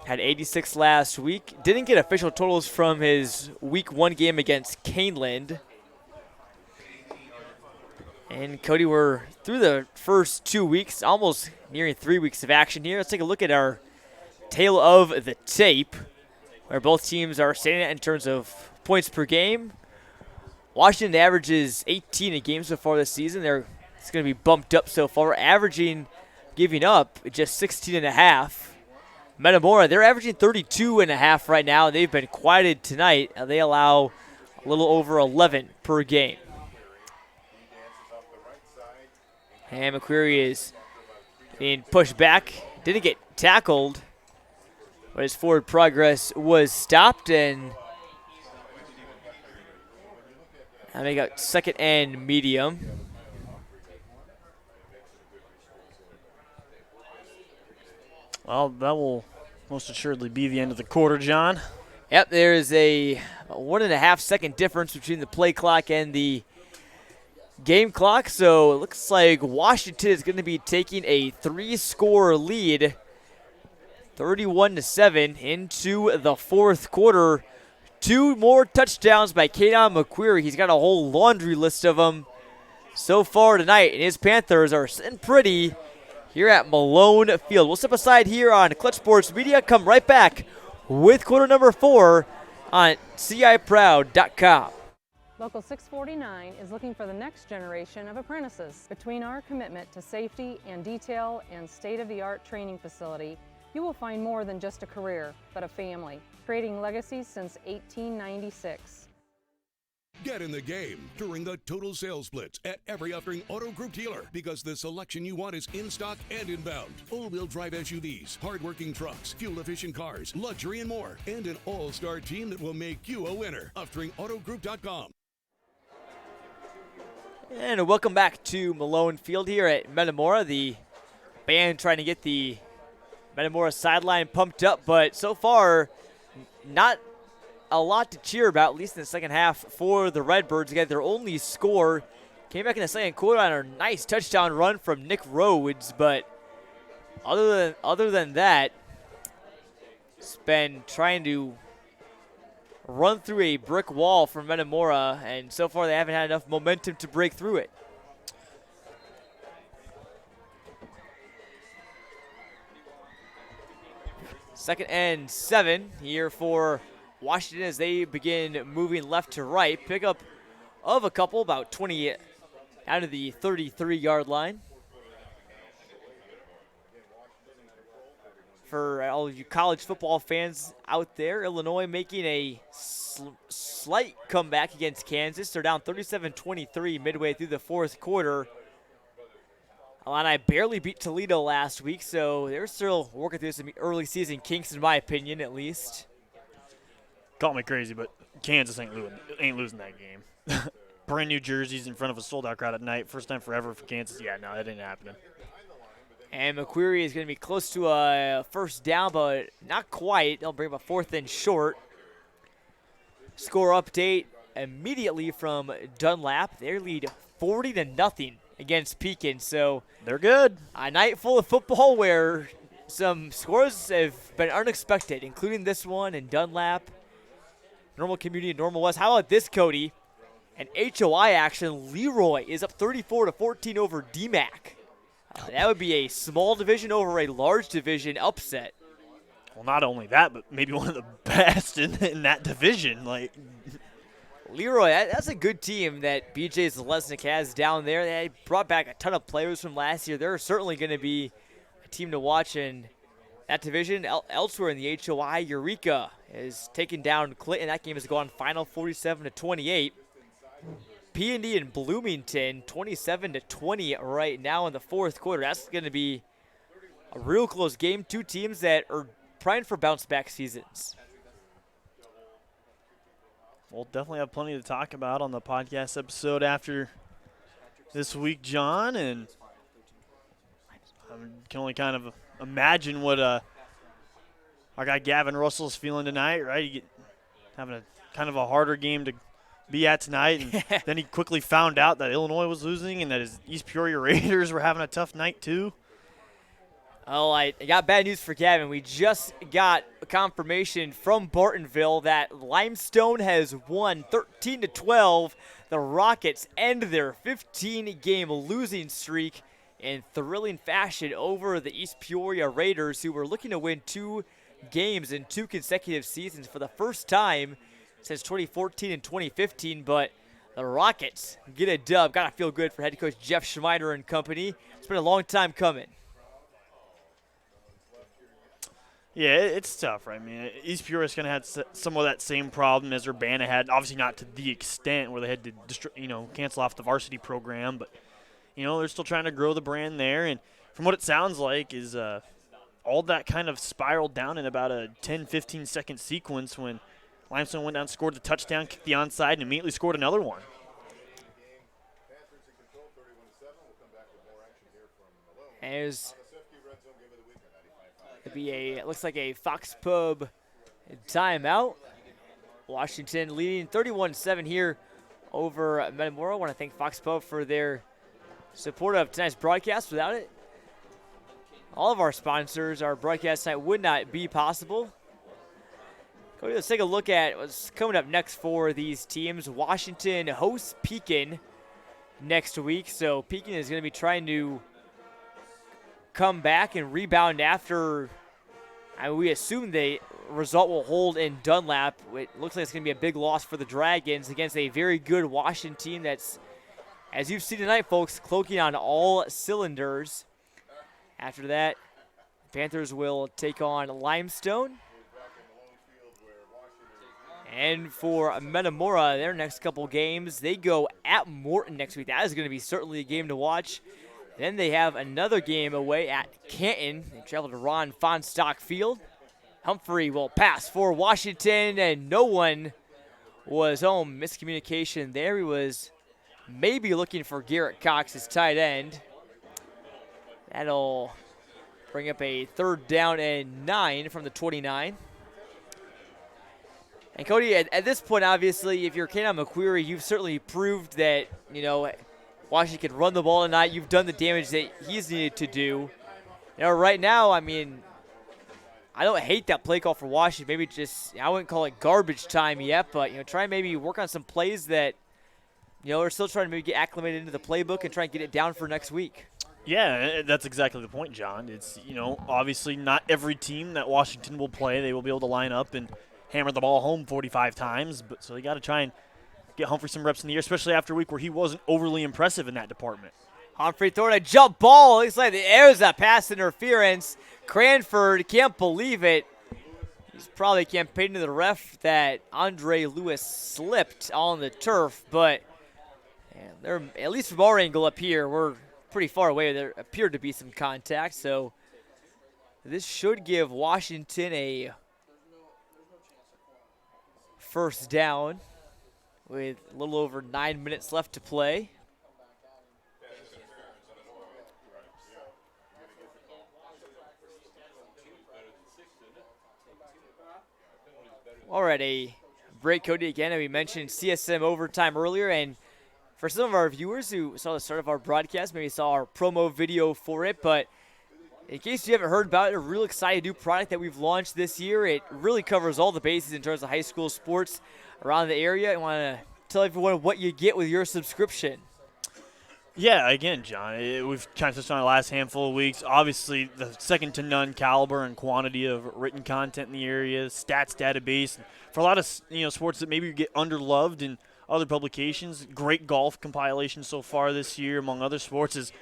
Had 86 last week. Didn't get official totals from his week 1 game against Caneland. And Cody, we're through the first 2 weeks, almost nearing 3 weeks of action here. Let's take a look at our tail of the tape, where both teams are standing at in terms of points per game. Washington averages 18 a game so far this season. It's going to be bumped up so far, giving up just 16.5. Metamora, they're averaging 32.5 right now, and they've been quieted tonight. They allow a little over 11 per game. And McQuarrie is being pushed back. Didn't get tackled, but his forward progress was stopped, and they got 2nd and medium. Well, that will most assuredly be the end of the quarter, John. Yep, there is a 1.5-second difference between the play clock and the game clock. So it looks like Washington is going to be taking a 3-score lead, 31-7 into the fourth quarter. 2 more touchdowns by Kanan McQuarrie. He's got a whole laundry list of them so far tonight, and his Panthers are sitting pretty here at Malone Field. We'll step aside here on Clutch Sports Media. Come right back with quarter number 4 on ciproud.com. Local 649 is looking for the next generation of apprentices. Between our commitment to safety and detail and state-of-the-art training facility, you will find more than just a career, but a family, creating legacies since 1896. Get in the game during the Total Sales Blitz at every Uftring Auto Group dealer because the selection you want is in stock and inbound. All-wheel drive SUVs, hard-working trucks, fuel-efficient cars, luxury and more, and an all-star team that will make you a winner. UftringAutoGroup.com. And welcome back to Malone Field here at Metamora. The band trying to get the Metamora sideline pumped up, but so far not a lot to cheer about, at least in the second half for the Redbirds. Again, their only score came back in the second quarter on a nice touchdown run from Nick Rhodes, but other than that, it's been trying to run through a brick wall for Metamora, and so far they haven't had enough momentum to break through it. Second and 7 here for Washington as they begin moving left to right. Pickup of a couple, about 20 out of the 33-yard line. For all of you college football fans out there, Illinois making a slight comeback against Kansas. They're down 37-23 midway through the fourth quarter. Illini barely beat Toledo last week, so they're still working through some early season kinks, in my opinion, at least. Call me crazy, but Kansas ain't losing that game. Brand new jerseys in front of a sold-out crowd at night. First time forever for Kansas. Yeah, no, that ain't happening. And McQuarrie is going to be close to a first down, but not quite. They'll bring up a fourth and short. Score update immediately from Dunlap. They lead 40-0 against Pekin. So they're good. A night full of football where some scores have been unexpected, including this one in Dunlap, Normal Community, and Normal West. How about this, Cody? An HOI action. Leroy is up 34-14 over DMAC. That would be a small division over a large division upset. Well, not only that, but maybe one of the best in that division. Like Leroy, that's a good team that BJ Zalesnik has down there. They brought back a ton of players from last year. They're certainly going to be a team to watch in that division. Elsewhere in the HOI, Eureka is taking down Clinton. That game has gone final 47-28. P&D in Bloomington, 27-20 right now in the fourth quarter. That's going to be a real close game. Two teams that are primed for bounce-back seasons. We'll definitely have plenty to talk about on the podcast episode after this week, John. And I can only kind of imagine what our guy Gavin Russell is feeling tonight, right? Having a kind of a harder game to be at tonight, and then he quickly found out that Illinois was losing and that his East Peoria Raiders were having a tough night too. Oh, I got bad news for Gavin. We just got a confirmation from Bartonville that Limestone has won 13-12. The Rockets end their 15-game losing streak in thrilling fashion over the East Peoria Raiders, who were looking to win 2 games in 2 consecutive seasons for the first time since 2014 and 2015, but the Rockets get a dub. Gotta feel good for head coach Jeff Schmeider and company. It's been a long time coming. Yeah, it's tough, right? I mean, East Peoria's going to have some of that same problem as Urbana had. Obviously not to the extent where they had to, cancel off the varsity program, but, they're still trying to grow the brand there. And from what it sounds like is all that kind of spiraled down in about a 10, 15-second sequence when Limestone went down, scored the touchdown, kicked the onside, and immediately scored another one. It looks like a Fox Pub timeout. Washington leading 31-7 here over Metamora. I want to thank Fox Pub for their support of tonight's broadcast. Without it, all of our sponsors, our broadcast tonight would not be possible. Let's take a look at what's coming up next for these teams. Washington hosts Pekin next week, so Pekin is going to be trying to come back and rebound after, we assume they result will hold in Dunlap. It looks like it's going to be a big loss for the Dragons against a very good Washington team that's, as you've seen tonight, folks, cloaking on all cylinders. After that, Panthers will take on Limestone. And for Metamora, their next couple games, they go at Morton next week. That is going to be certainly a game to watch. Then they have another game away at Canton. They travel to Ron Fonstock Field. Humphrey will pass for Washington, and no one was home. Miscommunication there. He was maybe looking for Garrett Cox, his tight end. That'll bring up a 3rd down and 9 from the 29. And Cody, at this point, obviously, if you're Kanon McQuarrie, you've certainly proved that, Washington can run the ball tonight. You've done the damage that he's needed to do. Right now, I mean, I don't hate that play call for Washington. Maybe just, I wouldn't call it garbage time yet, but, try and maybe work on some plays that, are still trying to maybe get acclimated into the playbook and try and get it down for next week. Yeah, that's exactly the point, John. It's, obviously not every team that Washington will play, they will be able to line up and hammer the ball home 45 times. But so they got to try and get Humphrey some reps in the air, especially after a week where he wasn't overly impressive in that department. Humphrey throwing a jump ball. Looks like there's a pass interference. Cranford can't believe it. He's probably campaigning to the ref that Andre Lewis slipped on the turf, but they're, at least from our angle up here, we're pretty far away. There appeared to be some contact, so this should give Washington a 1st down with a little over 9 minutes left to play. All right, a break, Cody, again. And we mentioned CSM overtime earlier, and for some of our viewers who saw the start of our broadcast, maybe saw our promo video for it, but in case you haven't heard about it, a real exciting new product that we've launched this year. It really covers all the bases in terms of high school sports around the area. I want to tell everyone what you get with your subscription. Yeah, again, John, we've kind of touched on the last handful of weeks. Obviously, the second-to-none caliber and quantity of written content in the area, stats database. For a lot of sports that maybe get underloved in other publications, great golf compilation so far this year, among other sports, is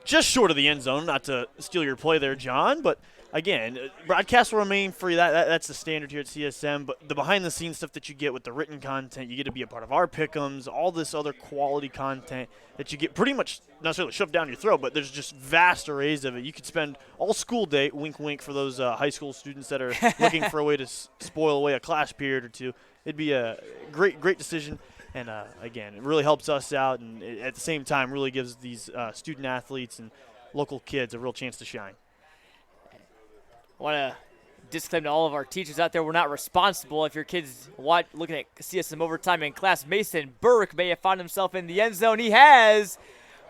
just short of the end zone. Not to steal your play there, John, but again, broadcasts will remain free. That's the standard here at CSM. But the behind-the-scenes stuff that you get with the written content, you get to be a part of our pick'ems, all this other quality content that you get pretty much not necessarily shoved down your throat, but there's just vast arrays of it. You could spend all school day, wink, wink, for those high school students that are looking for a way to spoil away a class period or two. It'd be a great decision. And, again, it really helps us out, and at the same time really gives these student athletes and local kids a real chance to shine. I want to disclaim to all of our teachers out there, we're not responsible if your kid's looking at CSM overtime in class. Mason Burke may have found himself in the end zone. He has.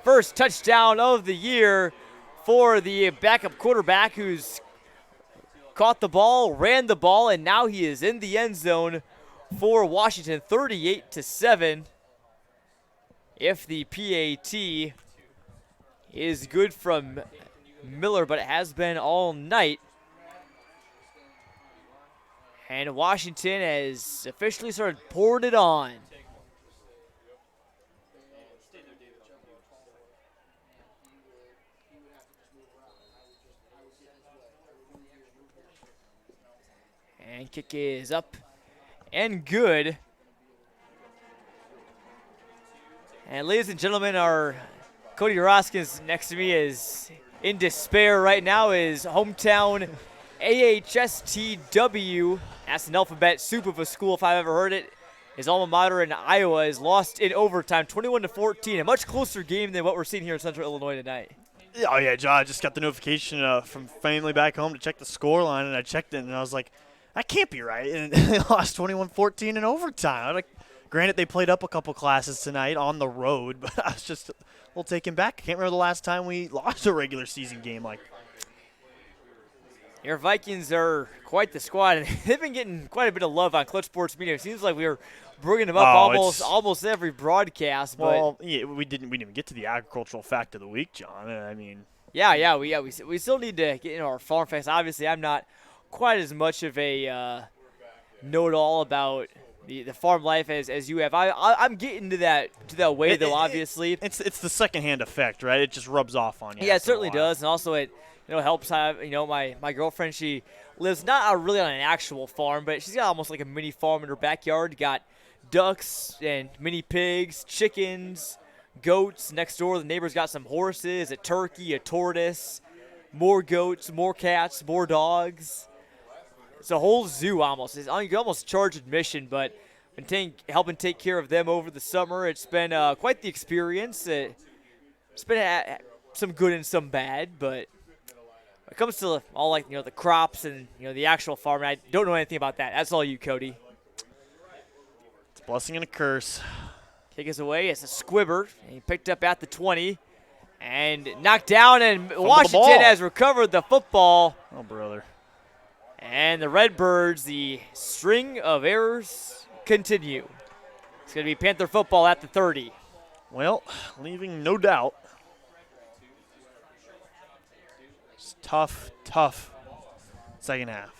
First touchdown of the year for the backup quarterback who's caught the ball, ran the ball, and now he is in the end zone for Washington, 38-7. If the PAT is good from Miller, but it has been all night. And Washington has officially started pouring it on. And kick is up and good. And ladies and gentlemen, our Cody Roskins next to me is in despair right now. His hometown AHSTW, that's an alphabet soup of a school if I've ever heard it. His alma mater in Iowa is lost in overtime, 21-14. A much closer game than what we're seeing here in Central Illinois tonight. Oh, yeah, John, I just got the notification from family back home to check the score line, and I checked it, and I was like, that can't be right. And they lost 21-14 in overtime. Granted, they played up a couple classes tonight on the road, but I was just a little taken back. I can't remember the last time we lost a regular season game like that. Your Vikings are quite the squad, and they've been getting quite a bit of love on Clutch Sports Media. It seems like we were bringing them up almost every broadcast. Well, yeah, we didn't even get to the agricultural fact of the week, John. I mean, we still need to get into our farm facts. Obviously, I'm not quite as much of a know-it-all about the farm life as you have. I'm getting to that way, though, obviously. It's the secondhand effect, right? It just rubs off on you. Yeah, it certainly does. And also it helps have, my girlfriend, she lives not really on an actual farm, but she's got almost like a mini farm in her backyard. Got ducks and mini pigs, chickens, goats. Next door, the neighbor's got some horses, a turkey, a tortoise, more goats, more cats, more dogs. It's a whole zoo almost. You can almost charge admission, but helping take care of them over the summer, it's been quite the experience. It's been some good and some bad, but when it comes to all the crops and the actual farm, I don't know anything about that. That's all you, Cody. It's a blessing and a curse. Kick is away. It's a squibber. He picked up at the 20 and knocked down, and Washington has recovered the football. Oh, brother. And the Redbirds, the string of errors continue. It's going to be Panther football at the 30. Well, leaving no doubt. It's tough second half.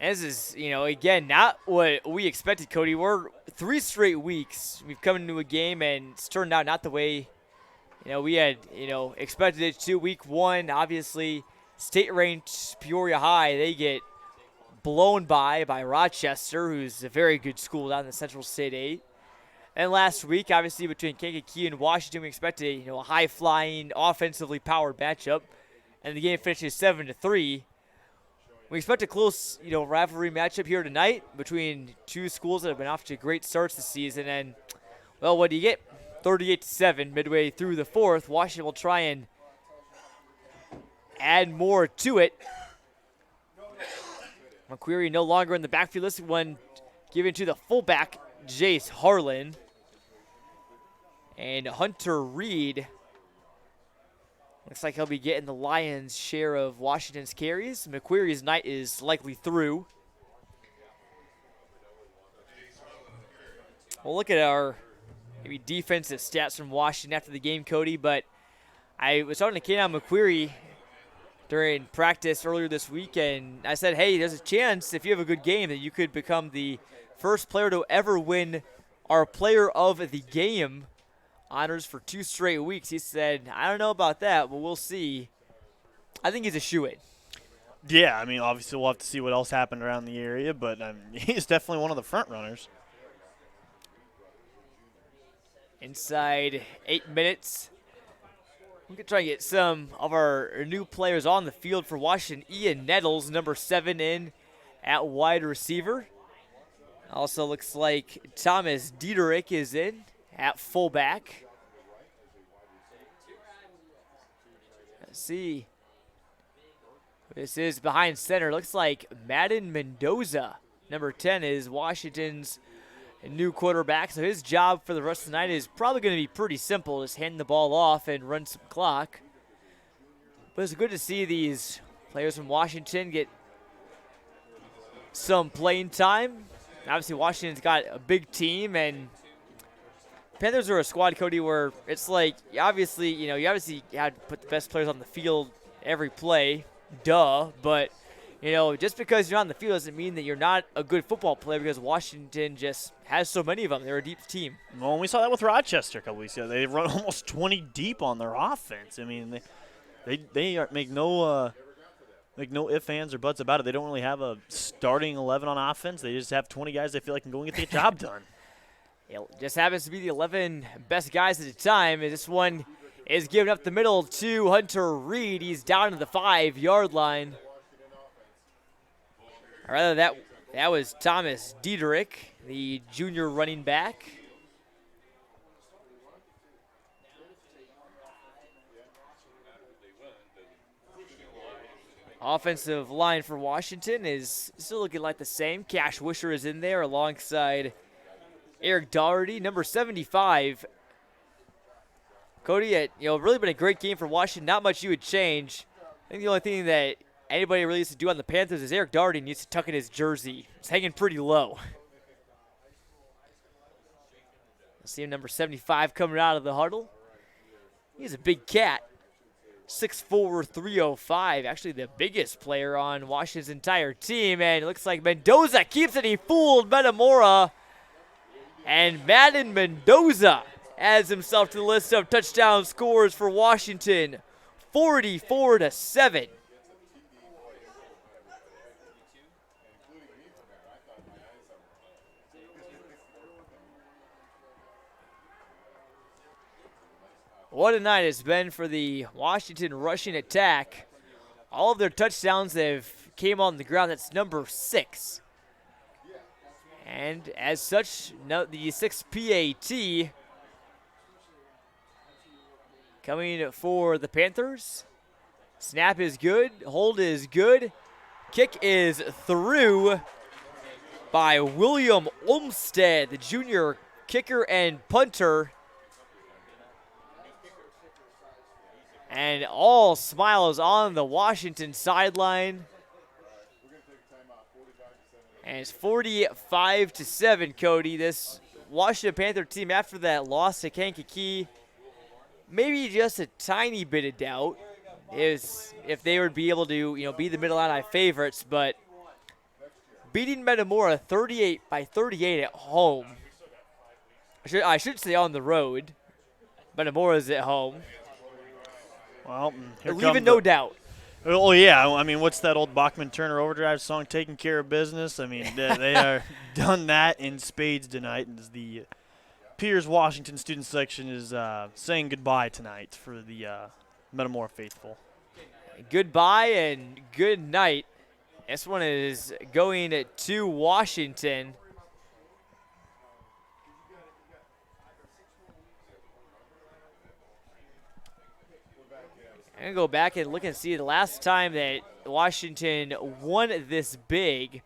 This is, again, not what we expected, Cody. We're 3 straight weeks. We've come into a game, and it's turned out not the way, we had, expected it to. Week 1, obviously, state-ranked Peoria High, they get blown by Rochester, who's a very good school down in the Central State 8. And last week, obviously, between Kankakee and Washington, we expected a high-flying, offensively powered matchup, and the game finishes 7-3. We expect a close, rivalry matchup here tonight between two schools that have been off to great starts this season. And, well, what do you get? 38-7 midway through the fourth. Washington will try and add more to it. McQuarrie no longer in the backfield. This one given to the fullback, Jace Harlan. And Hunter Reed looks like he'll be getting the Lions' share of Washington's carries. McQuarrie's night is likely through. We'll look at our maybe defensive stats from Washington after the game, Cody, but I was talking to Kenan McQuarrie during practice earlier this week, and I said, hey, there's a chance if you have a good game that you could become the first player to ever win our Player of the Game honors for 2 straight weeks. He said, I don't know about that, but we'll see. I think he's a shoo-in. Yeah, obviously we'll have to see what else happened around the area, but he's definitely one of the front runners. Inside 8 minutes. We can try and get some of our new players on the field for Washington. Ian Nettles, number 7, in at wide receiver. Also looks like Thomas Diederich is in at fullback. Let's see. This is behind center. Looks like Madden Mendoza, number 10, is Washington's new quarterback. So his job for the rest of the night is probably going to be pretty simple. Just hand the ball off and run some clock. But it's good to see these players from Washington get some playing time. Obviously, Washington's got a big team, and Panthers are a squad, Cody, where it's like, you obviously had to put the best players on the field every play, but, just because you're on the field doesn't mean that you're not a good football player, because Washington just has so many of them. They're a deep team. Well, we saw that with Rochester a couple weeks ago. They run almost 20 deep on their offense. They make no ifs, ands, or buts about it. They don't really have a starting 11 on offense. They just have 20 guys they feel like can go and get the job done. It just happens to be the 11 best guys at the time. And this one is given up the middle to Hunter Reed. He's down to the 5-yard line. Or rather, that was Thomas Diederich, the junior running back. Offensive line for Washington is still looking like the same. Cash Wisher is in there alongside Eric Doherty, number 75. Cody, really been a great game for Washington. Not much you would change. I think the only thing that anybody really needs to do on the Panthers is Eric Doherty needs to tuck in his jersey. It's hanging pretty low. See number 75 coming out of the huddle. He's a big cat. 6'4", 305, actually the biggest player on Washington's entire team. And it looks like Mendoza keeps it. He fooled Metamora. And Madden Mendoza adds himself to the list of touchdown scores for Washington, 44-7. What a night it's been for the Washington rushing attack. All of their touchdowns have came on the ground. That's number 6. And as such, the 6 PAT coming for the Panthers. Snap is good. Hold is good. Kick is through by William Olmstead, the junior kicker and punter. And all smiles on the Washington sideline. And it's 45-7, Cody. This Washington Panther team, after that loss to Kankakee, maybe just a tiny bit of doubt is if they would be able to, be the Mid-Illini favorites. But beating Metamora 38-38 at home, I should say on the road. Metamora's at home. Well, leaving no doubt. Oh, yeah. I mean, what's that old Bachman Turner Overdrive song, Taking Care of Business? I mean, they are done that in spades tonight. And as the Piers Washington student section is saying goodbye tonight for the Metamora faithful. Goodbye and good night. This one is going to Washington. I'm going to go back and look and see the last time that Washington won this big.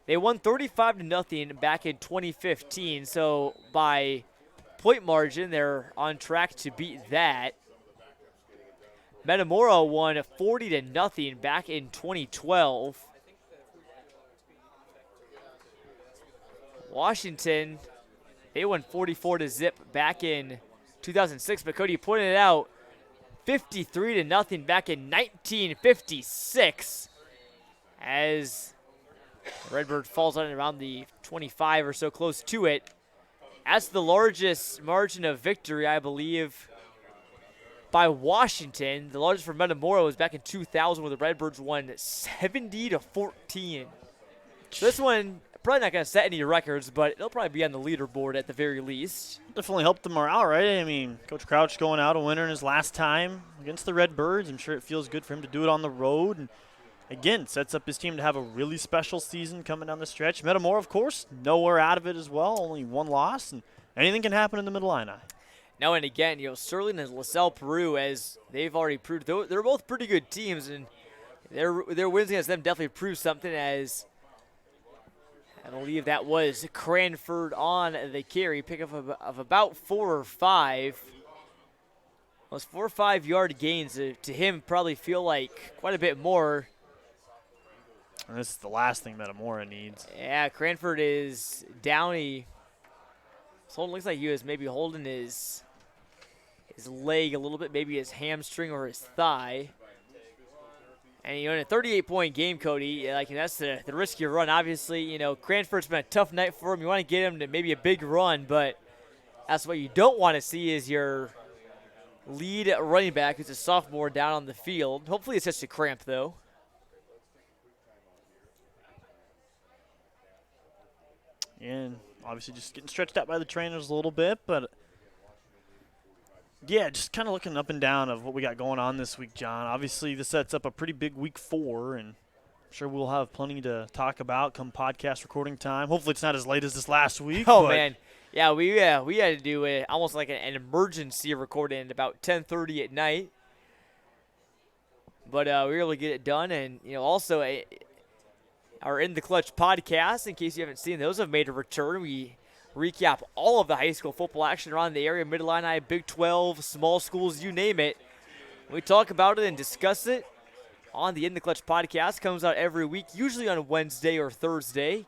They won 35-0 back in 2015, so by point margin, they're on track to beat that. Metamora won 40-0 back in 2012. Washington, they won 44-0 back in 2006, but Cody pointed it out, 53-0 back in 1956 as Redbird falls on around the 25 or so, close to it. That's the largest margin of victory, I believe, by Washington. The largest for Metamora was back in 2000 where the Redbirds won 70-14. So this one, probably not going to set any records, but it'll probably be on the leaderboard at the very least. Definitely helped the morale, right? I mean, Coach Crouch going out a winner in his last time against the Redbirds. I'm sure it feels good for him to do it on the road. And again, sets up his team to have a really special season coming down the stretch. Metamora, of course, nowhere out of it as well. Only one loss, and anything can happen in the Mid-Illini. Now and again, Sterling and LaSalle Peru, as they've already proved, they're both pretty good teams, and their wins against them definitely prove something, as I believe that was Cranford on the carry, pickup of about 4 or 5. Those 4 or 5 yard gains to him probably feel like quite a bit more. And this is the last thing Metamora needs. Yeah, Cranford is down. Looks like he was maybe holding his leg a little bit, maybe his hamstring or his thigh. And, in a 38-point game, Cody, that's the risk you run. Obviously, Cranford's been a tough night for him. You want to get him to maybe a big run, but that's what you don't want to see is your lead running back, who's a sophomore, down on the field. Hopefully it's just a cramp, though. And obviously just getting stretched out by the trainers a little bit, but yeah, just kind of looking up and down of what we got going on this week, John. Obviously this sets up a pretty big week 4, and I'm sure we'll have plenty to talk about come podcast recording time. Hopefully it's not as late as this last week. Oh, man. Yeah, we had to do almost like an emergency recording at about 10:30 at night. But we were able to get it done, and, also our In the Clutch podcast, in case you haven't seen those, have made a return. We recap all of the high school football action around the area, Mid-Illini, Big 12, small schools, you name it. We talk about it and discuss it on the In the Clutch podcast. Comes out every week, usually on Wednesday or Thursday.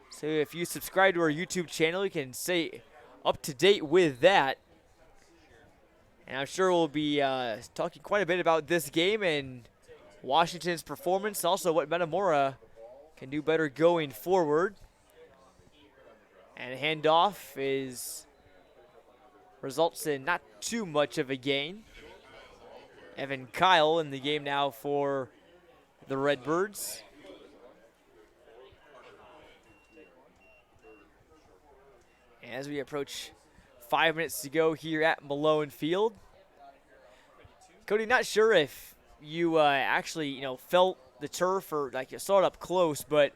So if you subscribe to our YouTube channel, you can stay up to date with that. And I'm sure we'll be talking quite a bit about this game and Washington's performance, also what Metamora can do better going forward. And handoff results in not too much of a gain. Evan Kyle in the game now for the Redbirds. As we approach 5 minutes to go here at Malone Field. Cody, not sure if you actually, felt the turf or like you saw it up close, but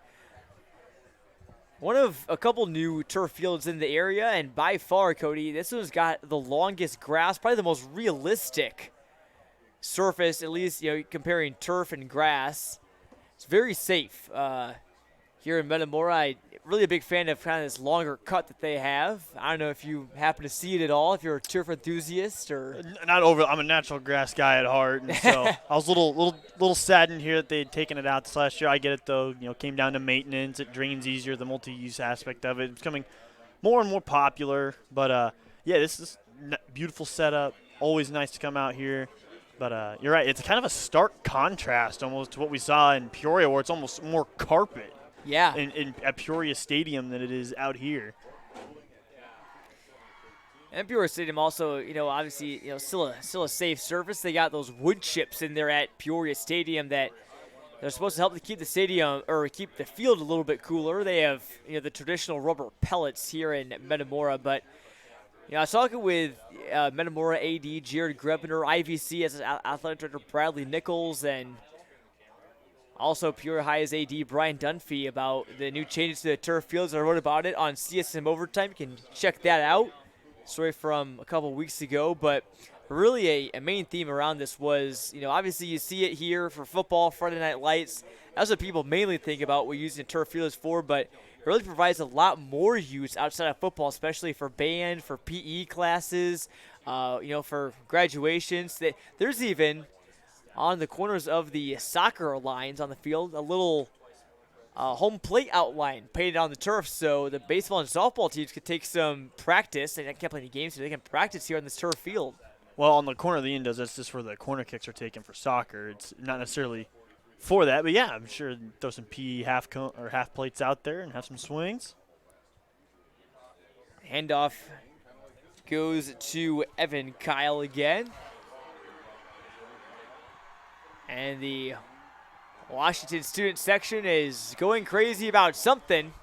one of a couple new turf fields in the area, and by far, Cody, this one's got the longest grass, probably the most realistic surface, at least, comparing turf and grass. It's very safe here in Metamora. I'm really a big fan of kind of this longer cut that they have. I don't know if you happen to see it at all, if you're a turf enthusiast or not over. I'm a natural grass guy at heart, and so I was a little saddened here that they had taken it out this last year. I get it though. Came down to maintenance. It drains easier. The multi-use aspect of it. It's becoming more and more popular. But yeah, this is beautiful setup. Always nice to come out here. But you're right. It's kind of a stark contrast almost to what we saw in Peoria, where it's almost more carpet. Yeah. At Peoria Stadium than it is out here. And Peoria Stadium also, obviously, still a safe surface. They got those wood chips in there at Peoria Stadium that they're supposed to help to keep the stadium or keep the field a little bit cooler. They have, the traditional rubber pellets here in Metamora, but I was talking with Metamora AD Jared Grebner, IVC as athletic director Bradley Nichols, and also Peoria High's AD Brian Dunphy about the new changes to the turf fields. I wrote about it on CSM Overtime. You can check that out. Story from a couple weeks ago, but really a main theme around this was, obviously you see it here for football, Friday Night Lights. That's what people mainly think about what using turf fields for, but it really provides a lot more use outside of football, especially for band, for PE classes, for graduations. There's even on the corners of the soccer lines on the field, a little home plate outline painted on the turf, so the baseball and softball teams could take some practice. They can't play any games, so they can practice here on this turf field. Well, on the corner of the end, that's just where the corner kicks are taken for soccer. It's not necessarily for that, but yeah, I'm sure throw some PE half plates out there and have some swings. Handoff goes to Evan Kyle again. And the Washington student section is going crazy about something.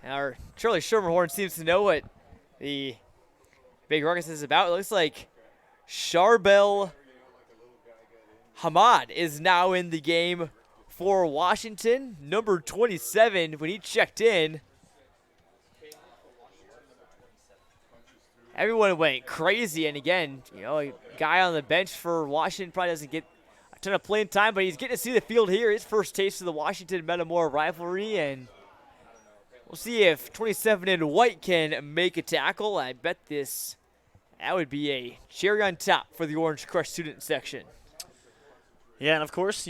Our Charlie Schermerhorn seems to know what the big ruckus is about. It looks like Charbel Hamad is now in the game for Washington, number 27, when he checked in. Everyone went crazy, and again, a guy on the bench for Washington probably doesn't get a ton of playing time, but he's getting to see the field here. His first taste of the Washington-Metamora rivalry, and we'll see if 27 in white can make a tackle. I bet that would be a cherry on top for the Orange Crush student section. Yeah, and of course,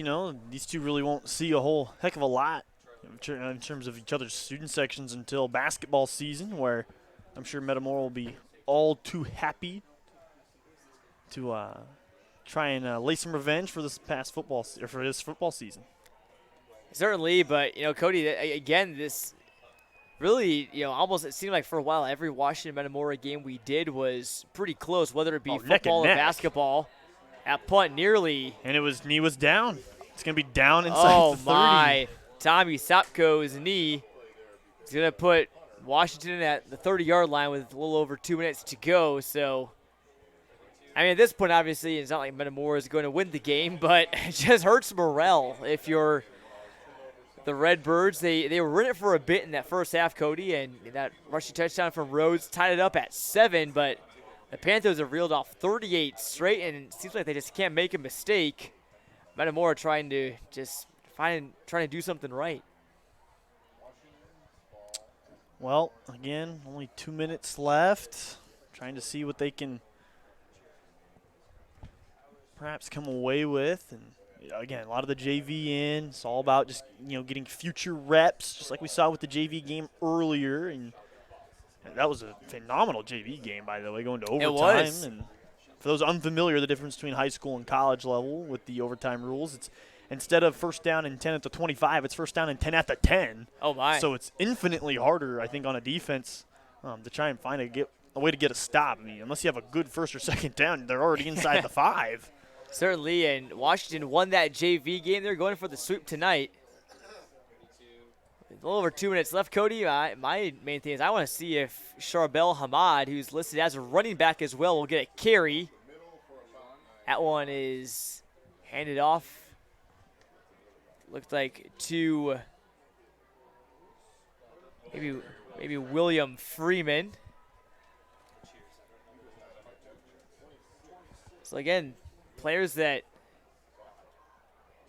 these two really won't see a whole heck of a lot in terms of each other's student sections until basketball season, where I'm sure Metamora will be all too happy to try and lay some revenge for this football season. Certainly, but Cody, again, this really, almost it seemed like for a while every Washington Metamora game we did was pretty close, whether it be football or basketball. At punt nearly. And knee was down. It's going to be down inside the 30. Oh, my. Tommy Sapko's knee is going to put Washington at the 30-yard line with a little over 2 minutes to go. So, at this point, obviously, it's not like Metamora is going to win the game, but it just hurts morale if you're the Redbirds. They were in it for a bit in that first half, Cody, and that rushing touchdown from Rhodes tied it up at 7, but the Panthers have reeled off 38 straight, and it seems like they just can't make a mistake. Metamora trying to do something right. Well, again, only 2 minutes left. Trying to see what they can perhaps come away with. And again, a lot of the JV in. It's all about just, getting future reps, just like we saw with the JV game earlier. And that was a phenomenal JV game, by the way, going to overtime. It was. And for those unfamiliar, the difference between high school and college level with the overtime rules, it's instead of first down and 10 at the 25, it's first down and 10 at the 10. Oh, my. So it's infinitely harder, I think, on a defense to try and find a way to get a stop. I mean, unless you have a good first or second down, they're already inside the 5. Certainly, and Washington won that JV game. They're going for the sweep tonight. With a little over 2 minutes left, Cody. My main thing is I want to see if Charbel Hamad, who's listed as a running back as well, will get a carry. That one is handed off. Looked like to maybe William Freeman. So again, players that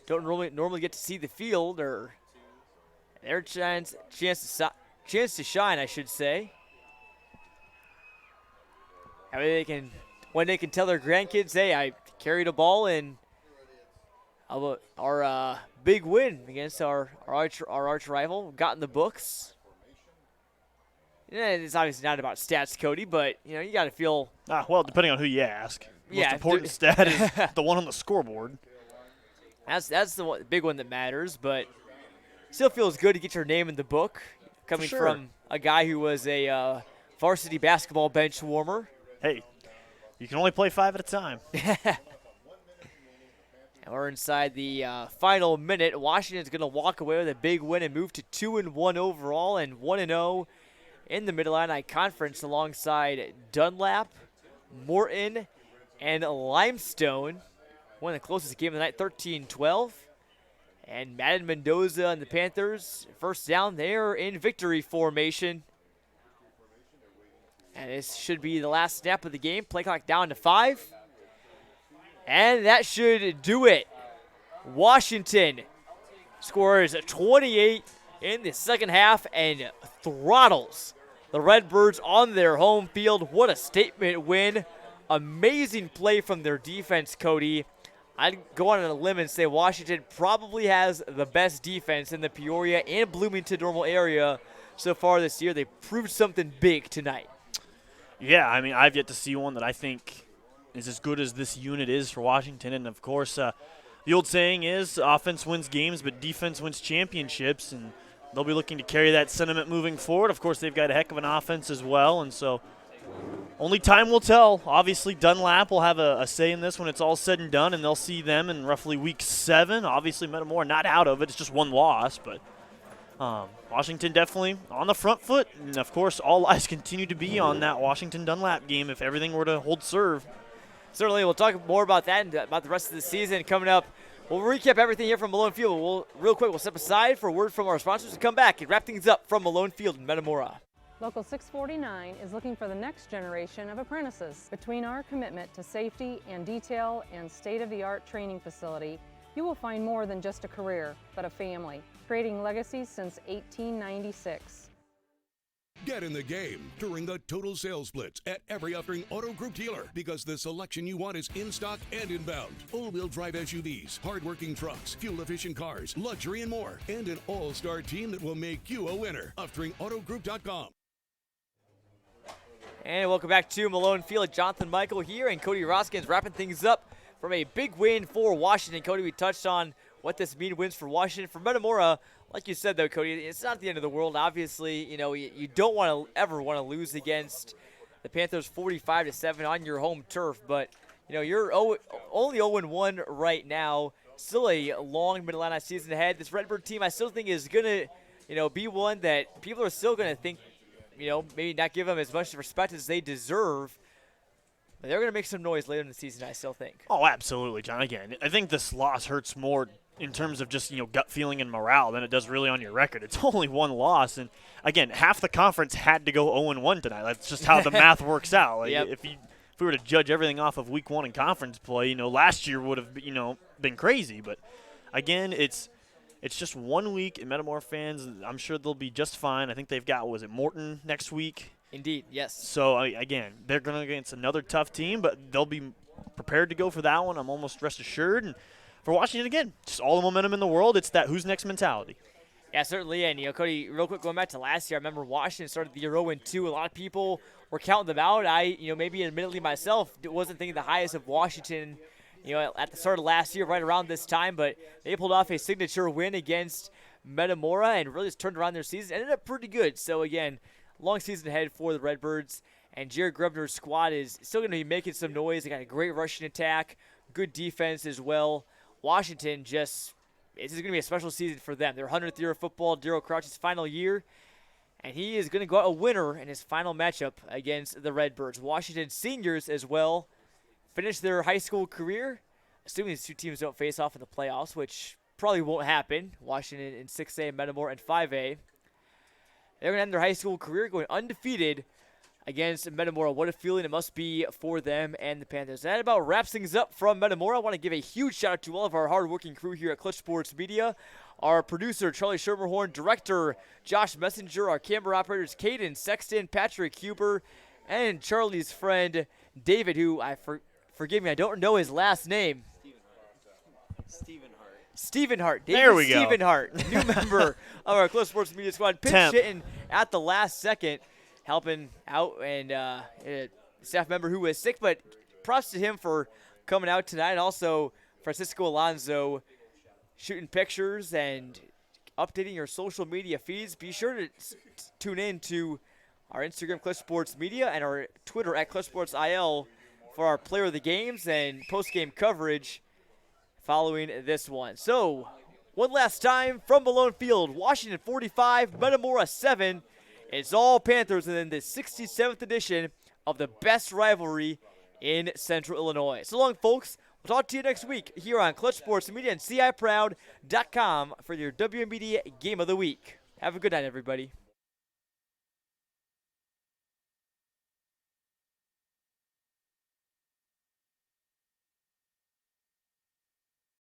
don't normally get to see the field, or their chance to shine, I should say. That way when they can tell their grandkids, hey, I carried a ball and our big win against our arch rival got in the books. Yeah, it's obviously not about stats, Cody, but you got to feel. Well, depending on who you ask. Yeah, most important stat is the one on the scoreboard. That's the big one that matters, but still feels good to get your name in the book, coming from a guy who was a varsity basketball bench warmer. Hey, you can only play 5 at a time. And we're inside the final minute. Washington's going to walk away with a big win and move to 2-1 overall and 1-0 in the Mid-Illini Conference alongside Dunlap, Morton, and Limestone. One of the closest game of the night, 13-12. And Madden Mendoza and the Panthers, first down there in victory formation. And this should be the last snap of the game. Play clock down to 5. And that should do it. Washington scores 28 in the second half and throttles the Redbirds on their home field. What a statement win. Amazing play from their defense, Cody. I'd go on a limb and say Washington probably has the best defense in the Peoria and Bloomington Normal area so far this year. They proved something big tonight. Yeah, I mean, I've yet to see one that I think is as good as this unit is for Washington. And, of course, the old saying is offense wins games, but defense wins championships. And they'll be looking to carry that sentiment moving forward. Of course, they've got a heck of an offense as well. And so only time will tell. Obviously, Dunlap will have a say in this when it's all said and done, and they'll see them in roughly week 7. Obviously, Metamora not out of it. It's just one loss, but Washington definitely on the front foot. And, of course, all eyes continue to be on that Washington-Dunlap game if everything were to hold serve. Certainly, we'll talk more about that and about the rest of the season coming up. We'll recap everything here from Malone Field. Real quick, we'll step aside for a word from our sponsors and come back and wrap things up from Malone Field in Metamora. Local 649 is looking for the next generation of apprentices. Between our commitment to safety and detail and state-of-the-art training facility, you will find more than just a career, but a family, creating legacies since 1896. Get in the game during the total sales blitz at every Uttering Auto Group dealer because the selection you want is in stock and inbound. All-wheel drive SUVs, hard-working trucks, fuel-efficient cars, luxury, and more. And an all-star team that will make you a winner. UtteringAutoGroup.com. And welcome back to Malone Field. Jonathan Michael here and Cody Roskins wrapping things up from a big win for Washington. Cody, we touched on what this means wins for Washington. For Metamora, like you said, though, Cody, it's not the end of the world. Obviously, you don't ever want to lose against the Panthers 45-7 on your home turf. But, you're only 0-1 right now. Still a long Mid-Illini season ahead. This Redbird team I still think is going to, be one that people are still going to think, maybe not give them as much respect as they deserve. But they're going to make some noise later in the season, I still think. Oh, absolutely, John. Again, I think this loss hurts more in terms of just, gut feeling and morale than it does really on your record. It's only one loss. And, again, half the conference had to go 0-1 tonight. That's just how the math works out. Like, if we were to judge everything off of week 1 in conference play, last year would have, been crazy. But, again, it's just 1 week, and Metamora fans, I'm sure they'll be just fine. I think they've got, Morton next week? Indeed, yes. So, again, they're going against another tough team, but they'll be prepared to go for that one. I'm almost rest assured. And for Washington, again, just all the momentum in the world. It's that who's next mentality. Yeah, certainly. And, Cody, real quick, going back to last year, I remember Washington started the year 0-2. A lot of people were counting them out. I, maybe admittedly myself, wasn't thinking the highest of Washington, at the start of last year, right around this time. But they pulled off a signature win against Metamora and really just turned around their season. Ended up pretty good. So, again, long season ahead for the Redbirds. And Jared Grebner's squad is still going to be making some noise. They got a great rushing attack, good defense as well. Washington this is going to be a special season for them. Their 100th year of football, Daryl Crouch's final year, and he is going to go out a winner in his final matchup against the Redbirds. Washington seniors as well finish their high school career, assuming these two teams don't face off in the playoffs, which probably won't happen. Washington in 6A, Metamora in 5A. They're going to end their high school career going undefeated against Metamora. What a feeling it must be for them and the Panthers. That about wraps things up from Metamora. I want to give a huge shout out to all of our hardworking crew here at Clutch Sports Media. Our producer, Charlie Shermerhorn, director, Josh Messenger, our camera operators, Caden Sexton, Patrick Huber, and Charlie's friend, David, who, forgive me, I don't know his last name. Stephen Hart. David there we go. Stephen Hart, new member of our Clutch Sports Media squad, pinch hitting at the last second, helping out, and a staff member who was sick, but props to him for coming out tonight. And also Francisco Alonso shooting pictures and updating your social media feeds. Be sure to tune in to our Instagram, Clutch Sports Media, and our Twitter at Clutch Sports IL for our player of the games and post-game coverage following this one. So, one last time from Malone Field, Washington 45, Metamora 7. It's all Panthers in the 67th edition of the best rivalry in Central Illinois. So long, folks. We'll talk to you next week here on Clutch Sports Media and CIProud.com for your WMBD Game of the Week. Have a good night, everybody.